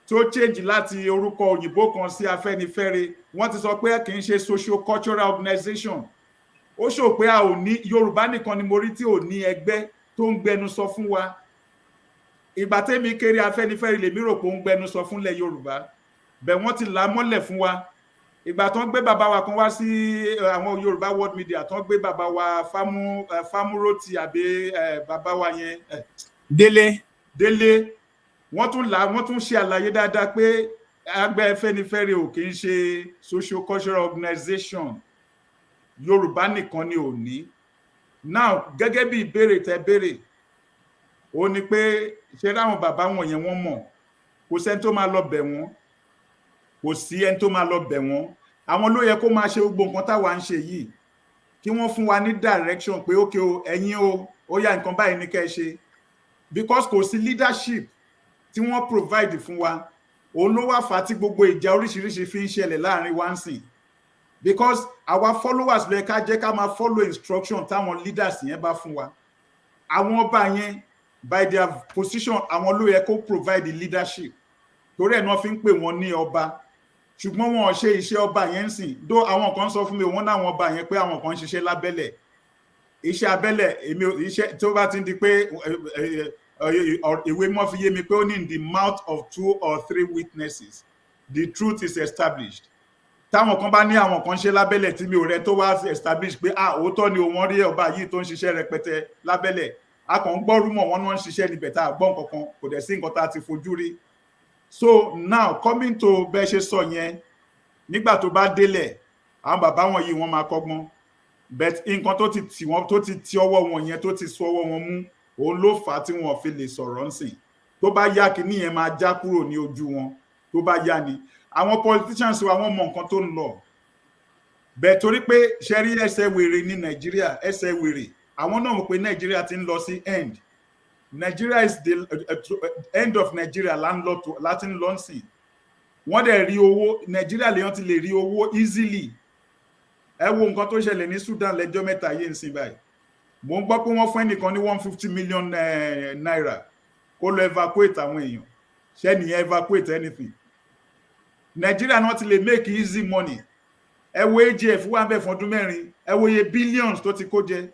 tó change láti orúkọ òyìnbó kan sí Afẹ́nifẹ́re wọ́n ti sọ pé kì í ṣe socio-cultural organization ó sọ pé a ò ní Yorùbá nìkan ni mo rí tí ò ní ẹgbẹ́ tó ń gbẹnu sọ fún wa ìgbà tẹ́mi kéré Afẹ́nifẹ́re lèmi rò pé ó ń gbẹnu sọ fúnlẹ̀ Yorùbá bẹ̀ wọ́n ti là á mọ́lẹ̀ fún wa ìgbà tó ń gbé bàbá wa kan wá sí àwọn Yorùbá world media tó ń gbé bàbá wa Fámúròtì àbí bàbá wa yẹn Délé wọ́n tún ṣe àlàyé dáadáa pé ẹgbẹ́ Afẹ́nifẹ́re ò kì í ṣe socio-cultural organization Yorùbá nìkan ni ò ní now gẹ́gẹ́ bí ìbéèrè tẹ́ béèrè ó ní pé ṣe ráwọn bàbá wọn yẹn wọ́n mọ̀ kò sẹ́ni tó máa lọ bẹ̀ wọ́n kò sí ẹni tó máa lọ bẹ̀ wọ́n àwọn ló yẹ kó máa ṣe gbogbo nǹkan táwa ń ṣe yìí kí wọ́n fún wa ní direction pé ókè o ẹ̀yin o ó yá nǹkan báyìí ní kẹ́ ẹ ṣe because kò sí leadership tí wọ́n provide fún wa òun ló wá fà á tí gbogbo ìjà oríṣiríṣi fi ń ṣẹlẹ̀ láàrin wa ń sìn because our followers lè ká jẹ́ ká máa follow instruction táwọn leaders yẹn bá fún wa àwọn ọba yẹn by their position àwọn ló yẹ kó provide the leadership torí ẹ̀ náà fi ń pè wọ́n ní ọba ṣùgbọ́n wọn ò ṣe iṣẹ́ ọba yẹn sìn dó àwọn kan sọ fún mi wọ́n náwọn ọba yẹn pé àwọn kan ń ṣiṣẹ́ lábẹ́lẹ̀ iṣẹ́ abẹ́lẹ̀ èmi iṣẹ́ tó bá ti ń di pé ìwé mọ́ fi yé mi pé ó ní in the mouth of 2 or 3 witnesses the truth is established táwọn kan bá ní àwọn kan ṣe lábẹ́lẹ̀ tí mi ò rẹ tó wá establish pé òótọ́ ni òun rí ọba yìí tó ń ṣiṣẹ́ rẹpẹtẹ lábẹ́lẹ̀ a kàn ń gbọ́ rúmọ̀ wọn náà ń ṣiṣẹ́ níbẹ̀ tá a gbọ́ nǹkan kan kò dẹ̀ sí nǹkan tá a ti fojú rí. So now coming to bẹ́ẹ̀ ṣe sọ yẹn nígbà tó bá délẹ̀ àwọn bàbá wọn yìí wọ́n máa kọ́gbọ́n but nǹkan tó ti tì wọ́n tó ti ti ọwọ́ wọn yẹn tó ti sọ ọwọ́ wọn mú òun ló fà á tí wọn fi lè sọ̀rọ̀ ń sìn tó bá yá kí nìyẹn máa já kúrò ní ojú wọn tó bá yá ni àwọn politicians wa wọ́n mọ nǹkan tó ń lọ bẹ́ẹ̀ torí pé ṣe rí ẹsẹ̀ wèrè ní Nàìjíríà ẹsẹ̀ wèrè àwọn náà mọ̀ pé Nàìjíríà ti ń lọ sí end Nigeria is the end of Nigeria láti ń lọ sìn wọ́n dẹ̀ rí owó Nàìjíríà lèyàn ti lè rí owó easily ẹ wo nǹkan tó ṣẹlẹ̀ ní Sudan lẹ́jọ́ mẹ́ta yìí ń sìn báyìí mo ń gbọ́ pé wọ́n fún ẹnìkan ní 150 million naira kó lọ evacuate àwọn èèyàn ṣé nìyẹn evacuate anything Nàìjíríà náà ti lè make easy money ẹ wo AGF wà bẹ́ẹ̀ fún ọdún mẹ́rin ẹ wo iye billions tó ti kó jẹ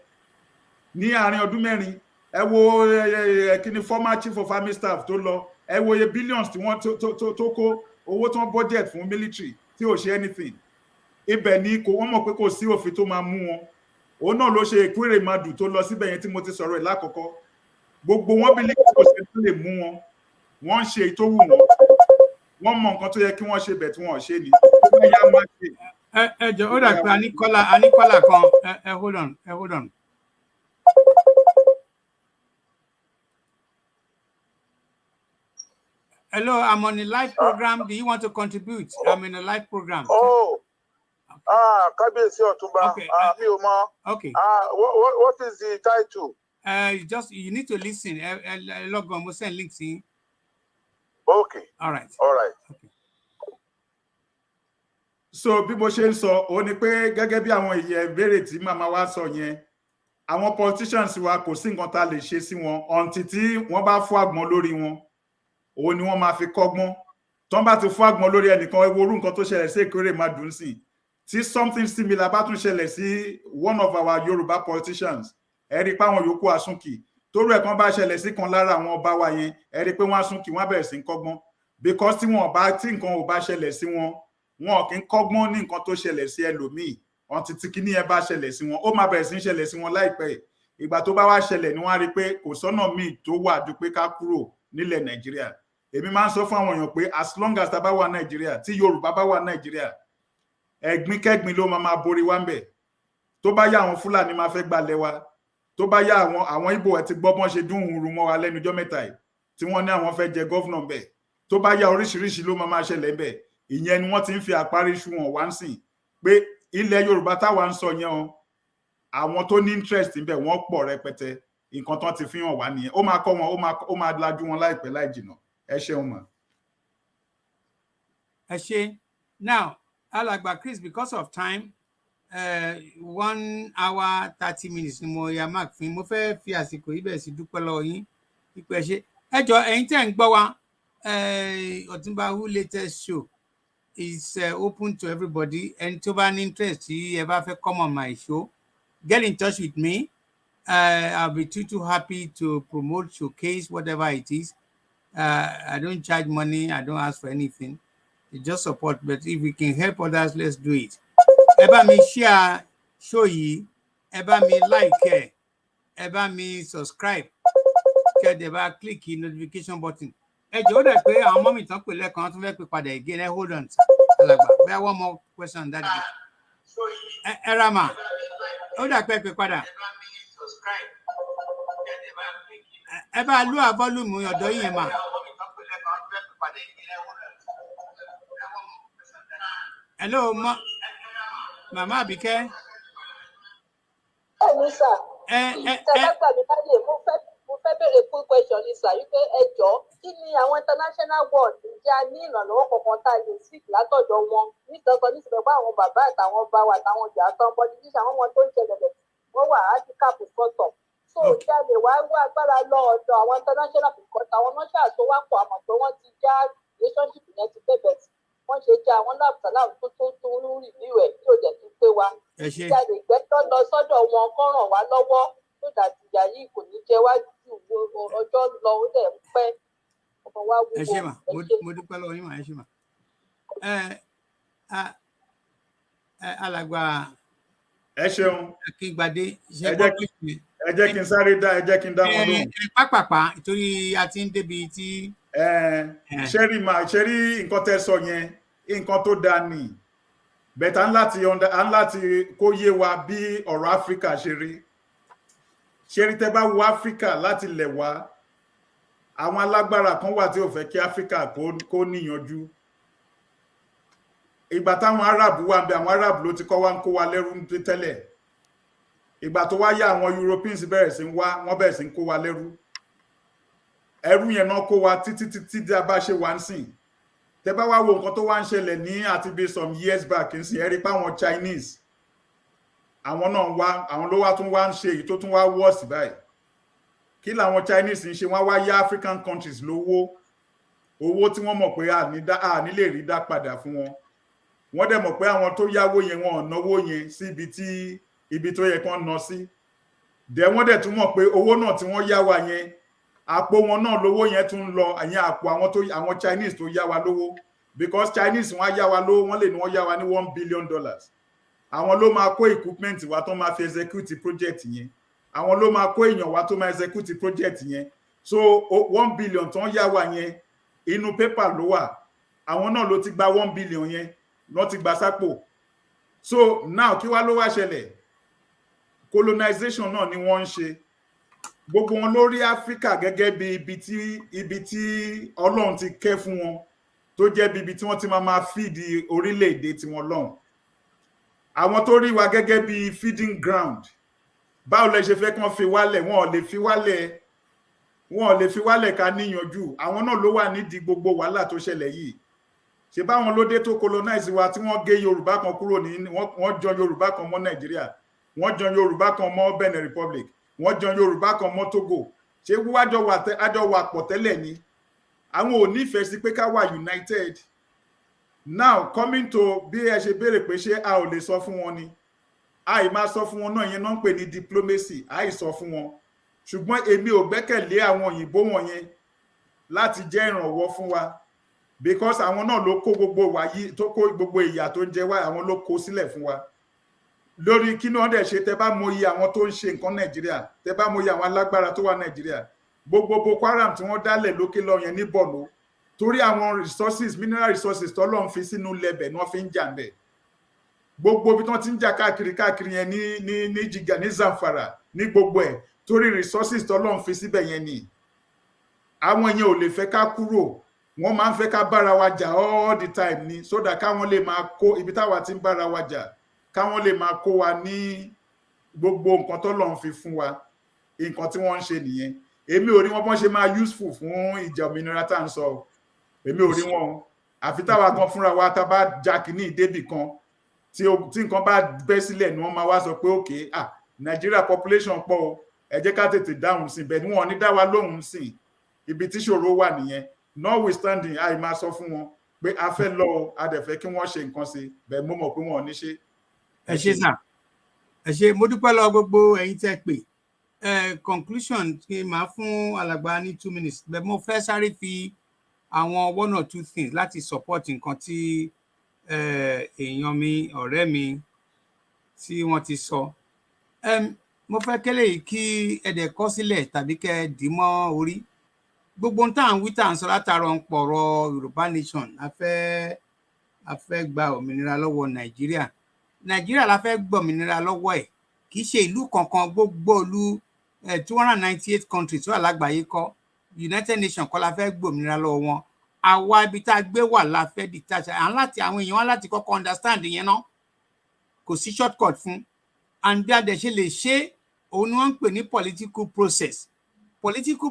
ní àárín ọdún mẹ́rin ẹ wo kíni former chief of army staff tó lọ ẹ wo iye billions tí wọ́n tó kó owó tó ń budget fún military tí ò ṣe anything ibẹ̀ ni kò wọ́n mọ̀ pé kò sí òfin tó máa mú wọn òun náà ló ṣe Ekweremadu tó lọ síbẹ̀ yẹn tí mo ti sọ̀rọ̀ ẹ̀ lákọ̀ọ́kọ́ gbogbo wọn bí lẹ́yìn kò sí tó lè mú wọn wọ́n ń ṣe tó wù wọ́n mọ nǹkan tó yẹ kí wọ́n ṣe bẹ̀ tí wọ́n ṣe ni ẹ jọ ó dà pé aníkọ́là kan hold on. Hello, I'm on a live program. Do you want to contribute? I'm in a live program. Oh, Kábíyèsí Ọ̀túnba. Okay. Mi ò mọ̀. Okay. What is the title? You need to listen. Log on. We'll send links in. Okay. All right. Okay. So bí mo ṣe ń sọ ó ní pé gẹ́gẹ́ bí àwọn ìbéèrè tí màmá wa sọ yẹn àwọn politicians wa kò sí nǹkan tá a lè ṣe sí wọn until tí wọ́n bá fọ́ àgbọn lórí wọn òun ni wọ́n máa fi kọ́gbọ́n tó ń bá ti fọ́ àgbọn lórí ẹnìkan ewu orú nǹkan tó ṣẹlẹ̀ sí Ekweremadu sí tí something similar bá tún ṣẹlẹ̀ sí one of our Yoruba politicians ẹ rí pé àwọn yòókù àsúnkì torí ẹ̀ kan bá ṣẹlẹ̀ sí kan lára àwọn ọba wa yẹn ẹ rí pé wọ́n àsúnkì wọ́n bẹ̀rẹ̀ sí kọ́gbọ́n because tí nǹkan ò bá ṣẹlẹ̀ sí wọn wọn kì í kọ́gbọ́n ní nǹkan tó ṣẹlẹ̀ sí ẹlòmíì ọ̀ntì tí kíní ẹ bá ṣẹlẹ̀ sí wọn ó máa bẹ̀rẹ̀ sí ṣẹlẹ̀ sí wọn láìpẹ́ ìgbà tó bá wá ṣẹlẹ̀ ni wọ́n á rí pé kò sọ́nà míì tó wà ju pé ká kúrò nílẹ̀ Nàìjíríà èmi máa ń sọ fún àwọn èèyàn pé as long as tá bá wà Nàìjíríà tí Yorùbá bá wà Nàìjíríà ẹ̀gbin kẹ́gbin ló máa borí wa ń bẹ̀ tó bá yá àwọn Fúlàní máa fẹ́ gbalẹ̀ wa tó bá yá àwọn Ìgbò ẹ̀ ti gbọ́ bọ́n ṣe dún òun mọ́ wa lẹ́nu ọjọ́ mẹ́ta yìí tí wọ́n ní àwọn fẹ́ jẹ gọ́fúnà bẹ̀ tó bá yá oríṣiríṣi ló máa ṣẹlẹ̀ bẹ̀ ìyẹn ni wọ́n ti ń fi àparí ṣu wọn wá ń sìn pé ilẹ̀ Yorùbá táwa ń sọ yẹn o àwọn tó ní interest níbẹ̀ wọ́n pọ̀ rẹpẹtẹ nǹkan tán ti fi hàn wá nìyẹn ó máa kọ́ wọn ó máa lajú wọn láìpẹ́ láì jìnnà ẹ ṣeun mọ́. ẹ ṣé. Now Alàgbà Chris, because of time 1 hour 30 minutes ni mo ya mark fún mo fẹ́ fi àsìkò yìí bẹ̀rẹ̀ sí dúpẹ́ lọ́wọ́ yín ipò ẹ ṣé ẹ jọ̀ọ́ ẹ̀yin tẹ́ ń gbọ́ wa Ọ̀túnba Who latest show is open to everybody and tó bá ní interest tí ẹ bá fẹ́ come on my show get in touch with me. I'll be too happy to promote, showcase whatever it is. I don't charge money, I don't ask for anything. It's just support, but if we can help others, let's do it. Ẹ bá mi share show yìí, ẹ bá mi like ẹ bá mi subscribe, kẹ́ dẹ̀ bá click notification button. Ẹ jọ̀ọ́ dẹ̀ pé àwọn ọmọ mi tán pè lẹ́ẹ̀kan tún fẹ́ pè padà again. Hold on, Alàgbà. We have one more question that day. Ẹ ra mà, ó dà pé pè padà. Ẹ bá lú àbọ́lùmù ọ̀dọ́ yìí mà. Hello, Màmá Àbíkẹ́. Ẹ̀mí sà, ìtẹ́lágbà mi láyè mo fẹ́ béèrè full question ní sà wípé ẹ jọ̀ọ́ kí ni àwọn international world ǹjẹ́ a ní ìrànlọ́wọ́ kankan tá a lè seek látọ̀dọ̀ wọn nítorí nítorí pé àwọn bàbá àtàwọn ọba wa àtàwọn ìjà tán bọ́dí níṣẹ́ àwọn ọmọ tó ń ṣẹlẹ̀ bẹ̀ wọ́n wà handicap fọ́tọ̀ so ìjà lè wá agbára lọ ọ̀dọ̀ àwọn international because àwọn nọ́ṣà tó wá pọ̀ àmọ̀ pé wọ́n ti já relationship yẹn ti bẹ̀bẹ̀ wọ́n ṣe jẹ́ àwọn láàbùsálàm tó ń rìvíw ẹ̀ tí ò dẹ̀ tún pé wa jáde gbẹ́tọ́ lọ sọ́dọ̀ wọn kọ́ ràn wá lọ́wọ́ tó dàbí ìyá yìí kò ní jẹ́ wá ju ọjọ́ lọ ó dẹ̀ ń pẹ́ ọmọ wa wúwo. ẹ ṣé mà mo dúpẹ́ lọ́wọ́ yín mà ẹ ṣé mà. Alàgbà ẹ ṣeun Akíngbadé ẹ jẹ́ kí n sáré dá wọn lóhùn. pápápá torí a ti ń débi tí. ṣé rí nǹkan tẹ́ sọ yẹn nǹkan tó dáa ni bẹ̀tà láti kó yé wa bí ọ̀rọ̀ Áfíríkà ṣe rí. ṣé rí tẹ́ bá wo Áfíríkà láti lẹ̀ wá àwọn alágbára kan wà tí ò fẹ́ kí Áfíríkà kó níyanjú. Ìgbà táwọn Arab wà ń bẹ àwọn Arab ló ti kọ́ wá ń kó wa lẹ́rú tẹ́lẹ̀. Ìgbà tó wá yá àwọn Europeans bẹ̀rẹ̀ sí wọ́n bẹ̀rẹ̀ sí ń kó wa lẹ́rú. Ẹrú yẹn náà kó wa títí tí a bá ṣe wá ń sìn. Tẹ́ bá wá wo nǹkan tó wá ń ṣẹlẹ̀ ní àti bí some years back ń sìn ẹ rí pé àwọn Chinese àwọn náà wá àwọn ló wá tún wá ń ṣe èyí tó tún wá worse báyìí. Kí làwọn Chinese ń ṣe wọ́n wá yá African countries lówó owó tí wọ́n mọ̀ pé a ní lè rí dá padà fún wọn. Wọ́n dẹ̀ mọ̀ pé àwọn tó yáwó yẹn wọn ò náwó yẹn sí ibi tó yẹ kán ná sí. Dẹ̀ wọ́n dẹ̀ tún mọ̀ pé owó náà tí wọ́n yá wa yẹn àpò wọn náà lówó yẹn tún lọ àyẹn àpò àwọn Chinese tó yá wa lówó because Chinese wọ́n yá wa lówó wọ́n lè ní wọ́n yá wa ní $1 billion. Àwọn ló máa kó equipment wa tó máa fi execute project yẹn. Àwọn ló máa kó èèyàn wa tó máa execute project yẹn. So 1 billion tó ń yá wa yẹn inú paper ló wà. Àwọn náà ló ti gba 1 billion yẹn lọ ti gba sápò. So now kí wá ló wá ṣẹlẹ̀? Colonization náà ni wọ́n ń ṣe. Gbogbo wọn lórí Áfíríkà gẹ́gẹ́ bí ibi tí Ọlọ́run ti kẹ́ fún wọn tó jẹ́ bí ibi tí wọ́n ti máa feed orílẹ̀-èdè tí wọ́n lọ́hùn. Àwọn tó rí wa gẹ́gẹ́ bí feeding ground. Báwo lẹ ṣe fẹ́ kán fi wálẹ̀? Wọn ò lè fi wálẹ̀ ká níyanjú. Àwọn náà ló wà nídìí gbogbo wàhálà tó ṣẹlẹ̀ yìí. Ṣé báwọn ló dé tó colonize wa tí wọ́n gé Yorùbá kan kúrò ní wọ́n jọ Yorùbá kan mọ́ Nàìjíríà, wọ́n jọ Yorùbá kan mọ́ Benin Republic, wọ́n jọ Yorùbá kan mọ́ Togo. Ṣé àjọ wà pọ̀ tẹ́lẹ̀ ni? Àwọn ò nífẹ̀ẹ́ sí pé ká wà united. Now coming to bí ẹ ṣe béèrè pé ṣé a ò lè sọ fún wọn ni? Àì máa sọ fún wọn náà yẹn náà ń pè ní diplomacy, àì sọ fún wọn. Ṣùgbọ́n èmi ò gbẹ́kẹ̀lé àwọn òyìnbó wọ̀nyẹn láti jẹ́ ìrànwọ́ fún wa. Because àwọn náà ló kó gbogbo wàyí tó kó gbogbo ìyà tó ń jẹ wá àwọn ló kó sílẹ̀ fún wa. Lórí kí náà dẹ̀ ṣe tẹ́ bá mọyì àwọn tó ń ṣe nǹkan Nàìjíríà, tẹ́ bá mọyì àwọn alágbára tó wà Nàìjíríà. Gbogbo Boko Haram tí wọ́n dálẹ̀ lókè lọ yẹn ní Borno torí àwọn resources mineral resources tọ́lọ́run fi sínú lẹ́bẹ̀ ni wọ́n fi ń jà ń bẹ̀. Gbogbo ibi tí wọ́n ti ń jà káàkiri yẹn ní Jiga ní Zamfara ní gbogbo ẹ̀ torí resources tọ́lọ́run fi síbẹ̀ yẹn ni. Àwọn yẹn ò lè fẹ́ ká kúrò. Wọ́n máa ń fẹ́ ká bára wa jà all the time ni so that káwọn lè máa kó ibi táwa ti ń bára wa jà káwọn lè máa kó wa ní gbogbo nǹkan tọ́lọ́run fi fún wa. Nǹkan tí wọ́n ń ṣe nìyẹn. Èmi ò rí wọn bọ́n ṣe máa useful fún ìjà òmìnira tá à ń sọ. Èmi ò rí wọn. Àfi táwa kan fúnra wa tá bá já kìíní débì kan tí nǹkan bá bẹ́ sílẹ̀ ni wọ́n máa wá sọ pé okay Nigeria population pọ̀ o ẹ jẹ́ ká tètè dáhùn sí bẹ́ẹ̀ ni wọ́n ní dá wa lóhùn sí ibi tí ṣòro wà nìyẹn. Notwithstanding àì máa sọ fún wọn pé a fẹ́ lọ a dẹ̀ fẹ́ kí wọ́n ṣe nǹkan sí bẹ́ẹ̀ mo mọ̀ pé wọn ò ní ṣe. Ẹ ṣé sà. Ẹ ṣé mo dúpẹ́ lọ gbogbo ẹ̀yin tẹ́ pè. Conclusion kí máa fún alàgbà ní 2 minutes bẹ́ẹ̀ mo fẹ́ sáré fi àwọn 1 or 2 things láti support nǹkan tí èèyàn mi ọ̀rẹ́ mi tí wọ́n ti sọ. Mo fẹ́ kẹ́lẹ̀ yìí kí ẹ̀dẹ̀ kọ sílẹ̀ tàbí kẹ́ dì mọ́ orí. Gbogbo tá à ń wí tá à ń sọ látara ń pọ̀rọ̀ Yorùbá nation a fẹ́ gba òmìnira lọ́wọ́ Nàìjíríà la fẹ́ gba òmìnira lọ́wọ́ ẹ̀ kì í ṣe ìlú kankan gbogbo ìlú 298 countries tó wà lágbàáyé kọ́ United Nations kọ́ la fẹ́ gba òmìnira lọ́wọ́ wọn. Àwa ibi tá a gbé wà la fẹ́ detach àwọn èèyàn wá láti kọ́kọ́ understand yẹn náà kò sí shortcut fún and bí a dẹ̀ ṣe lè ṣe òun ni wọ́n ń pè ní political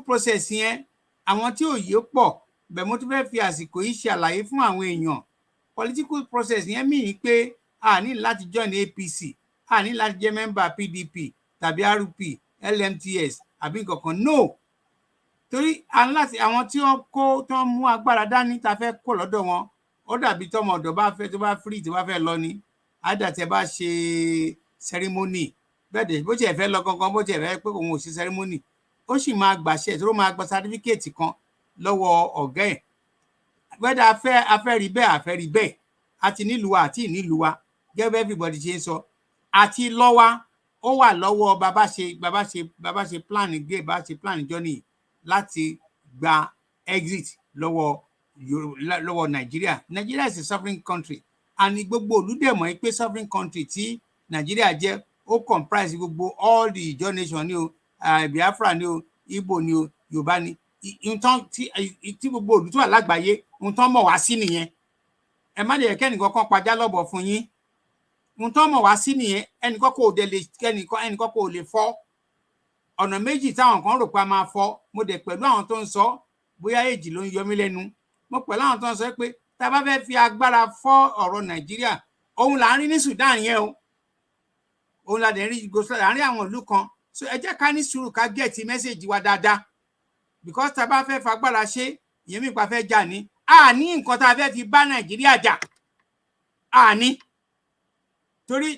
process yẹn àwọn tí ò yé pọ̀ bẹ́ẹ̀ mo tún fẹ́ fi àsìkò yìí ṣe àlàyé fún àwọn èèyàn political process yẹn mìíràn pé a ní láti join APC a ní láti jẹ́ member PDP tàbí RP LMTS àbí nǹkankan no torí àwọn tí wọ́n kó tó ń mú agbára dání ta fẹ́ kó lọ́dọ̀ wọn ó dàbí tọmọ ọ̀dọ̀ bá fẹ́ tó bá free tó bá fẹ́ lọ ni àdà tẹ bá ṣe ceremony bẹ́ẹ̀ dẹ̀ bó tiẹ̀ fẹ́ lọ gangan bó tiẹ̀ fẹ́ pé òun ò ṣe ceremony ó sì máa gbàṣẹ tó máa gba certificate kan lọ́wọ́ ọ̀gá ẹ̀ whether afẹ́ rí bẹ́ẹ̀ afẹ́ rí bẹ́ẹ̀ àti nílùú wa àti nílùú wa gẹ́gẹ́ bí everybody ṣe ń sọ àti lọ́wọ́ ó wà lọ́wọ́ bàbá ṣe plan gbé bá ṣe plan journey láti gba exit lọ́wọ́ Nigeria is a sovereign country and gbogbo olùdẹ̀mọ̀ pé sovereign country tí Nigeria jẹ́ ó comprise gbogbo all the ìjọ nation ni o Biafra ni o Igbo ni o Yorùbá ni nǹkan tí gbogbo olùtú àlágbáyé nǹkan mọ̀ wá sí nìyẹn ẹ má lè kẹ́nìkan kan pajá lọ́bọ̀ fún yín nǹkan mọ̀ wá sí nìyẹn ẹnìkan kò lè fọ́ ọ̀nà méjì táwọn kan rò pé a máa fọ́ mo dẹ̀ pẹ̀lú àwọn tó ń sọ bóyá èjì ló ń yọ mí lẹ́nu mo pẹ̀lú àwọn tó ń sọ pé tá a bá fẹ́ fi agbára fọ́ ọ̀rọ̀ Nàìjíríà òun là ń rí ní Sudan yẹn o òun là dẹ̀ ń rí Yugoslavia láàrin àwọn ìlú kan so ẹ jẹ́ ká ní sùúrù ká gẹ̀ẹ́tì mẹ́sẹ̀jì wa dáadáa because tá a bá fẹ́ fagbára ṣe ìyẹn mi pa fẹ́ jà ní àní nǹkan tá a fẹ́ fi bá Nàìjíríà jà àní torí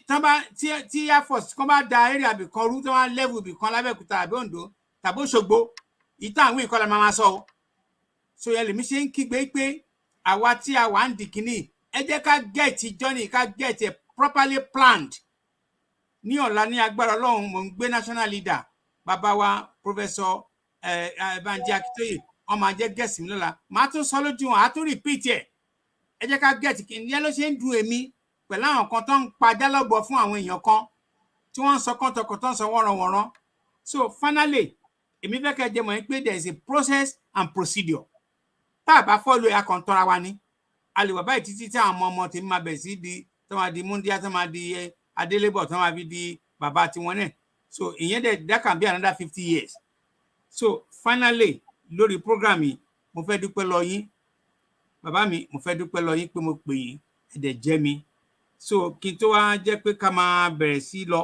tí Air Force kan bá da area ibì kan rú tí wọ́n á level ibì kan l'Abẹ́òkúta àbí Oǹdó tàbí Òṣogbo ìtàn àwọn ìkọlà máa sọ o so yẹn lèmi ṣe ń kígbe pé àwa tí a wà ń di kínní ẹ jẹ́ ká gẹ̀ẹ́tì journey ká gẹ̀ẹ́tì properly planned ní ọ̀la ní agbára Ọlọ́run mò ń gbé national leader bàbá wa Professor Banji Akitoye wọ́n máa jẹ́ gẹ̀ẹ́sì mi lọ́la màá tún sọ lójú wọn àá tún repeat ẹ̀ ẹ jẹ́ ká gẹ̀ẹ́tì kínní yẹn ló ṣe ń dùn èmi pẹ̀lú àwọn kan tó ń pa jálọ̀bọ̀ fún àwọn èèyàn kan tí wọ́n ń sọ kọ́ńtọ̀kọ̀ tó ń sọ wọ́nranwọ̀nran so finally èmi fẹ́ kẹ́ jẹ́ mọ̀ pé there is a process and procedure tá a bá follow ẹ̀ akọ̀ntọ́ra wa ni a lè wà báyìí títí tí àwọn ọmọ tèmi máa bẹ̀ sí di tó máa di múndíá tó máa di adélébọ̀ tó máa fi di bàbá tiwọn náà so ìyẹn dẹ̀ that can be another 50 years so finally lórí program yìí mo fẹ́ dúpẹ́ lọ yín bàbá mi mo fẹ́ dúpẹ́ lọ yín pé mo pè yín ẹ̀dẹ̀ jẹ́ mi so kí n tó wá jẹ́ pé ká máa bẹ̀rẹ̀ sí lọ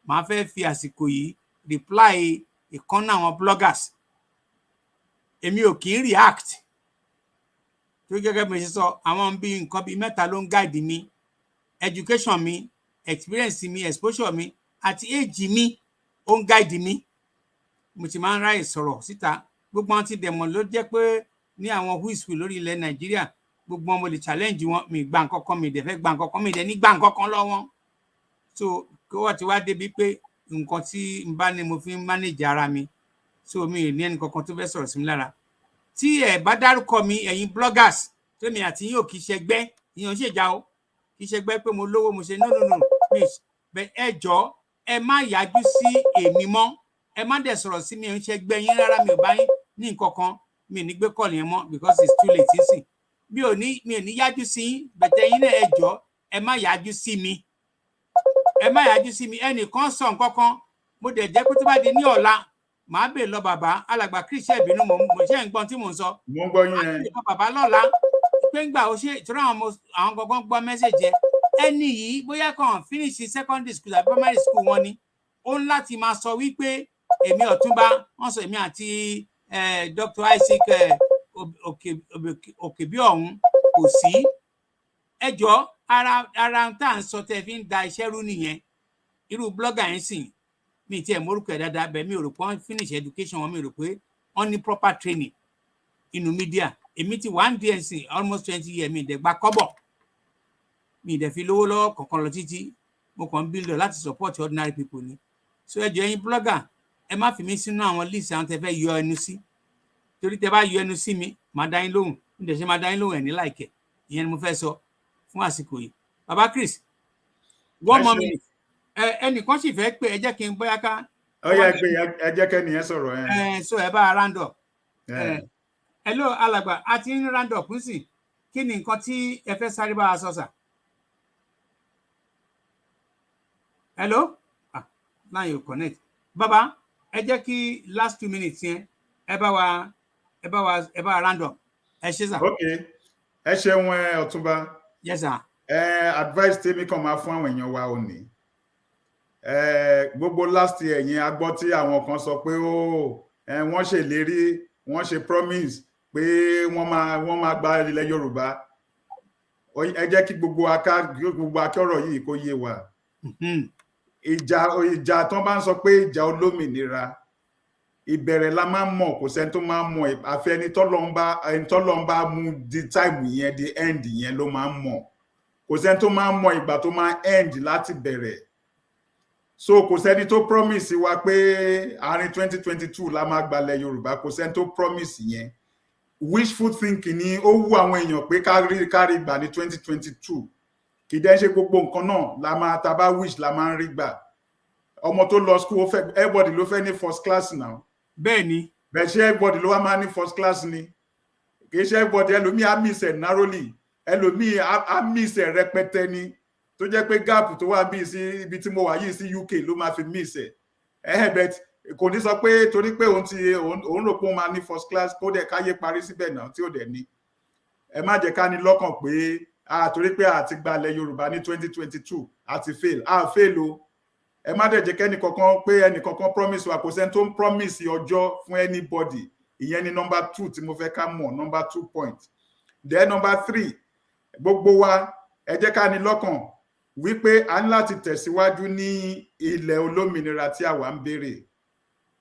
màá fẹ́ fi àsìkò yìí reply ìkànnì àwọn bloggers èmi ò kì í react tó gẹ́gẹ́ bí mo ṣe sọ àwọn bíi nǹkan bíi mẹ́ta ló ń guide mi education mi experience mi exposure mi àti age mi ó ń guide mi mo ti máa ń ráyè sọ̀rọ̀ síta gbogbo wọn ti dẹ̀mọ̀ ló jẹ́ pé ní àwọn wíìsì lórí ilẹ̀ Nàìjíríà gbogbo wọn mo lè challenge wọn mi gba nǹkan kan mi dẹ̀ fẹ́ gba nǹkan kan mi dẹ̀ ní gba nǹkan kan lọ́wọ́ so kí wọ́n ti wá débi pé nǹkan tí n bá ní mo fi ń manage ara mi so mi ò ní ẹnì kankan tó fẹ́ sọ̀rọ̀ sí mi lára tí ẹ bá dárúkọ mi ẹ̀yin bloggers tèmi àti yín ò kì í ṣẹgbẹ́ ìyẹn ò ṣèjà o kì í ṣẹgbẹ́ pé mo lówó mo ṣe no please but ẹ jọ̀ọ́ ẹ má yájú sí èmi mọ́ ẹ má dẹ̀ sọ̀rọ̀ sí mi ò ń ṣẹgbẹ́ yín rárá mi ò bá yín ní nǹkan kan mi ò ní gbé kọ́ọ̀lù yẹn mọ́ because it's too late sísìn mi ò ní yájú sí yín bẹ̀tẹ̀ yín náà ẹ jọ̀ọ́ ẹ má yájú sí mi ẹ má yájú sí mi ẹnìkan sọ nǹkan kan mo dẹ̀ jẹ́ pé tó bá di ní ọ̀la màá bèè lọ bàbá alàgbà Chris ìbínú mo ṣe ń gbọ́n tí mò ń sọ mo ń gbọ́ yín yẹn lọ bàbá lọ́la pé ń gbà ó ṣe ìtura àwọn gangan gbọ́ mẹ́sẹ̀jì ẹni yìí bóyá kan finish secondary school àbí primary school wọn ni ó ń láti máa sọ wípé èmi Ọ̀túnba wọ́n sọ èmi àti Dr. Isaac òkèbí ọ̀hún kò sí ẹjọ́ ara tá à ń sọ tẹ́ fi ń da iṣẹ́ rú nìyẹn irú blogger yẹn sìn mi tiẹ̀ mórúkọ ẹ̀ dáadáa bẹ́ẹ̀ mi ò rò pé wọ́n finish education wọn mi rò pé wọ́n ní proper training inú media èmi ti wà ń di ẹ̀sìn almost 20 years mi ìdẹ̀gba kọ́bọ̀ mi ìdẹ̀ fi lówó lọ́wọ́ kankan lọ títí mo kàn ń build láti support ordinary people ni so ẹjọ́ ẹ̀yin blogger ẹ má fi mí sínú àwọn list àwọn tẹ́ fẹ́ yọ ẹnu sí torí tẹ́ bá yọ ẹnu sí mi máa dá yín lóhùn ní ìdẹ̀ṣẹ́ máa dá yín lóhùn ẹ̀ ní láìkẹ́ ìyẹn ni mo fẹ́ sọ fún àsìkò yìí baba Chris 1 more minute ẹnìkan sì fẹ́ pé ẹ jẹ́ kí n bóyá ká. ó yẹ pé ẹ jẹ́ kẹ́ni ẹ sọ̀rọ̀ ẹ. so ẹ bá a round up. Hello alàgbà a ti ń round up sí kí ni nǹkan tí ẹ fẹ́ sáré bá a sọ sà. hello now you connect baba ẹ jẹ́ kí last 2 minutes yẹn ẹ bá a round up ẹ ṣe sà. ok ẹ ṣeun Ọ̀túnba. yes sir. Advice tèmi kàn máa fún àwọn èèyàn wa ò ní gbogbo last year yẹn a gbọ́ tí àwọn kan sọ pé wọ́n ṣèlérí wọ́n ṣe promise pé wọ́n máa gba ilẹ̀ Yorùbá ẹ jẹ́ kí gbogbo akọ́rọ̀ yìí kó yé wa. Ìjà tán bá ń sọ pé ìjà olómìnira, ìbẹ̀rẹ̀ la máa ń mọ̀, kò sẹ́ni tó máa ń mọ̀, àfi ẹni tọ́lọ́run bá mú di time yẹn, di end yẹn ló máa ń mọ̀. Kò sẹ́ni tó máa ń mọ̀ ìgbà tó máa end láti bẹ̀rẹ̀. So kò sẹ́ni tó promise wa pé àárín 2022 la máa gbalẹ̀ Yorùbá, kò sẹ́ni tó promise yẹn. Wishful thinking ni ó wù àwọn èèyàn pé kárí gbà ní 2022. Kì í dẹ́ ṣe gbogbo nǹkan náà la máa taba wish la máa ń rí gbà. Ọmọ tó lọ school, everybody ló fẹ́ ní first class now. Bẹ́ẹ̀ni. Bẹ́ẹ̀ ṣe everybody ló wá máa ní first class ni. Kì í ṣe everybody, ẹlòmíì á miss ẹ̀ narrowly, ẹlòmíì á miss ẹ̀ rẹpẹtẹ ni. Tó jẹ́ pé gap tó wà bí sí ibi tí mo wà yìí sí UK ló máa fi miss ẹ̀. Bet kò ní sọ pé torí pé òun rò pé òun máa ní first class kó dẹ̀ káyé parí síbẹ̀ náà tí ò dẹ̀ ní. Ẹ má jẹ́ ká ní lọ́kàn pé torí pé àti gbalẹ̀ Yorùbá ní 2022 àti fail o. Ẹ má dẹ̀ jẹ́ kẹ́nìkankan pé ẹnìkankan promise wa, kò sẹ́ni tó ń promise ọjọ́ fún anybody. Ìyẹn ni number 2 tí mo fẹ́ ká mọ̀, number 2 point. Then number 3, gbogbo wa ẹ jẹ́ ká ní lọ́kàn wípé a ní láti tẹ̀síwájú ní ilẹ̀ olómìnira tí àwa ń béèrè.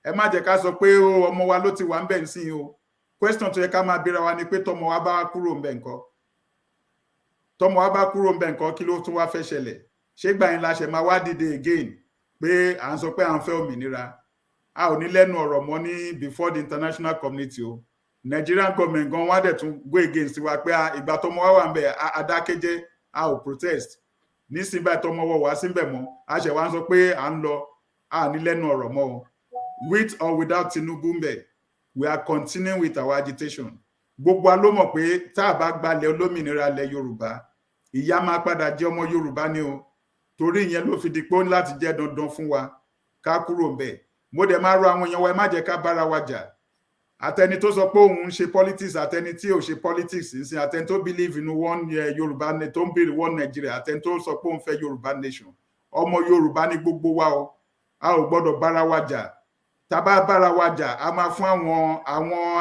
Ẹ má jẹ́ ká sọ pé ọmọ wa ló ti wà ń bẹ̀ nísìn o. Question tó yẹ ká máa béèrè wa ni pé tọmọ wa bá kúrò ńbẹ̀ ńkọ́? Tọmọ wa bá kúrò ńbẹ̀ ńkọ́, kí ló tún wá fẹ́ ṣẹlẹ̀? Ṣé gbà yín la ṣe máa wá dìde again pé à ń sọ pé à ń fẹ́ òmìnira? A ò ní lẹ́nu ọ̀rọ̀ mọ́ ní before the international community o. Nigerian government gan wá dẹ̀ tún go against wa pé ìgbà tọmọ wa wà ńbẹ̀ adákẹ́jẹ́, a ò protest. Nísìnyí báyìí tọmọ wọ wá síbẹ̀ mọ́, a ṣẹ̀ wá ń sọ pé à ń lọ, a ní lẹ́nu ọ̀rọ̀ mọ́ o. With or without Tinubu ńbẹ̀, we are continuing with our agitation. Gbogbo wa ló mọ̀ pé tá a bá gbalẹ̀ olómìnira ilẹ̀ Yorùbá, ìyà máa padà jẹ́ ọmọ Yorùbá ni o. Torí ìyẹn ló fi di pé ó ní láti jẹ́ dandan fún wa ká kúrò ńbẹ̀. Mo dẹ̀ máa rọ àwọn èèyàn wa, ẹ má jẹ́ ká bára wa jà. Àtẹni tó sọ pé òun ń ṣe politics, àtẹni tí ò ṣe politics, ìsìn àtẹni tó believe in one Yorùbá, tó ń béèrè one Nigeria, àtẹni tó sọ pé òun fẹ́ Yorùbá nation. Ọmọ Yorùbá ni gbogbo wa o. A ò gbọ́dọ̀ bára wa jà. Tá bá bára wa jà, a máa fún àwọn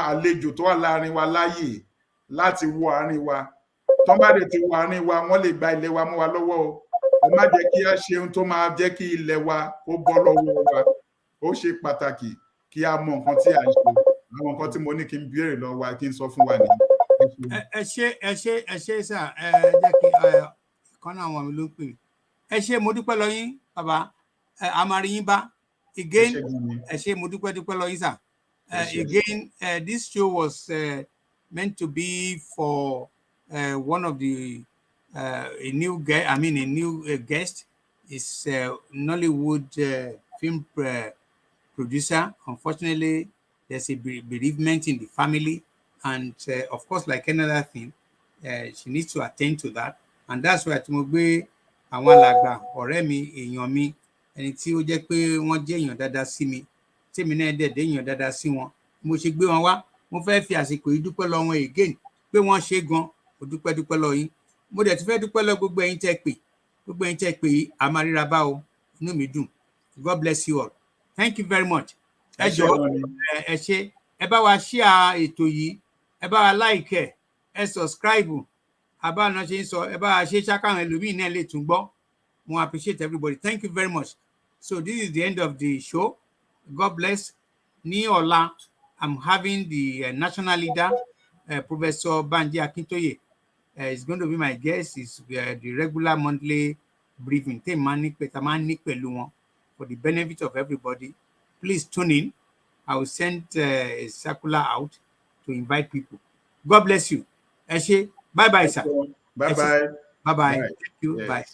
àlejò tó wà láàrin wa láàyè láti wọ àárín wa. Tọ́n bá dẹ̀ ti wọ àárín wa, wọ́n lè gba ilẹ̀ wa mọ́ wa lọ́wọ́ o. Ẹ má jẹ́ kí a ṣe ohun tó máa jẹ́ kí ilẹ̀ wa kó bọ́ lọ́wọ́ wa. Ó ṣe pàtàkì kí a mọ nǹkan tí à ń ṣe. Àwọn nǹkan tí mo ní kí n béèrè lọ́wọ́ wa, kí n sọ fún wa nìyí. Ẹ ṣé sà, jẹ́ kí kan náà àwọn mi ló pè. Ẹ ṣé, mo dúpẹ́ lọ yín bàbá, a máa rí yín bá. Again, ẹ ṣé, mo dúpẹ́ lọ yín sà. Again, this show was meant to be for one of the a new guest is Nollywood film producer. Unfortunately, there's a bereavement in the family, and of course, like another thing, she needs to attend to that, and that's why tí mo gbé àwọn alàgbà ọ̀rẹ́ mi, èèyàn mi, ẹni tí ó jẹ́ pé wọ́n jẹ́ èèyàn dáadáa sí mi, tèmi náà dẹ̀ èèyàn dáadáa sí wọn, mo ṣe gbé wọn wá. Mo fẹ́ fi àsìkò yìí dúpẹ́ lọ wọn again pé wọ́n ṣe gan. Mo dúpẹ́ lọ yín. Mo dẹ̀ tún fẹ́ dúpẹ́ lọ gbogbo ẹ̀yin tẹ́ pè, yìí a máa ríra bá o. Inú mi dùn. God bless you all. Thank you very much. Ẹ jọ̀ọ́, ẹ ṣé, ẹ bá wa share ètò yìí, ẹ bá wa like ẹ subscribe. Àbá náà ṣe ń sọ, ẹ bá wa ṣe ṣákàwọn ẹlòmíì náà lè tún gbọ́. Mo appreciate everybody. Thank you very much. So this is the end of the show. God bless. Ní ọ̀la, I'm having the national leader, Professor Banji Akintoye. Is going to be my guest. Is the regular monthly briefing. For the benefit of everybody. Please tune in. I will send a circular out to invite people. God bless you. Eshe, bye-bye, sir. Bye-bye. Bye-bye. Thank you. Yes. Bye.